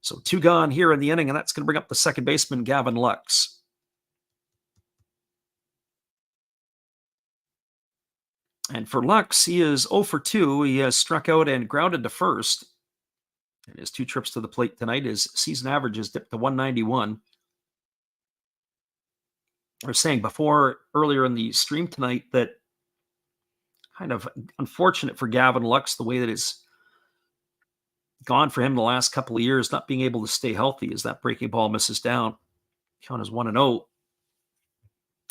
So 2 gone here in the inning, and that's going to bring up the second baseman, Gavin Lux. And for Lux, he is 0 for 2. He has struck out and grounded to first. And his 2 trips to the plate tonight, his season average is dipped to 191. I was saying before, earlier in the stream tonight, that kind of unfortunate for Gavin Lux, the way that it's gone for him the last couple of years, not being able to stay healthy as that breaking ball misses down. Count is 1-0.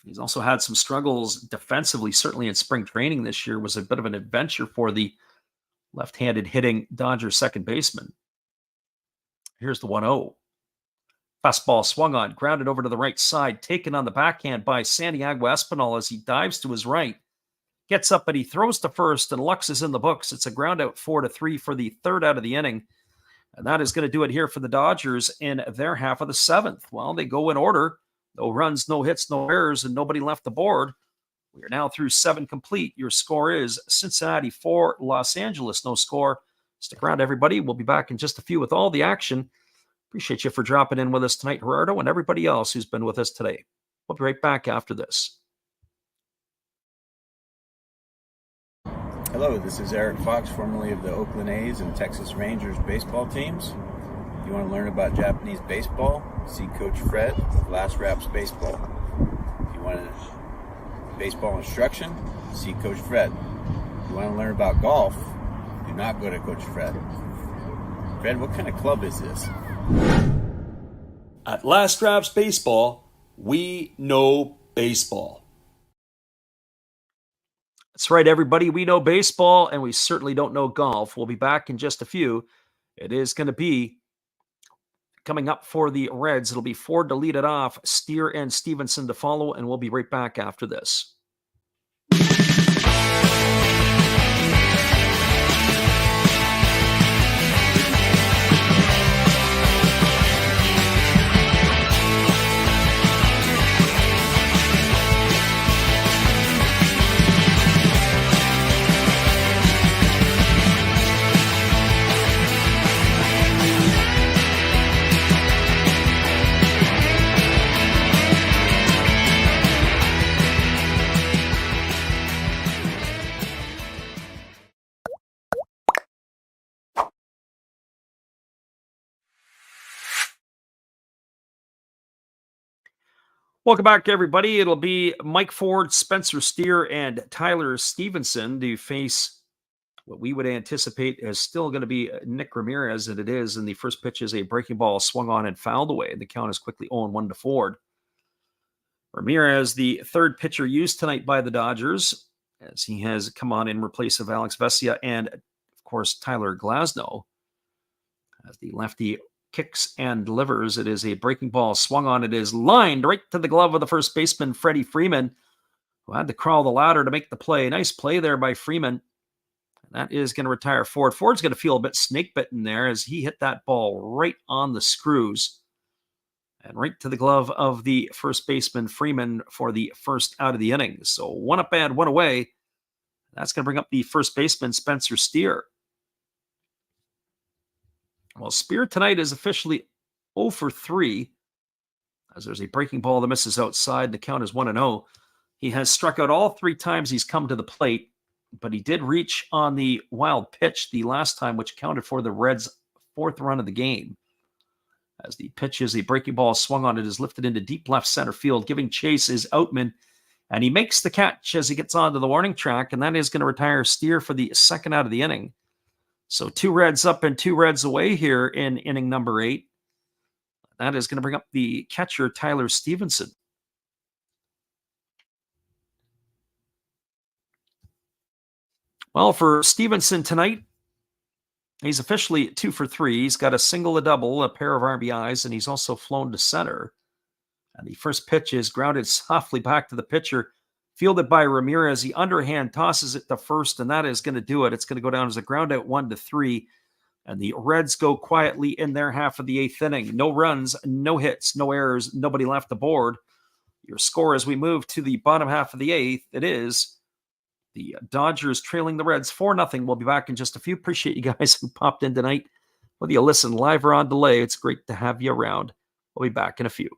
He's also had some struggles defensively, certainly in spring training this year. Was a bit of an adventure for the left-handed hitting Dodgers second baseman. Here's the 1-0. Fastball swung on, grounded over to the right side, taken on the backhand by Santiago Espinal as he dives to his right. Gets up, but he throws to first, and Lux is in the books. It's a ground out 4-3 for the third out of the inning. And that is going to do it here for the Dodgers in their half of the seventh. Well, they go in order. No runs, no hits, no errors, and nobody left the board. We are now through 7 complete. Your score is Cincinnati 4, Los Angeles no score. Stick around, everybody. We'll be back in just a few with all the action. Appreciate you for dropping in with us tonight, Gerardo, and everybody else who's been with us today. We'll be right back after this. Hello, this is Eric Fox, formerly of the Oakland A's and Texas Rangers baseball teams. If you want to learn about Japanese baseball, see Coach Fred of Last Raps Baseball. If you want baseball instruction, see Coach Fred. If you want to learn about golf, do not go to Coach Fred. Fred, what kind of club is this? At Last Raps Baseball, we know baseball. That's right, everybody. We know baseball, and we certainly don't know golf. We'll be back in just a few. It is going to be coming up for the Reds. It'll be Ford to lead it off, Steer and Stevenson to follow, and we'll be right back after this. Welcome back, everybody. It'll be Mike Ford, Spencer Steer, and Tyler Stevenson to face what we would anticipate is still going to be Nick Ramirez, and it is. And the first pitch is a breaking ball swung on and fouled away. The count is quickly 0-1 to Ford. Ramirez, the third pitcher used tonight by the Dodgers, as he has come on in replace of Alex Vesia and, of course, Tyler Glasnow. As the lefty kicks and delivers, it is a breaking ball swung on. It is lined right to the glove of the first baseman, Freddie Freeman, who had to crawl the ladder to make the play. Nice play there by Freeman. And that is going to retire Ford. Ford's going to feel a bit snake-bitten there as he hit that ball right on the screws and right to the glove of the first baseman, Freeman, for the first out of the inning. So 1 up and 1 away. That's going to bring up the first baseman, Spencer Steer. Well, Spear tonight is officially 0 for 3, as there's a breaking ball that misses outside. The count is 1-0. He has struck out all 3 times he's come to the plate, but he did reach on the wild pitch the last time, which counted for the Reds' 4th run of the game. As the pitch is a breaking ball swung on, it is lifted into deep left center field. Giving chase is Outman, and he makes the catch as he gets onto the warning track, and that is going to retire Steer for the second out of the inning. So 2 Reds up and 2 Reds away here in inning number 8. That is going to bring up the catcher, Tyler Stevenson. Well, for Stevenson tonight, he's officially 2 for 3. He's got a single, a double, a pair of RBIs, and he's also flown to center. And the first pitch is grounded softly back to the pitcher, fielded by Ramirez. He underhand tosses it to first, and that is going to do it. It's going to go down as a ground out 1-3. And the Reds go quietly in their half of the 8th inning. No runs, no hits, no errors, nobody left aboard. Your score as we move to the bottom half of the 8th, it is the Dodgers trailing the Reds 4-0. We'll be back in just a few. Appreciate you guys who popped in tonight. Whether you listen live or on delay, it's great to have you around. We'll be back in a few.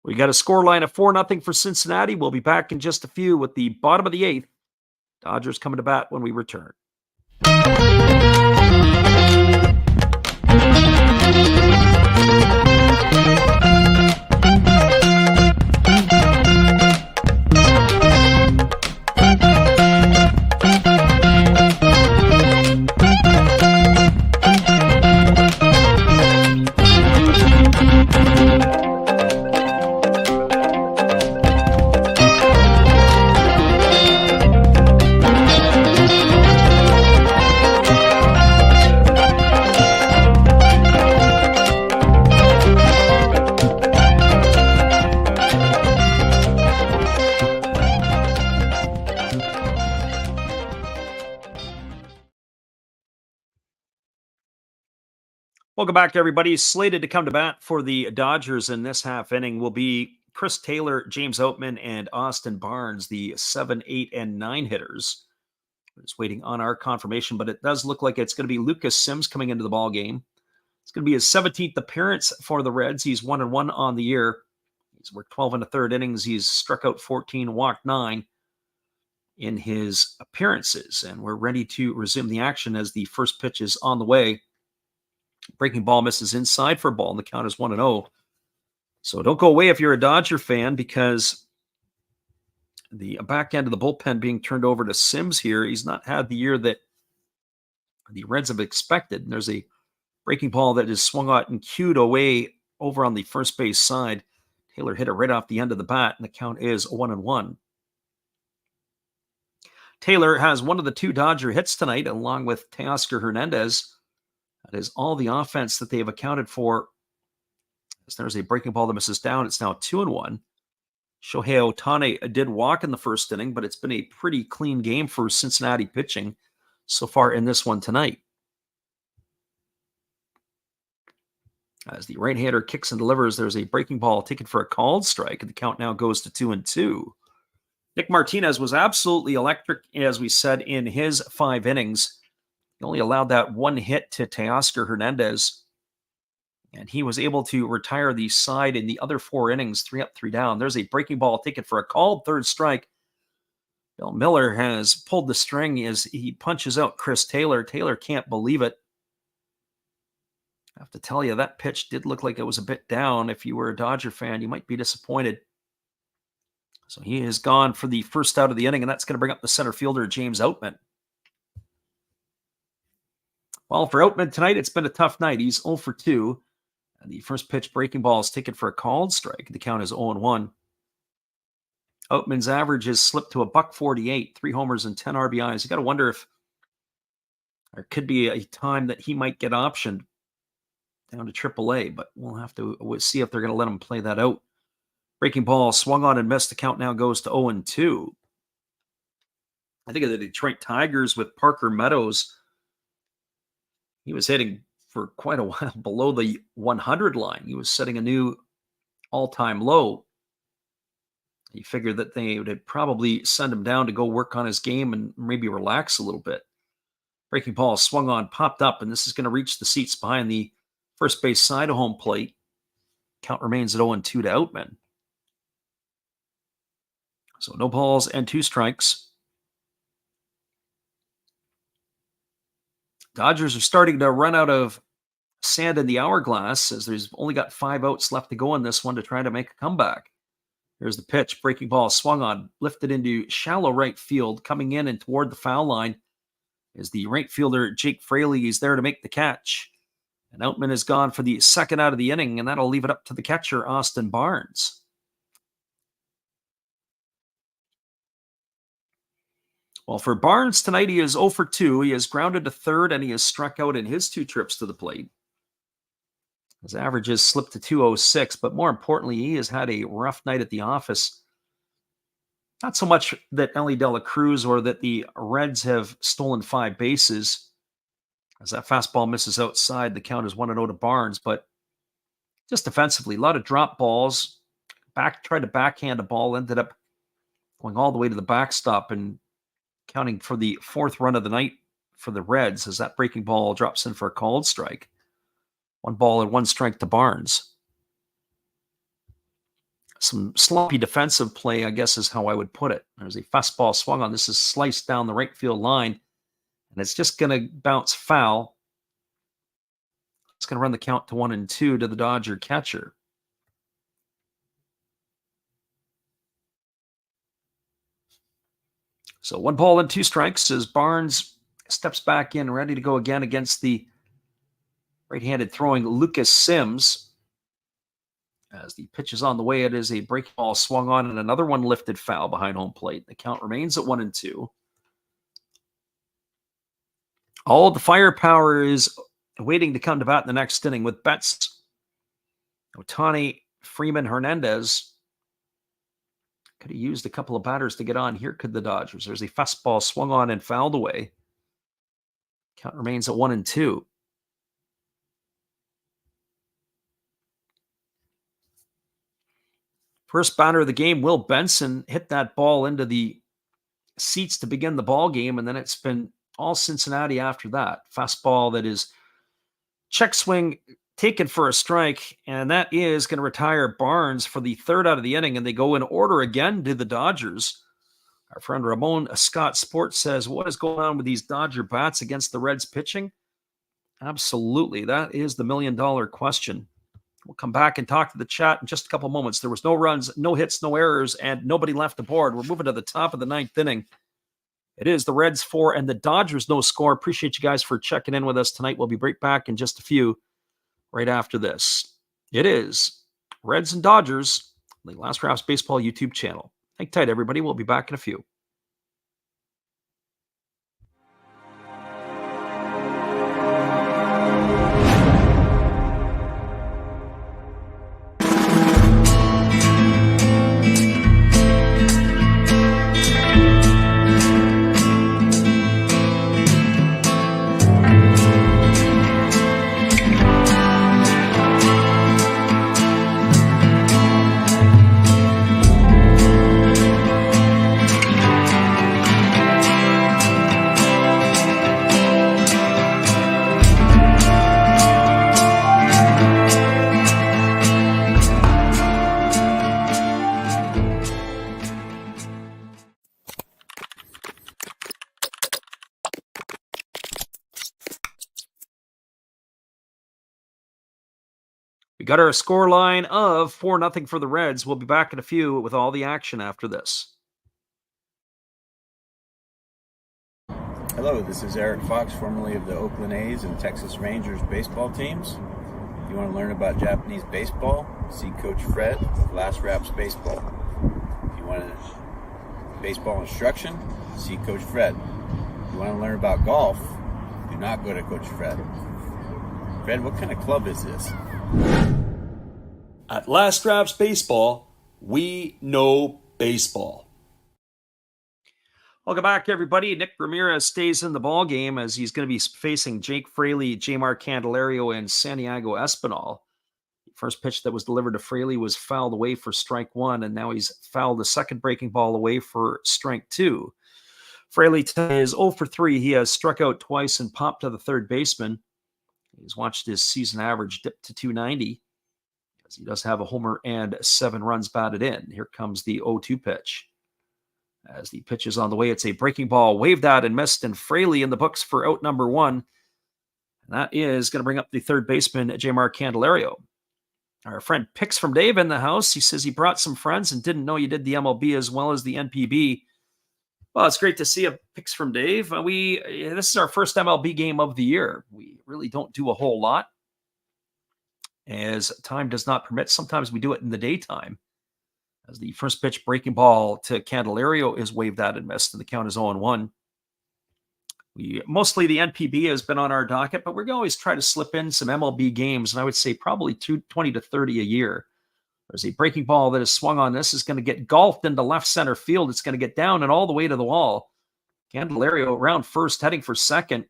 We got a score line of 4-0 for Cincinnati. We'll be back in just a few with the bottom of the 8th. Dodgers coming to bat when we return. Welcome back, everybody. Slated to come to bat for the Dodgers in this half inning will be Chris Taylor, James Outman, and Austin Barnes, the 7, 8, and 9 hitters. We're just waiting on our confirmation, but it does look like it's going to be Lucas Sims coming into the ball game. It's going to be his 17th appearance for the Reds. He's 1-1 on the year. He's worked 12 1/3 innings. He's struck out 14, walked 9 in his appearances, and we're ready to resume the action as the first pitch is on the way. Breaking ball misses inside for a ball, and the count is 1-0. So don't go away if you're a Dodger fan, because the back end of the bullpen being turned over to Sims here, he's not had the year that the Reds have expected. And there's a breaking ball that is swung out and cued away over on the first base side. Taylor hit it right off the end of the bat, and the count is 1-1. Taylor has one of the 2 Dodger hits tonight, along with Teoscar Hernandez. That is all the offense that they have accounted for. As there's a breaking ball that misses down. It's now 2-1. Shohei Ohtani did walk in the first inning, but it's been a pretty clean game for Cincinnati pitching so far in this one tonight. As the right-hander kicks and delivers, there's a breaking ball taken for a called strike, and the count now goes to 2-2. Nick Martinez was absolutely electric, as we said, in his 5 innings. He only allowed that 1 hit to Teoscar Hernandez, and he was able to retire the side in the other 4 innings, 3 up, 3 down. There's a breaking ball taken for a called third strike. Bill Miller has pulled the string as he punches out Chris Taylor. Taylor can't believe it. I have to tell you, that pitch did look like it was a bit down. If you were a Dodger fan, you might be disappointed. So he is gone for the first out of the inning, and that's going to bring up the center fielder, James Outman. Well, for Outman tonight, it's been a tough night. He's 0 for 2. And the first pitch breaking ball is taken for a called strike. The count is 0-1. Outman's average has slipped to $148, 3 homers and 10 RBIs. You got to wonder if there could be a time that he might get optioned down to AAA, but we'll have to see if they're going to let him play that out. Breaking ball swung on and missed. The count now goes to 0-2. I think of the Detroit Tigers with Parker Meadows. He was hitting for quite a while below the 100 line. He was setting a new all-time low. He figured that they would probably send him down to go work on his game and maybe relax a little bit. Breaking ball swung on, popped up, and this is going to reach the seats behind the first base side of home plate. Count remains at 0-2 to Outman. So no balls and 2 strikes. Dodgers are starting to run out of sand in the hourglass as there's only got 5 outs left to go in this one to try to make a comeback. Here's the pitch. Breaking ball swung on, lifted into shallow right field, coming in and toward the foul line is the right fielder, Jake Fraley. He's there to make the catch. And Outman is gone for the second out of the inning, and that'll leave it up to the catcher, Austin Barnes. Well, for Barnes tonight, he is 0 for 2. He has grounded to third, and he has struck out in his 2 trips to the plate. His averages slipped to 206, but more importantly, he has had a rough night at the office. Not so much that Ellie De La Cruz or that the Reds have stolen 5 bases. As that fastball misses outside, the count is 1-0 to Barnes, but just defensively, a lot of drop balls. Tried to backhand a ball, ended up going all the way to the backstop and counting for the 4th run of the night for the Reds as that breaking ball drops in for a called strike. 1 ball and 1 strike to Barnes. Some sloppy defensive play, I guess, is how I would put it. There's a fastball swung on. This is sliced down the right field line, and it's just going to bounce foul. It's going to run the count to 1-2 to the Dodger catcher. So 1 ball and 2 strikes as Barnes steps back in, ready to go again against the right-handed throwing Lucas Sims. As the pitch is on the way, it is a breaking ball swung on and another one lifted foul behind home plate. The count remains at 1-2. All of the firepower is waiting to come to bat in the next inning with Betts, Ohtani, Freeman, Hernandez. Could have used a couple of batters to get on. Here could the Dodgers. There's a fastball swung on and fouled away. Count remains at 1-2. First batter of the game, Will Benson, hit that ball into the seats to begin the ball game, and then it's been all Cincinnati after that. Fastball that is check swing taken for a strike, and that is going to retire Barnes for the 3rd out of the inning, and they go in order again to the Dodgers. Our friend Ramon Scott Sports says, what is going on with these Dodger bats against the Reds pitching? Absolutely. That is the million-dollar question. We'll come back and talk to the chat in just a couple moments. There was no runs, no hits, no errors, and nobody left the board. We're moving to the top of the 9th inning. It is the Reds 4 and the Dodgers no score. Appreciate you guys for checking in with us tonight. We'll be right back in just a few right after this. It is Reds and Dodgers, the Last Raps Baseball YouTube channel. Hang tight, everybody. We'll be back in a few. We got our score line of 4-0 for the Reds. We'll be back in a few with all the action after this. Hello, this is Eric Fox, formerly of the Oakland A's and Texas Rangers baseball teams. If you want to learn about Japanese baseball, see Coach Fred of Last Raps Baseball. If you want baseball instruction, see Coach Fred. If you want to learn about golf, do not go to Coach Fred. Fred, what kind of club is this? At Last Raps Baseball, we know baseball. Welcome back, everybody. Nick Ramirez stays in the ball game as he's going to be facing Jake Fraley, Jmar Candelario, and Santiago Espinal. The first pitch that was delivered to Fraley was fouled away for strike 1, and now he's fouled the second breaking ball away for strike 2. Fraley is 0 for 3. He has struck out twice and popped to the third baseman. He's watched his season average dip to 290 as he does have a homer and 7 runs batted in. Here comes the 0-2 pitch. As the pitch is on the way, it's a breaking ball, waved at and missed, and Fraley in the books for out number 1. And that is going to bring up the third baseman, Jmar Candelario. Our friend Picks from Dave in the house. He says he brought some friends and didn't know you did the MLB as well as the NPB. Well, it's great to see you, Picks from Dave. This is our first MLB game of the year. We really don't do a whole lot, as time does not permit. Sometimes we do it in the daytime. As the first pitch breaking ball to Candelario is waved at and missed, and the count is 0-1. Mostly the NPB has been on our docket, but we're going to always try to slip in some MLB games, and I would say probably 20 to 30 a year. There's a breaking ball that is swung on. This is going to get golfed into left center field. It's going to get down and all the way to the wall. Candelario around first, heading for second.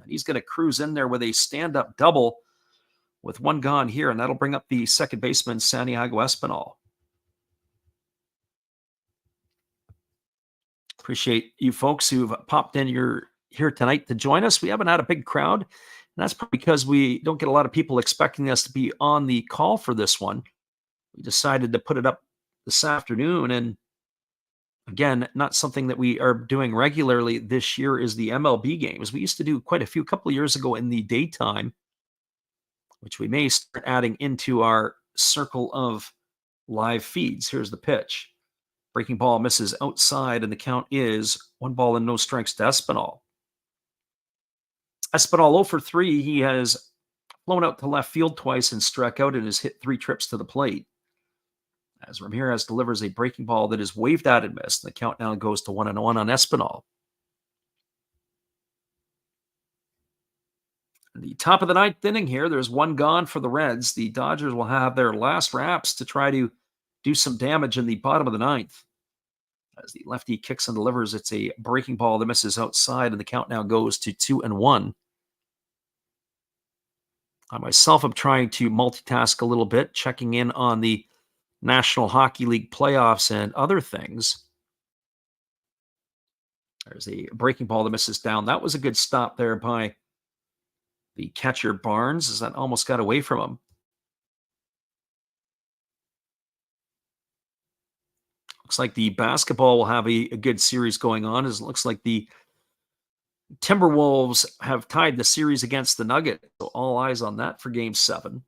And he's going to cruise in there with a stand-up double with one gone here, and that'll bring up the second baseman, Santiago Espinal. Appreciate you folks who've popped in here tonight to join us. We haven't had a big crowd, and that's probably because we don't get a lot of people expecting us to be on the call for this one. We decided to put it up this afternoon, and again, not something that we are doing regularly this year is the MLB games. We used to do quite a couple of years ago in the daytime, which we may start adding into our circle of live feeds. Here's the pitch. Breaking ball misses outside, and the count is 1 ball and no strikes to Espinal. Espinal 0 for 3. He has flown out to left field twice and struck out and has hit 3 trips to the plate. As Ramirez delivers a breaking ball that is waved at and missed, the count now goes to 1-1 on Espinal. In the top of the 9th inning here, there's 1 gone for the Reds. The Dodgers will have their last wraps to try to do some damage in the bottom of the 9th. As the lefty kicks and delivers, it's a breaking ball that misses outside, and the count now goes to 2-1. I myself am trying to multitask a little bit, checking in on the National Hockey League playoffs and other things. There's a breaking ball that misses down. That was a good stop there by the catcher Barnes, as that almost got away from him. Looks like the basketball will have a good series going on, as it looks like the Timberwolves have tied the series against the Nuggets. So all eyes on that for Game 7.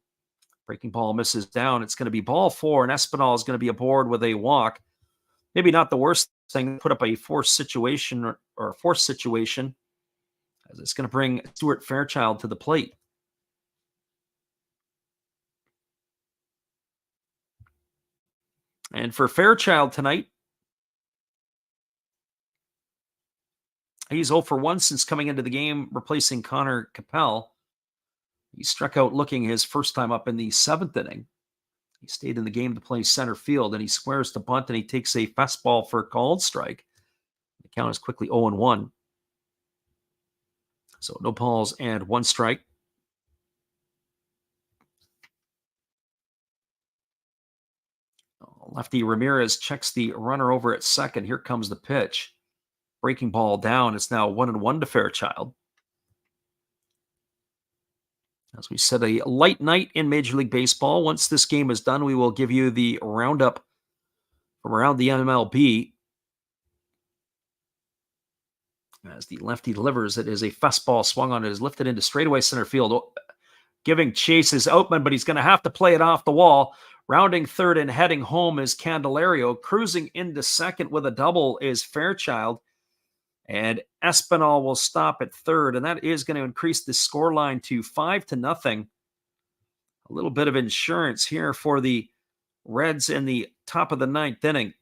Breaking ball misses down. It's going to be ball 4, and Espinal is going to be aboard with a walk. Maybe not the worst thing, put up a forced situation, as it's going to bring Stuart Fairchild to the plate. And for Fairchild tonight, he's 0 for 1 since coming into the game, replacing Connor Capel. He struck out looking his first time up in the 7th inning. He stayed in the game to play center field, and he squares to bunt, and he takes a fastball for a called strike. The count is quickly 0-1. So no balls and 1 strike. Lefty Ramirez checks the runner over at second. Here comes the pitch. Breaking ball down. It's now 1-1 to Fairchild. As we said, a light night in Major League Baseball. Once this game is done, we will give you the roundup from around the MLB. As the lefty delivers, it is a fastball swung on. It is lifted into straightaway center field. Giving chase is Outman, but he's going to have to play it off the wall. Rounding third and heading home is Candelario. Cruising into second with a double is Fairchild. And Espinal will stop at third, and that is going to increase the scoreline to 5-0. A little bit of insurance here for the Reds in the top of the 9th inning.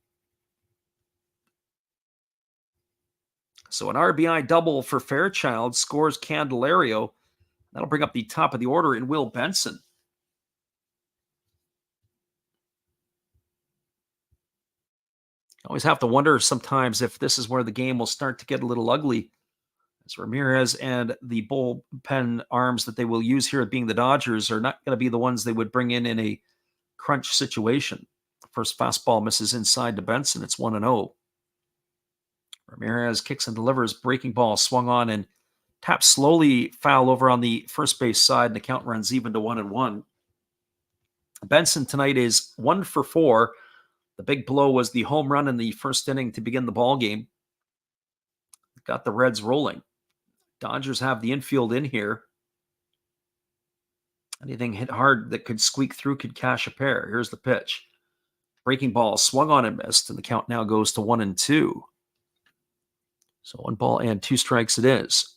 So an RBI double for Fairchild scores Candelario. That'll bring up the top of the order in Will Benson. Always have to wonder sometimes if this is where the game will start to get a little ugly, as Ramirez and the bullpen arms that they will use here, being the Dodgers, are not going to be the ones they would bring in a crunch situation. First fastball misses inside to Benson. It's 1-0. Ramirez kicks and delivers. Breaking ball swung on and taps slowly foul over on the first base side, and the count runs even to 1-1. Benson tonight is 1 for 4. The big blow was the home run in the first inning to begin the ball game. Got the Reds rolling. Dodgers have the infield in here. Anything hit hard that could squeak through could cash a pair. Here's the pitch. Breaking ball swung on and missed, and the count now goes to 1-2. So 1 ball and 2 strikes it is.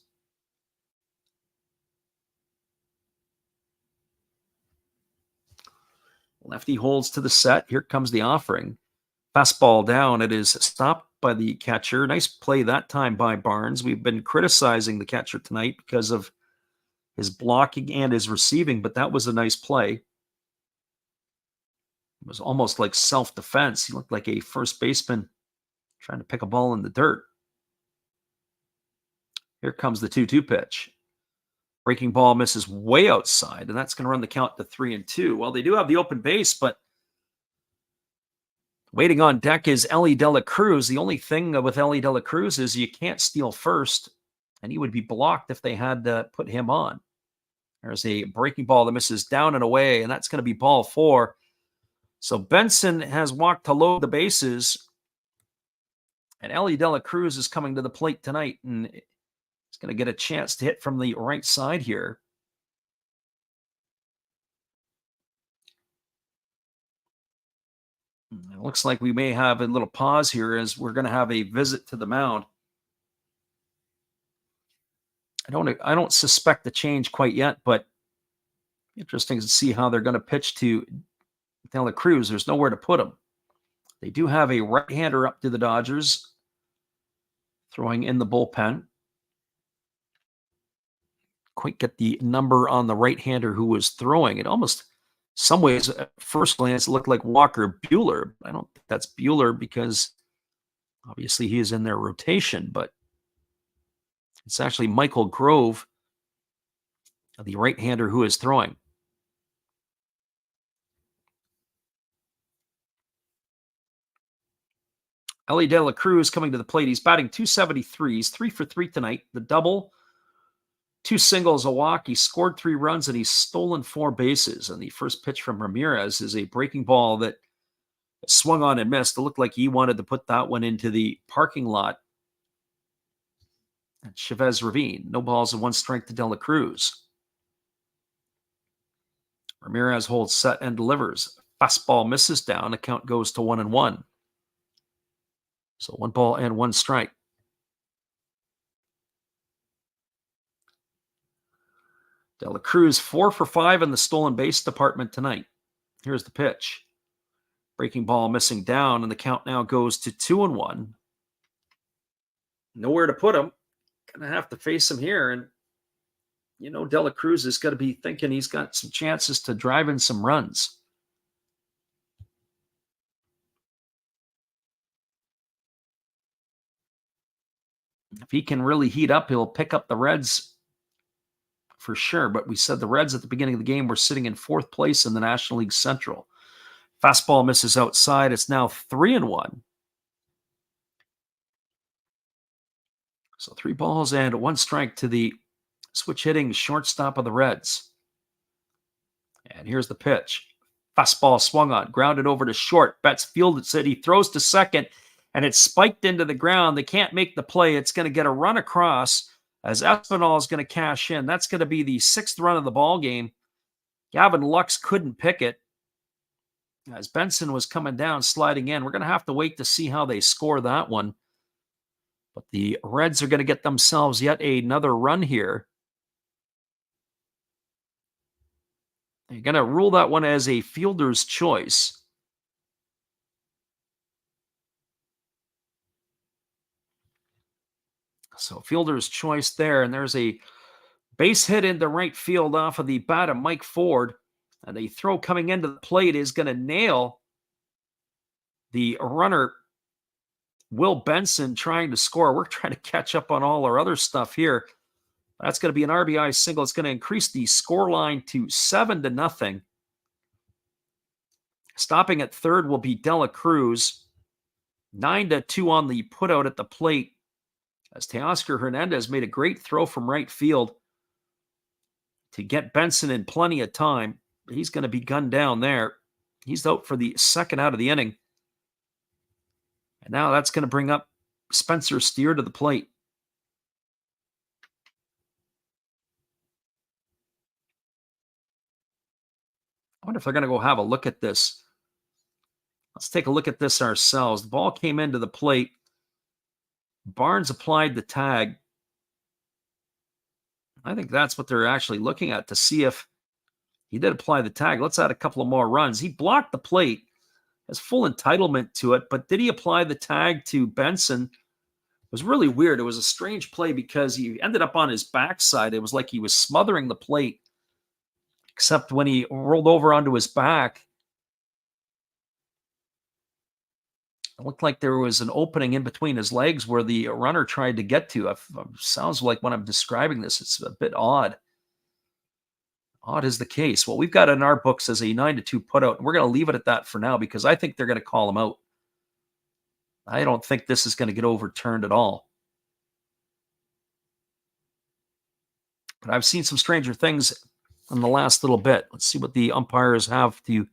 Lefty holds to the set. Here comes the offering. Fastball down. It is stopped by the catcher. Nice play that time by Barnes. We've been criticizing the catcher tonight because of his blocking and his receiving, but that was a nice play. It was almost like self-defense. He looked like a first baseman trying to pick a ball in the dirt. Here comes the 2-2 pitch. Breaking ball misses way outside, and that's going to run the count to 3-2. Well, they do have the open base, but waiting on deck is Ellie De La Cruz. The only thing with Ellie De La Cruz is you can't steal first, and he would be blocked if they had to put him on. There's a breaking ball that misses down and away, and that's going to be ball 4. So Benson has walked to load the bases, and Ellie De La Cruz is coming to the plate tonight, and he's going to get a chance to hit from the right side here. It looks like we may have a little pause here as we're going to have a visit to the mound. I don't suspect the change quite yet, but interesting to see how they're going to pitch to De La Cruz. There's nowhere to put him. They do have a right-hander up to the Dodgers, throwing in the bullpen. Quite get the number on the right-hander who was throwing. It almost, some ways, at first glance, it looked like Walker Buehler. I don't think that's Buehler because obviously he is in their rotation, but it's actually Michael Grove, the right-hander who is throwing. Ellie De La Cruz coming to the plate. He's batting .273. He's 3 for 3 tonight. The double, 2 singles, a walk. He scored 3 runs, and he's stolen 4 bases. And the first pitch from Ramirez is a breaking ball that swung on and missed. It looked like he wanted to put that one into the parking lot at Chavez Ravine. No balls and 1 strike to De La Cruz. Ramirez holds set and delivers. Fastball misses down. The count goes to 1-1. So 1 ball and 1 strike. De La Cruz 4 for 5 in the stolen base department tonight. Here's the pitch. Breaking ball missing down, and the count now goes to 2-1. Nowhere to put him. Gonna have to face him here, and you know De La Cruz is going to be thinking he's got some chances to drive in some runs. If he can really heat up, he'll pick up the Reds for sure. But we said the Reds at the beginning of the game were sitting in 4th place in the National League Central. Fastball misses outside. It's now 3-1. So 3 balls and 1 strike to the switch hitting shortstop of the Reds. And here's the pitch. Fastball swung on, grounded over to short. Betts fielded it. He throws to second, and it's spiked into the ground. They can't make the play. It's going to get a run across as Espinal is going to cash in. That's going to be the 6th run of the ball game. Gavin Lux couldn't pick it as Benson was coming down, sliding in. We're going to have to wait to see how they score that one. But the Reds are going to get themselves yet another run here. They're going to rule that one as a fielder's choice. So fielder's choice there, and there's a base hit into right field off of the bat of Mike Ford. And a throw coming into the plate is going to nail the runner, Will Benson, trying to score. We're trying to catch up on all our other stuff here. That's going to be an RBI single. It's going to increase the score line to 7-0. Stopping at third will be De La Cruz. 9-2 on the putout at the plate, as Teoscar Hernandez made a great throw from right field to get Benson in plenty of time. He's going to be gunned down there. He's out for the second out of the inning. And now that's going to bring up Spencer Steer to the plate. I wonder if they're going to go have a look at this. Let's take a look at this ourselves. The ball came into the plate. Barnes applied the tag. I think that's what they're actually looking at to see if he did apply the tag. Let's add a couple of more runs. He blocked the plate, has full entitlement to it, but did he apply the tag to Benson? It was really weird. It was a strange play because he ended up on his backside. It was like he was smothering the plate, except when he rolled over onto his back, it looked like there was an opening in between his legs where the runner tried to get to. Sounds like when I'm describing this, it's a bit odd. Odd is the case. Well, we've got it in our books as a 9-2 putout, and we're going to leave it at that for now because I think they're going to call him out. I don't think this is going to get overturned at all. But I've seen some stranger things in the last little bit. Let's see what the umpires have to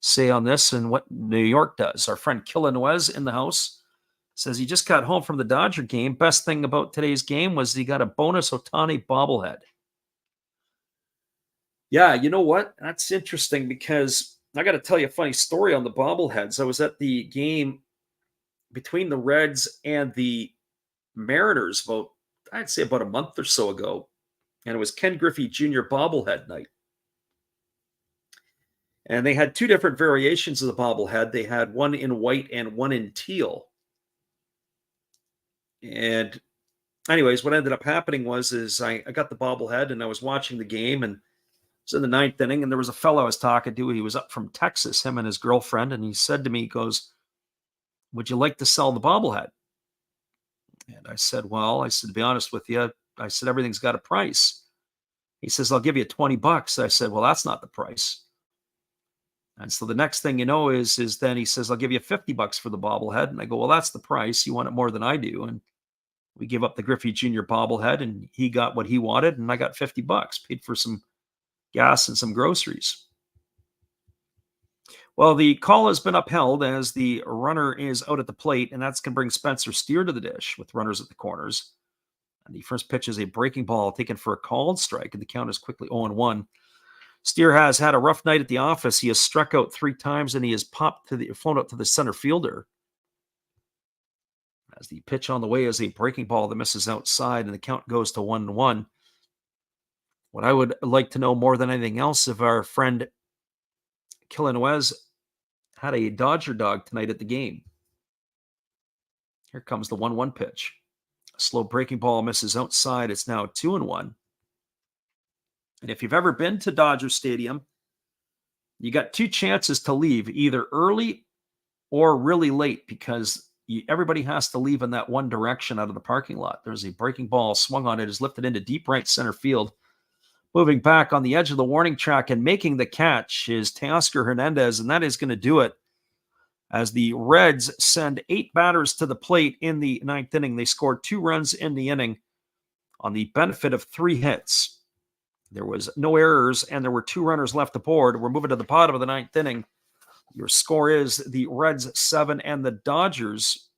say on this and what New York does. Our friend Killenwez in the house says he just got home from the Dodger game. Best thing about today's game was he got a bonus Ohtani bobblehead. Yeah, you know what? That's interesting because I got to tell you a funny story on the bobbleheads. I was at the game between the Reds and the Mariners I'd say about a month or so ago. And it was Ken Griffey Jr. bobblehead night. And they had two different variations of the bobblehead. They had one in white and one in teal. And anyways, what ended up happening was I got the bobblehead and I was watching the game, and it was in the ninth inning, and there was a fellow I was talking to. He was up from Texas, him and his girlfriend, and he said to me, he goes, "Would you like to sell the bobblehead?" And I said, to be honest with you, I said, everything's got a price. He says, "I'll give you $20. I said, "Well, that's not the price." And so the next thing you know is then he says, "I'll give you $50 for the bobblehead." And I go, "Well, that's the price. You want it more than I do." And we give up the Griffey Jr. bobblehead, and he got what he wanted, and I got $50, paid for some gas and some groceries. Well, the call has been upheld as the runner is out at the plate, and that's going to bring Spencer Steer to the dish with runners at the corners. And the first pitch is a breaking ball taken for a called strike, and the count is quickly 0-1. Steer has had a rough night at the office. He has struck out 3 times, and he has flown up to the center fielder. As the pitch on the way is a breaking ball that misses outside, and the count goes to 1-1. What I would like to know more than anything else if our friend Killenwez had a Dodger dog tonight at the game. Here comes the 1-1 pitch. A slow breaking ball misses outside. It's now 2-1. And if you've ever been to Dodger Stadium, you got 2 chances to leave, either early or really late, because everybody has to leave in that one direction out of the parking lot. There's a breaking ball swung on it, is lifted into deep right center field. Moving back on the edge of the warning track and making the catch is Teoscar Hernandez, and that is going to do it as the Reds send 8 batters to the plate in the 9th inning. They scored 2 runs in the inning on the benefit of 3 hits. There was no errors, and there were 2 runners left aboard. We're moving to the bottom of the 9th inning. Your score is the Reds 7 and the Dodgers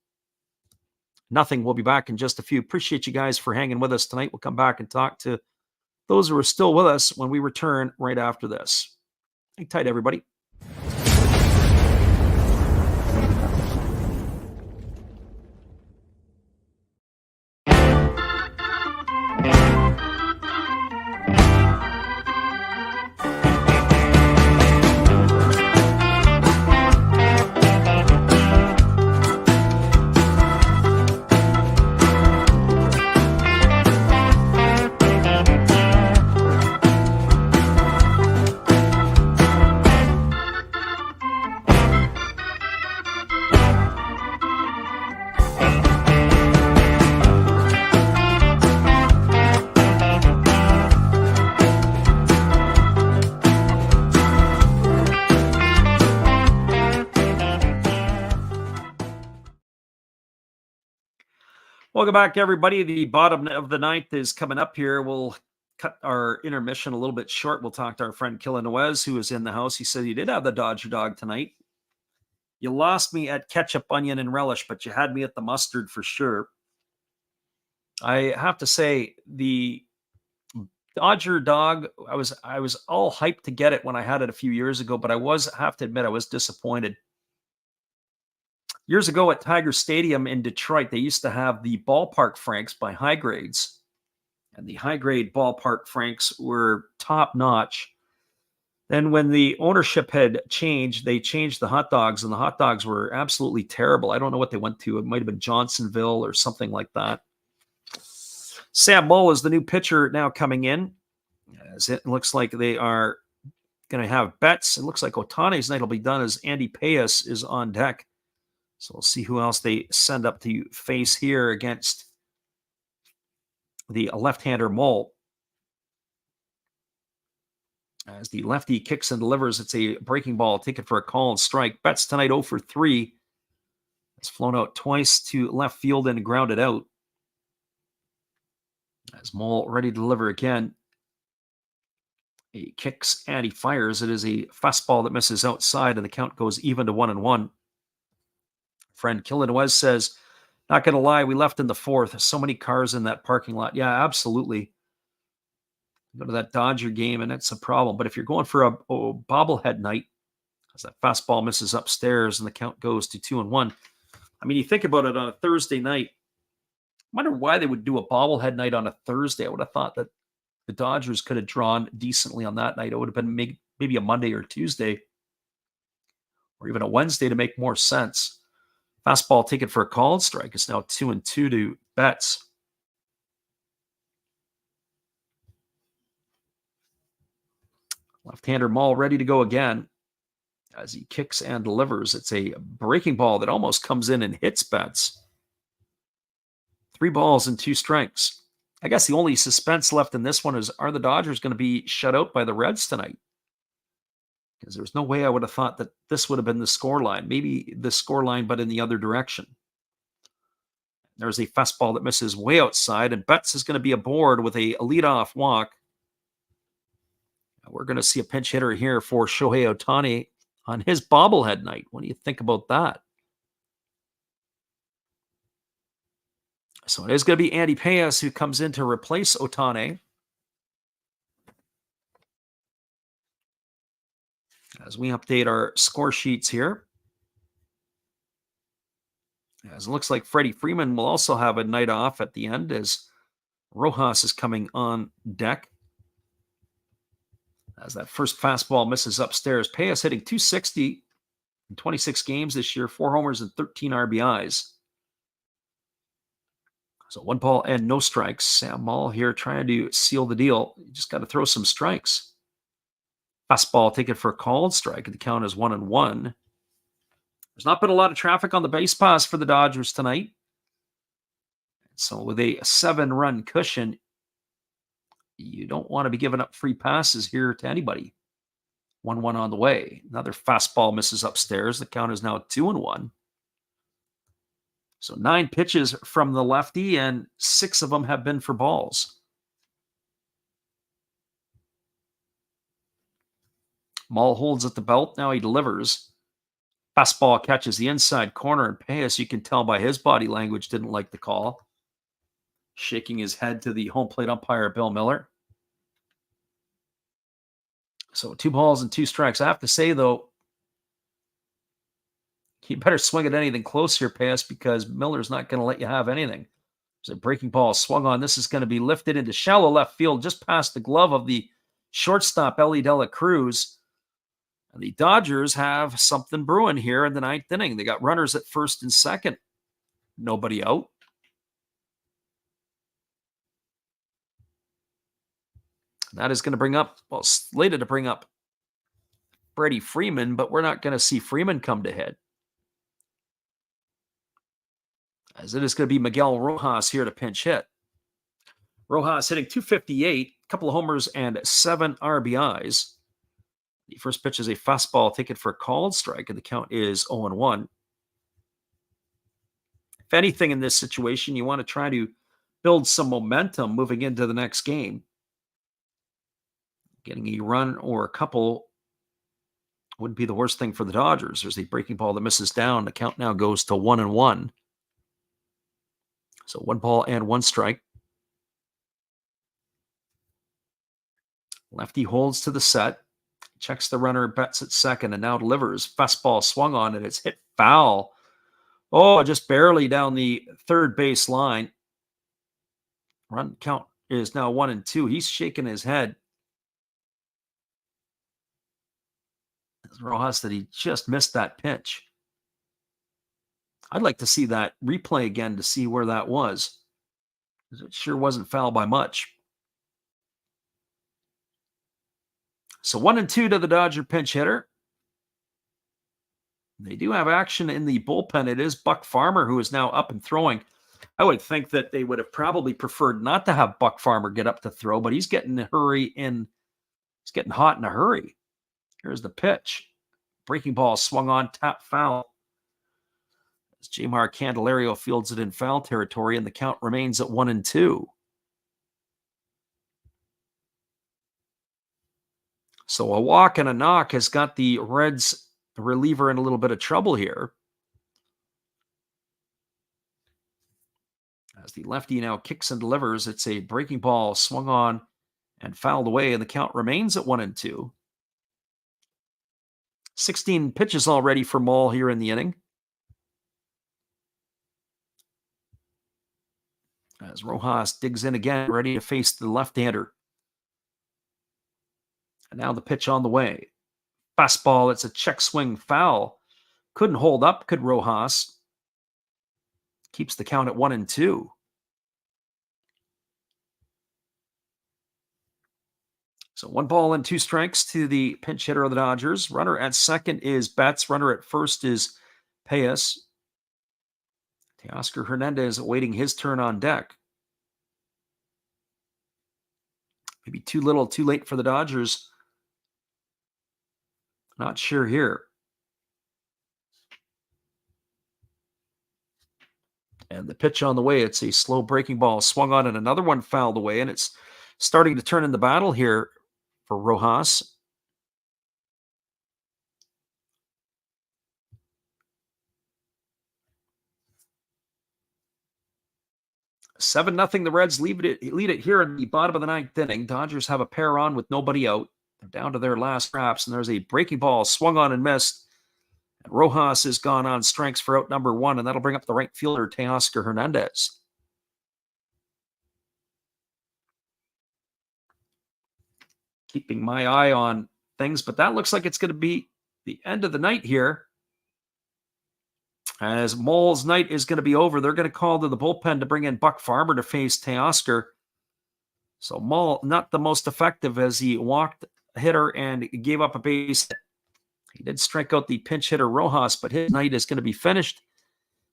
nothing. We'll be back in just a few. Appreciate you guys for hanging with us tonight. We'll come back and talk to those who are still with us when we return right after this. Hang tight, everybody. Welcome back, everybody. The bottom of the 9th is coming up here. We'll cut our intermission a little bit short. We'll talk to our friend Killenwez, who is in the house. He said he did have the Dodger dog tonight. You lost me at ketchup, onion, and relish, but you had me at the mustard for sure. I have to say, the Dodger dog, I was all hyped to get it when I had it a few years ago, but have to admit I was disappointed. Years ago at Tiger Stadium in Detroit, they used to have the ballpark franks by High Grades, and the high grade ballpark franks were top notch. Then when the ownership had changed, they changed the hot dogs, and the hot dogs were absolutely terrible. I don't know what they went to. It might have been Johnsonville or something like that. Sam Moe is the new pitcher now coming in, as it looks like they are going to have bets. It looks like Ohtani's night will be done as Andy Paes is on deck. So we'll see who else they send up to face here against the left-hander Moe. As the lefty kicks and delivers, it's a breaking ball. Take it for a call and strike. Betts tonight 0 for 3. It's flown out twice to left field and grounded out. As Moe ready to deliver again. He kicks and he fires. It is a fastball that misses outside, and the count goes even to 1-1. Friend Killenwes says, not going to lie, we left in the fourth. So many cars in that parking lot. Yeah, absolutely. Go to that Dodger game, and it's a problem. But if you're going for a bobblehead night, as that fastball misses upstairs and the count goes to 2-1. I mean, you think about it on a Thursday night. I wonder why they would do a bobblehead night on a Thursday. I would have thought that the Dodgers could have drawn decently on that night. It would have been maybe a Monday or Tuesday or even a Wednesday to make more sense. Fastball taken for a called strike. It's now 2-2 to Betts. Left-hander Moe ready to go again as he kicks and delivers. It's a breaking ball that almost comes in and hits Betts. 3 balls and 2 strikes. I guess the only suspense left in this one is, are the Dodgers going to be shut out by the Reds tonight? Because there's no way I would have thought that this would have been the scoreline. Maybe the scoreline, but in the other direction. There's a fastball that misses way outside, and Betts is going to be aboard with a leadoff walk. We're going to see a pinch hitter here for Shohei Ohtani on his bobblehead night. What do you think about that? So it is going to be Andy Paes who comes in to replace Ohtani. As we update our score sheets here. As it looks like Freddie Freeman will also have a night off at the end as Rojas is coming on deck. As that first fastball misses upstairs. Paes hitting .260 in 26 games this year, 4 homers and 13 RBIs. So 1 ball and no strikes. Sam Moe here trying to seal the deal. You just got to throw some strikes. Fastball taken for a called strike. The count is 1-1. There's not been a lot of traffic on the base pass for the Dodgers tonight. So with a 7-run cushion, you don't want to be giving up free passes here to anybody. 1-1 on the way. Another fastball misses upstairs. The count is now 2-1. So 9 pitches from the lefty, and 6 of them have been for balls. Moe holds at the belt. Now he delivers. Fastball catches the inside corner, and Paes, you can tell by his body language, didn't like the call. Shaking his head to the home plate umpire, Bill Miller. So 2 balls and 2 strikes. I have to say, though, you better swing at anything close here, Paes, because Miller's not going to let you have anything. There's a breaking ball swung on. This is going to be lifted into shallow left field, just past the glove of the shortstop, Ellie De La Cruz. And the Dodgers have something brewing here in the 9th inning. They got runners at first and second. Nobody out. That is going to bring up, well, slated to bring up Freddie Freeman, but we're not going to see Freeman come to hit. As it is going to be Miguel Rojas here to pinch hit. Rojas hitting .258, a couple of homers and 7 RBIs. The first pitch is a fastball taken for a called strike, and the count is 0-1. If anything in this situation, you want to try to build some momentum moving into the next game. Getting a run or a couple Wouldn't be the worst thing for the Dodgers. There's a breaking ball that misses down. The count now goes to 1-1. So 1 ball and 1 strike. Lefty holds to the set, checks the runner, bets at second, and now delivers. Fastball swung on, and it's hit foul. Oh, just barely down the third base line. Run count is now 1-2. He's shaking his head. Rojas that he just missed that pitch. I'd like to see that replay again to see where that was. It sure wasn't foul by much. So 1-2 to the Dodger pinch hitter. They do have action in the bullpen. It is Buck Farmer who is now up and throwing. I would think that they would have probably preferred not to have Buck Farmer get up to throw, but he's getting a hurry in. He's getting hot in a hurry. Here's the pitch. Breaking ball swung on, tap foul. As Jamar Candelario fields it in foul territory, and the count remains at 1-2. So a walk and a knock has got the Reds reliever in a little bit of trouble here. As the lefty now kicks and delivers, it's a breaking ball swung on and fouled away, and the count remains at 1-2. 16 pitches already for Maul here in the inning. As Rojas digs in again, ready to face the left-hander. And now the pitch on the way. Fastball, it's a check swing foul. Couldn't hold up, could Rojas. Keeps the count at 1-2. So 1 ball and 2 strikes to the pinch hitter of the Dodgers. Runner at second is Betts. Runner at first is Payas. Teoscar Hernandez awaiting his turn on deck. Maybe too little, too late for the Dodgers. Not sure here. And the pitch on the way, it's a slow breaking ball swung on and another one fouled away, and it's starting to turn in the battle here for Rojas. 7-0, the Reds lead it here in the bottom of the 9th inning. Dodgers have a pair on with nobody out. They're down to their last wraps, and there's a breaking ball swung on and missed. And Rojas has gone on strikes for out number 1, and that'll bring up the right fielder, Teoscar Hernandez. Keeping my eye on things, but that looks like it's going to be the end of the night here. As Mole's night is going to be over, they're going to call to the bullpen to bring in Buck Farmer to face Teoscar. So Mole, not the most effective as he walked a hitter and gave up a base hit. He did strike out the pinch hitter Rojas, but his night is going to be finished.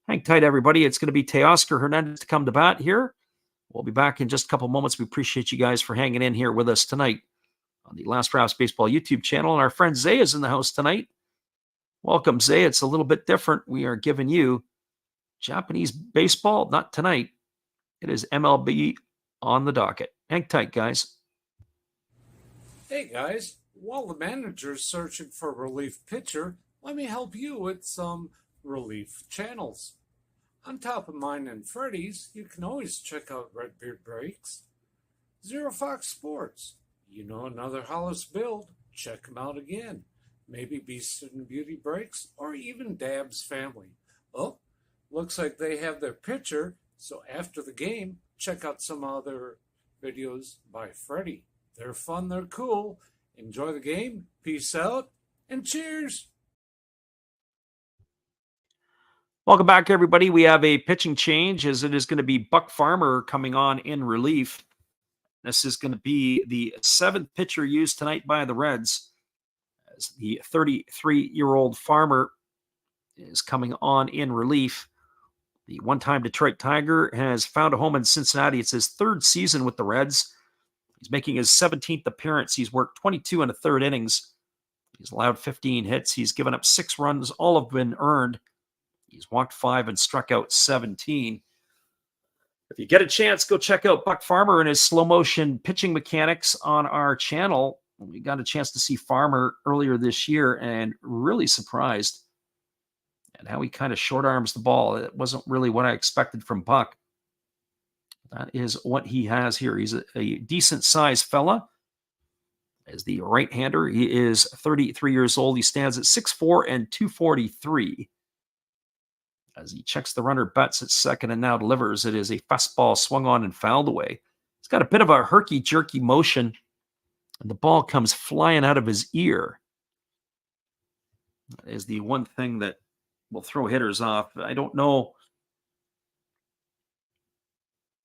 Hang tight, everybody. It's going to be Teoscar Hernandez to come to bat here. We'll be back in just a couple moments. We appreciate you guys for hanging in here with us tonight on the Last Wraps Baseball YouTube channel. And our friend Zay is in the house tonight. Welcome, Zay. It's a little bit different. We are giving you Japanese baseball, not tonight. It is MLB on the docket. Hang tight, guys. Hey, guys. While the manager's searching for a relief pitcher, let me help you with some relief channels. On top of mine and Freddy's, you can always check out Redbeard Breaks, Zero Fox Sports. You know another Hollis build, check them out again. Maybe Beast and Beauty Breaks, or even Dab's Family. Oh, looks like they have their pitcher, so after the game, check out some other videos by Freddy. They're fun, they're cool. Enjoy the game, peace out, and cheers! Welcome back, everybody. We have a pitching change as it is going to be Buck Farmer coming on in relief. This is going to be the 7th pitcher used tonight by the Reds. As the 33-year-old Farmer is coming on in relief. The one-time Detroit Tiger has found a home in Cincinnati. It's his 3rd season with the Reds. He's making his 17th appearance. He's worked 22 1/3 innings. He's allowed 15 hits. He's given up 6 runs. All have been earned. He's walked 5 and struck out 17. If you get a chance, go check out Buck Farmer and his slow-motion pitching mechanics on our channel. We got a chance to see Farmer earlier this year and really surprised at how he kind of short arms the ball. It wasn't really what I expected from Buck. That is what he has here. He's a decent sized fella. As the right-hander, he is 33 years old. He stands at 6'4" and 243. As he checks the runner, butts at second and now delivers. It is a fastball swung on and fouled away. He's got a bit of a herky-jerky motion, and the ball comes flying out of his ear. That is the one thing that will throw hitters off. I don't know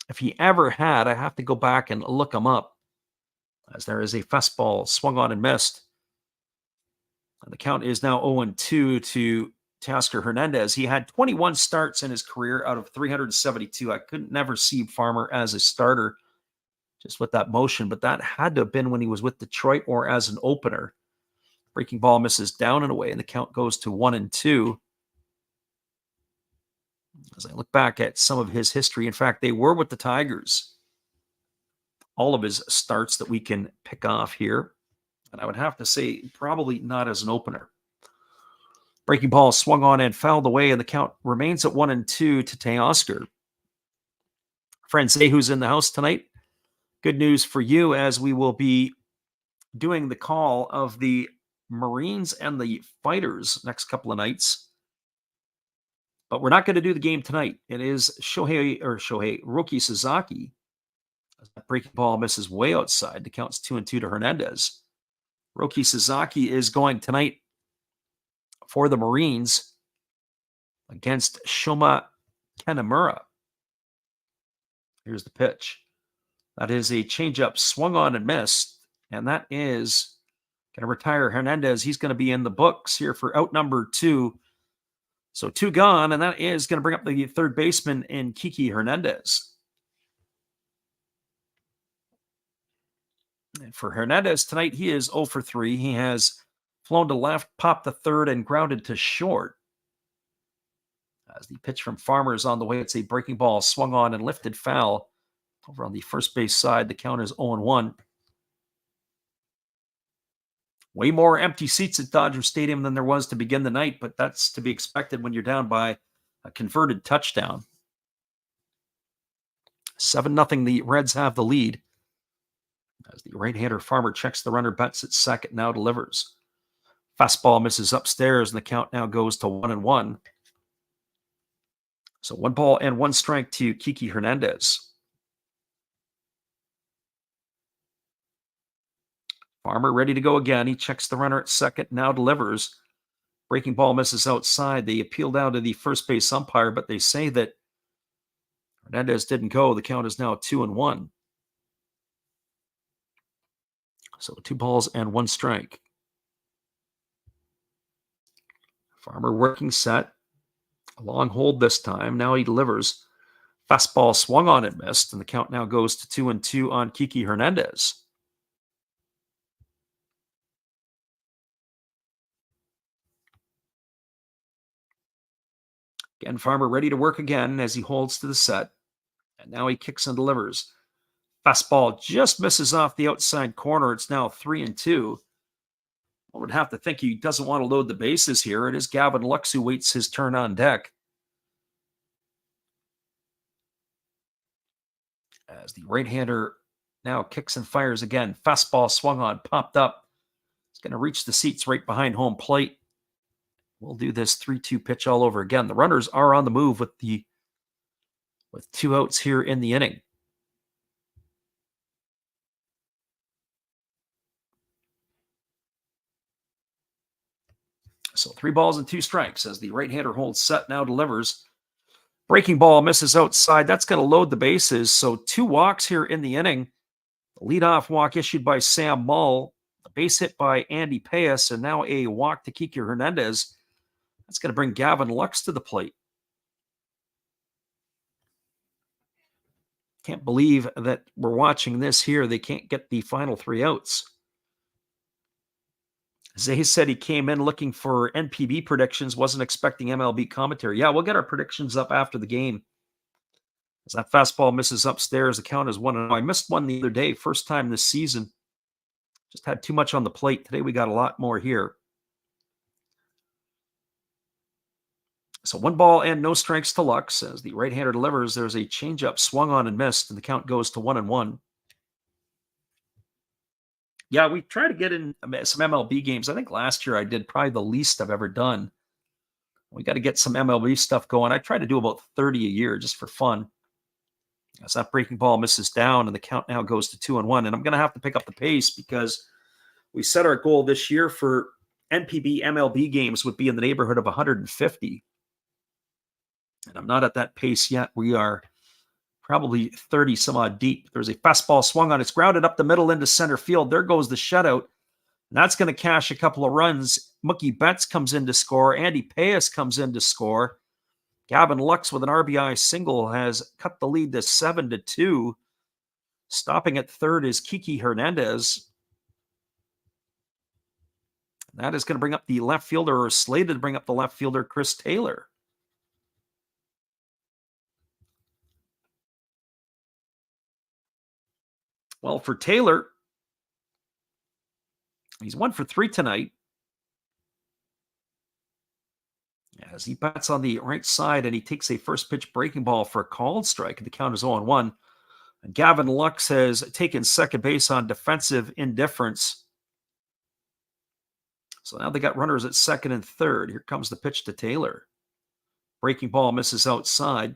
if he ever had. I have to go back and look him up, as there is a fastball swung on and missed. And the count is now 0-2 to Teoscar Hernandez. He had 21 starts in his career out of 372. I couldn't never see Farmer as a starter just with that motion, but that had to have been when he was with Detroit or as an opener. Breaking ball misses down and away, and the count goes to 1-2. As I look back at some of his history, in fact, they were with the Tigers. All of his starts that we can pick off here. And I would have to say probably not as an opener. Breaking ball swung on and fouled away, and the count remains at 1-2 to Teoscar. Friend Zay, who's in the house tonight, good news for you, as we will be doing the call of the Marines and the Fighters next couple of nights. But we're not going to do the game tonight. It is Roki Sasaki. That breaking ball misses way outside. The count's 2-2 to Hernandez. Roki Sasaki is going tonight for the Marines against Shoma Kanamura. Here's the pitch. That is a changeup swung on and missed, and that is going to retire Hernandez. He's going to be in the books here for out number 2. So 2 gone, and that is going to bring up the third baseman in Kiki Hernandez. And for Hernandez tonight, he is 0 for 3. He has flown to left, popped to third, and grounded to short. As the pitch from Farmer is on the way, it's a breaking ball swung on and lifted foul. Over on the first base side, the count is 0-1. Way more empty seats at Dodger Stadium than there was to begin the night, but that's to be expected when you're down by a converted touchdown. 7-0, the Reds have the lead. As the right-hander Farmer checks the runner, butts at second, now delivers. Fastball misses upstairs, and the count now goes to 1-1. So 1 ball and 1 strike to Kiki Hernandez. Farmer ready to go again. He checks the runner at second, now delivers. Breaking ball misses outside. They appeal down to the first base umpire, but they say that Hernandez didn't go. The count is now 2-1. So 2 balls and 1 strike. Farmer working set. A long hold this time. Now he delivers. Fastball swung on and missed, and the count now goes to 2-2 on Kiki Hernandez. Again, Farmer ready to work again as he holds to the set. And now he kicks and delivers. Fastball just misses off the outside corner. It's now 3-2. I would have to think he doesn't want to load the bases here. It is Gavin Lux who waits his turn on deck. As the right-hander now kicks and fires again. Fastball swung on, popped up. It's going to reach the seats right behind home plate. We'll do this 3-2 pitch all over again. The runners are on the move with 2 outs here in the inning. So 3 balls and 2 strikes as the right-hander holds set, now delivers. Breaking ball misses outside. That's going to load the bases. So 2 walks here in the inning. The leadoff walk issued by Sam Mull. A base hit by Andy Payas, and now a walk to Kiki Hernandez. That's going to bring Gavin Lux to the plate. Can't believe that we're watching this here. They can't get the final 3 outs. Zay said he came in looking for NPB predictions, wasn't expecting MLB commentary. Yeah, we'll get our predictions up after the game. As that fastball misses upstairs, the count is 1-0. I missed one the other day, first time this season. Just had too much on the plate. Today we got a lot more here. So 1 ball and no strikes to Lux as the right-hander delivers. There's a changeup swung on and missed, and the count goes to 1-1. Yeah, we try to get in some MLB games. I think last year I did probably the least I've ever done. We got to get some MLB stuff going. I try to do about 30 a year just for fun. As that breaking ball misses down, and the count now goes to 2-1. And I'm going to have to pick up the pace because we set our goal this year for NPB MLB games would be in the neighborhood of 150. And I'm not at that pace yet. We are probably 30 some odd deep. There's a fastball swung on. It's grounded up the middle into center field. There goes the shutout. And that's going to cash a couple of runs. Mookie Betts comes in to score. Andy Paes comes in to score. Gavin Lux with an RBI single has cut the lead to 7-2. Stopping at third is Kiki Hernandez. That is going to bring up the left fielder, or slated to bring up the left fielder, Chris Taylor. Well, for Taylor, he's 1 for 3 tonight. As he bats on the right side, and he takes a first pitch breaking ball for a called strike. The count is 0-1. And Gavin Lux has taken second base on defensive indifference. So now they got runners at second and third. Here comes the pitch to Taylor. Breaking ball misses outside.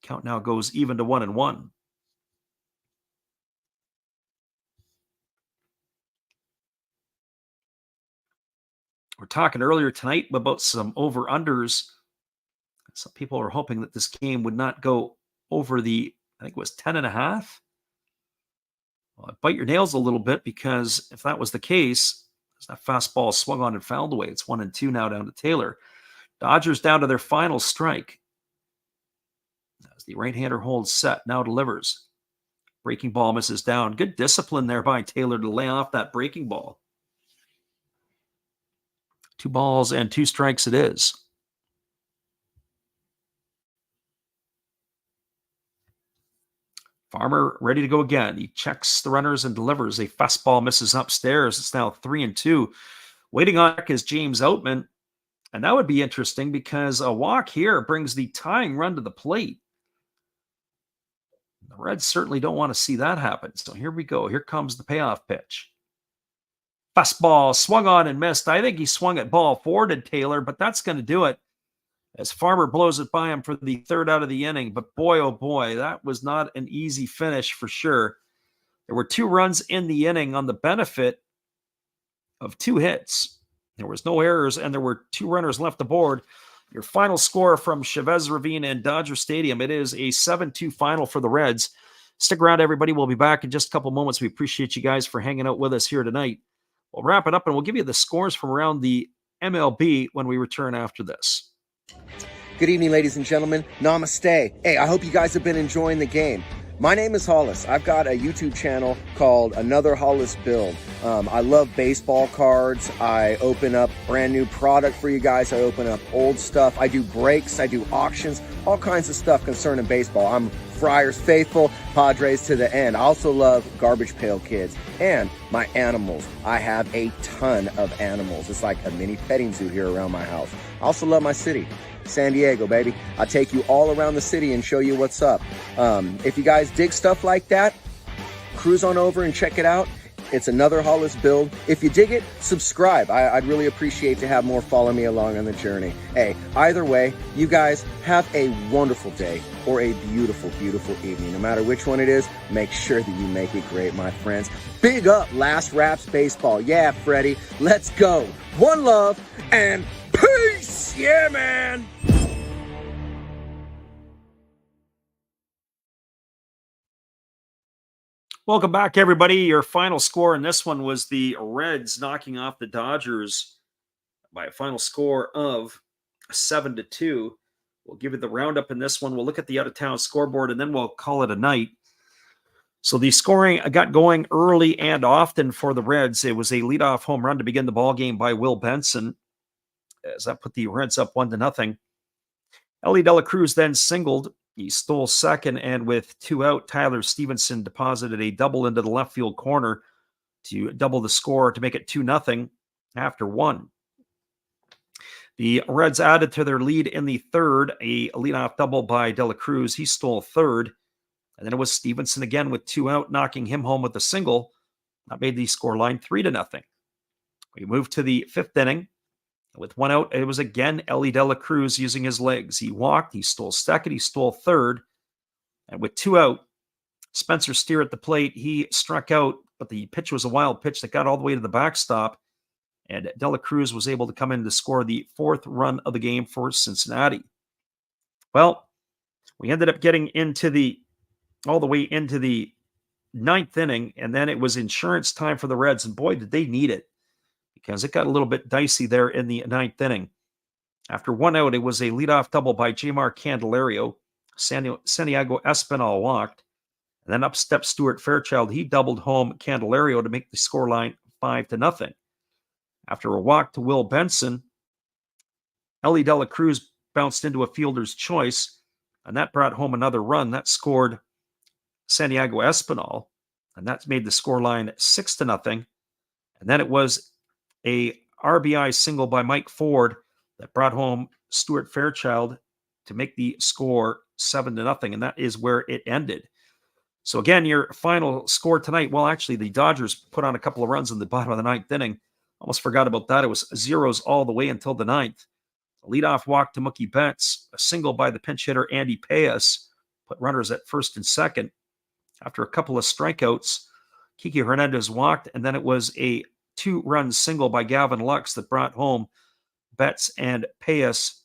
Count now goes even to 1-1. We're talking earlier tonight about some over-unders. Some people are hoping that this game would not go over the, I think it was 10.5. Well, I'd bite your nails a little bit, because if that was the case, that fastball swung on and fouled away. It's 1-2 now down to Taylor. Dodgers down to their final strike. As the right-hander holds set, now delivers. Breaking ball misses down. Good discipline there by Taylor to lay off that breaking ball. 2 balls and 2 strikes it is. Farmer ready to go again. He checks the runners and delivers. A fastball misses upstairs. It's now 3-2. Waiting on deck is James Outman. And that would be interesting, because a walk here brings the tying run to the plate. The Reds certainly don't want to see that happen. So here we go. Here comes the payoff pitch. Fastball swung on and missed. I think he swung at ball forward at Taylor, but that's going to do it as Farmer blows it by him for the third out of the inning. But boy, oh boy, that was not an easy finish for sure. There were 2 runs in the inning on the benefit of 2 hits. There was no errors, and there were 2 runners left aboard. Your final score from Chavez Ravine and Dodger Stadium, it is a 7-2 final for the Reds. Stick around, everybody. We'll be back in just a couple moments. We appreciate you guys for hanging out with us here tonight. We'll wrap it up, and we'll give you the scores from around the MLB when we return after this. Good evening, ladies and gentlemen. Namaste. Hey, I hope you guys have been enjoying the game. My name is Hollis. I've got a YouTube channel called Another Hollis Build. I love baseball cards. I open up brand new product for you guys. I open up old stuff. I do breaks. I do auctions. All kinds of stuff concerning baseball. I'm Friars faithful, Padres to the end. I also love Garbage Pail Kids and my animals. I have a ton of animals. It's like a mini petting zoo here around my house. I also love my city, San Diego, baby. I'll take you all around the city and show you what's up. If you guys dig stuff like that, cruise on over and check it out. It's Another Hollis Build. If you dig it, subscribe. I'd really appreciate to have more follow me along on the journey. Hey, either way, you guys have a wonderful day or a beautiful, beautiful evening. No matter which one it is, make sure that you make it great, my friends. Big up Last Raps Baseball. Yeah, Freddie, let's go. One love and peace. Yeah, man. Welcome back, everybody. Your final score in this one was the Reds knocking off the Dodgers by a final score of 7-2. We'll give you the roundup in this one. We'll look at the out-of-town scoreboard, and then we'll call it a night. So the scoring got going early and often for the Reds. It was a leadoff home run to begin the ball game by Will Benson, as that put the Reds up 1-0. Ellie De La Cruz then singled. He stole second, and with 2 out, Tyler Stevenson deposited a double into the left field corner to double the score to make it 2-0 after 1. The Reds added to their lead in the third, a leadoff double by De La Cruz. He stole third. And then it was Stevenson again with 2 out, knocking him home with a single. That made the scoreline 3-0. We moved to the 5th inning. With 1 out, it was again Ellie De La Cruz using his legs. He walked, he stole second, he stole third. And with 2 out, Spencer Steer at the plate, he struck out, but the pitch was a wild pitch that got all the way to the backstop. And De La Cruz was able to come in to score the 4th run of the game for Cincinnati. Well, we ended up getting all the way into the 9th inning, and then it was insurance time for the Reds, and boy, did they need it, because it got a little bit dicey there in the 9th inning. After 1 out, it was a leadoff double by Jmar Candelario. Santiago Espinal walked, and then up stepped Stuart Fairchild. He doubled home Candelario to make the scoreline 5-0. After a walk to Will Benson, Ellie De La Cruz bounced into a fielder's choice, and that brought home another run. That scored Santiago Espinal, and that made the scoreline 6-0. And then it was a RBI single by Mike Ford that brought home Stuart Fairchild to make the score 7-0, and that is where it ended. So again, your final score tonight, well, actually, the Dodgers put on a couple of runs in the bottom of the 9th inning. Almost forgot about that. It was zeros all the way until the 9th. A leadoff walk to Mookie Betts, a single by the pinch hitter Andy Paez, put runners at first and second. After a couple of strikeouts, Kiki Hernandez walked, and then it was a 2-run single by Gavin Lux that brought home Betts and Paez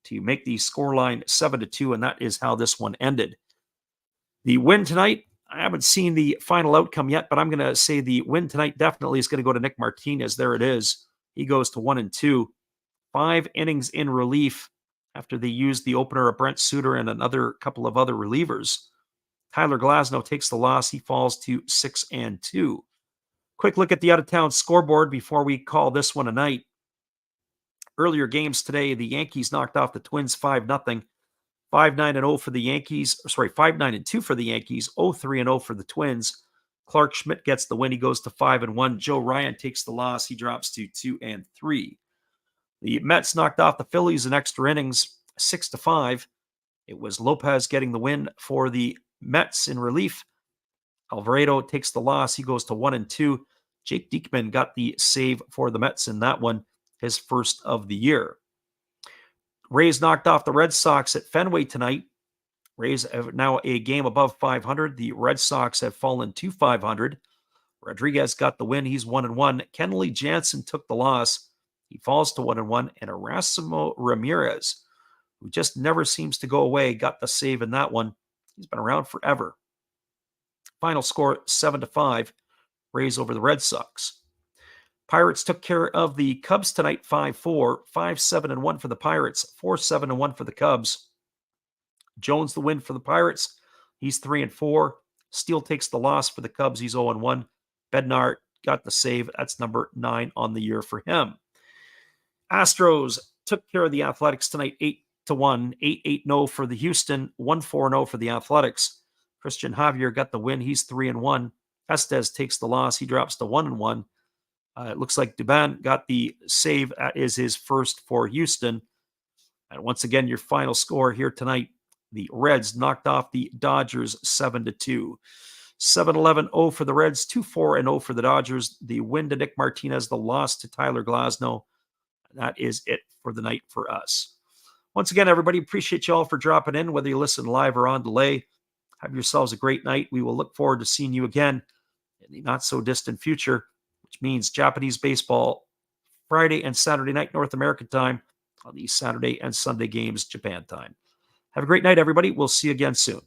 to make the scoreline 7-2, and that is how this one ended. The win tonight, I haven't seen the final outcome yet, but I'm going to say the win tonight definitely is going to go to Nick Martinez. There it is. He goes to 1-2. 5 innings in relief after they used the opener of Brent Suter and another couple of other relievers. Tyler Glasnow takes the loss. He falls to 6-2. Quick look at the out-of-town scoreboard before we call this one a night. Earlier games today, the Yankees knocked off the Twins 5-0. 5-9-0 for the Yankees. 5-9-2 for the Yankees. 0-3-0 for the Twins. Clark Schmidt gets the win. He goes to 5-1. Joe Ryan takes the loss. He drops to 2-3. The Mets knocked off the Phillies in extra innings, 6-5. It was Lopez getting the win for the Mets in relief. Alvarado takes the loss. He goes to 1-2. Jake Diekman got the save for the Mets in that one, his first of the year. Rays knocked off the Red Sox at Fenway tonight. Rays have now a game above 500. The Red Sox have fallen to 500. Rodriguez got the win. He's 1-1. Kenley Jansen took the loss. He falls to 1-1. And Erasmo Ramirez, who just never seems to go away, got the save in that one. He's been around forever. Final score 7-5. Rays over the Red Sox. Pirates took care of the Cubs tonight 5-4, 5-7-1 for the Pirates, 4-7-1 for the Cubs. Jones the win for the Pirates. He's 3-4. Steele takes the loss for the Cubs. He's 0-1. Bednar got the save. That's number 9 on the year for him. Astros took care of the Athletics tonight 8-1, 8-8-0 for the Houston, 1-4-0 for the Athletics. Christian Javier got the win. He's 3-1. Estes takes the loss. He drops to 1-1. It looks like Dubin got the save. That is his first for Houston. And once again, your final score here tonight, the Reds knocked off the Dodgers 7-2. 7-11-0 for the Reds, 2-4-0 for the Dodgers. The win to Nick Martinez, the loss to Tyler Glasnow. That is it for the night for us. Once again, everybody, appreciate you all for dropping in, whether you listen live or on delay. Have yourselves a great night. We will look forward to seeing you again in the not-so-distant future, which means Japanese baseball Friday and Saturday night North American time, on the Saturday and Sunday games Japan time. Have a great night, everybody. We'll see you again soon.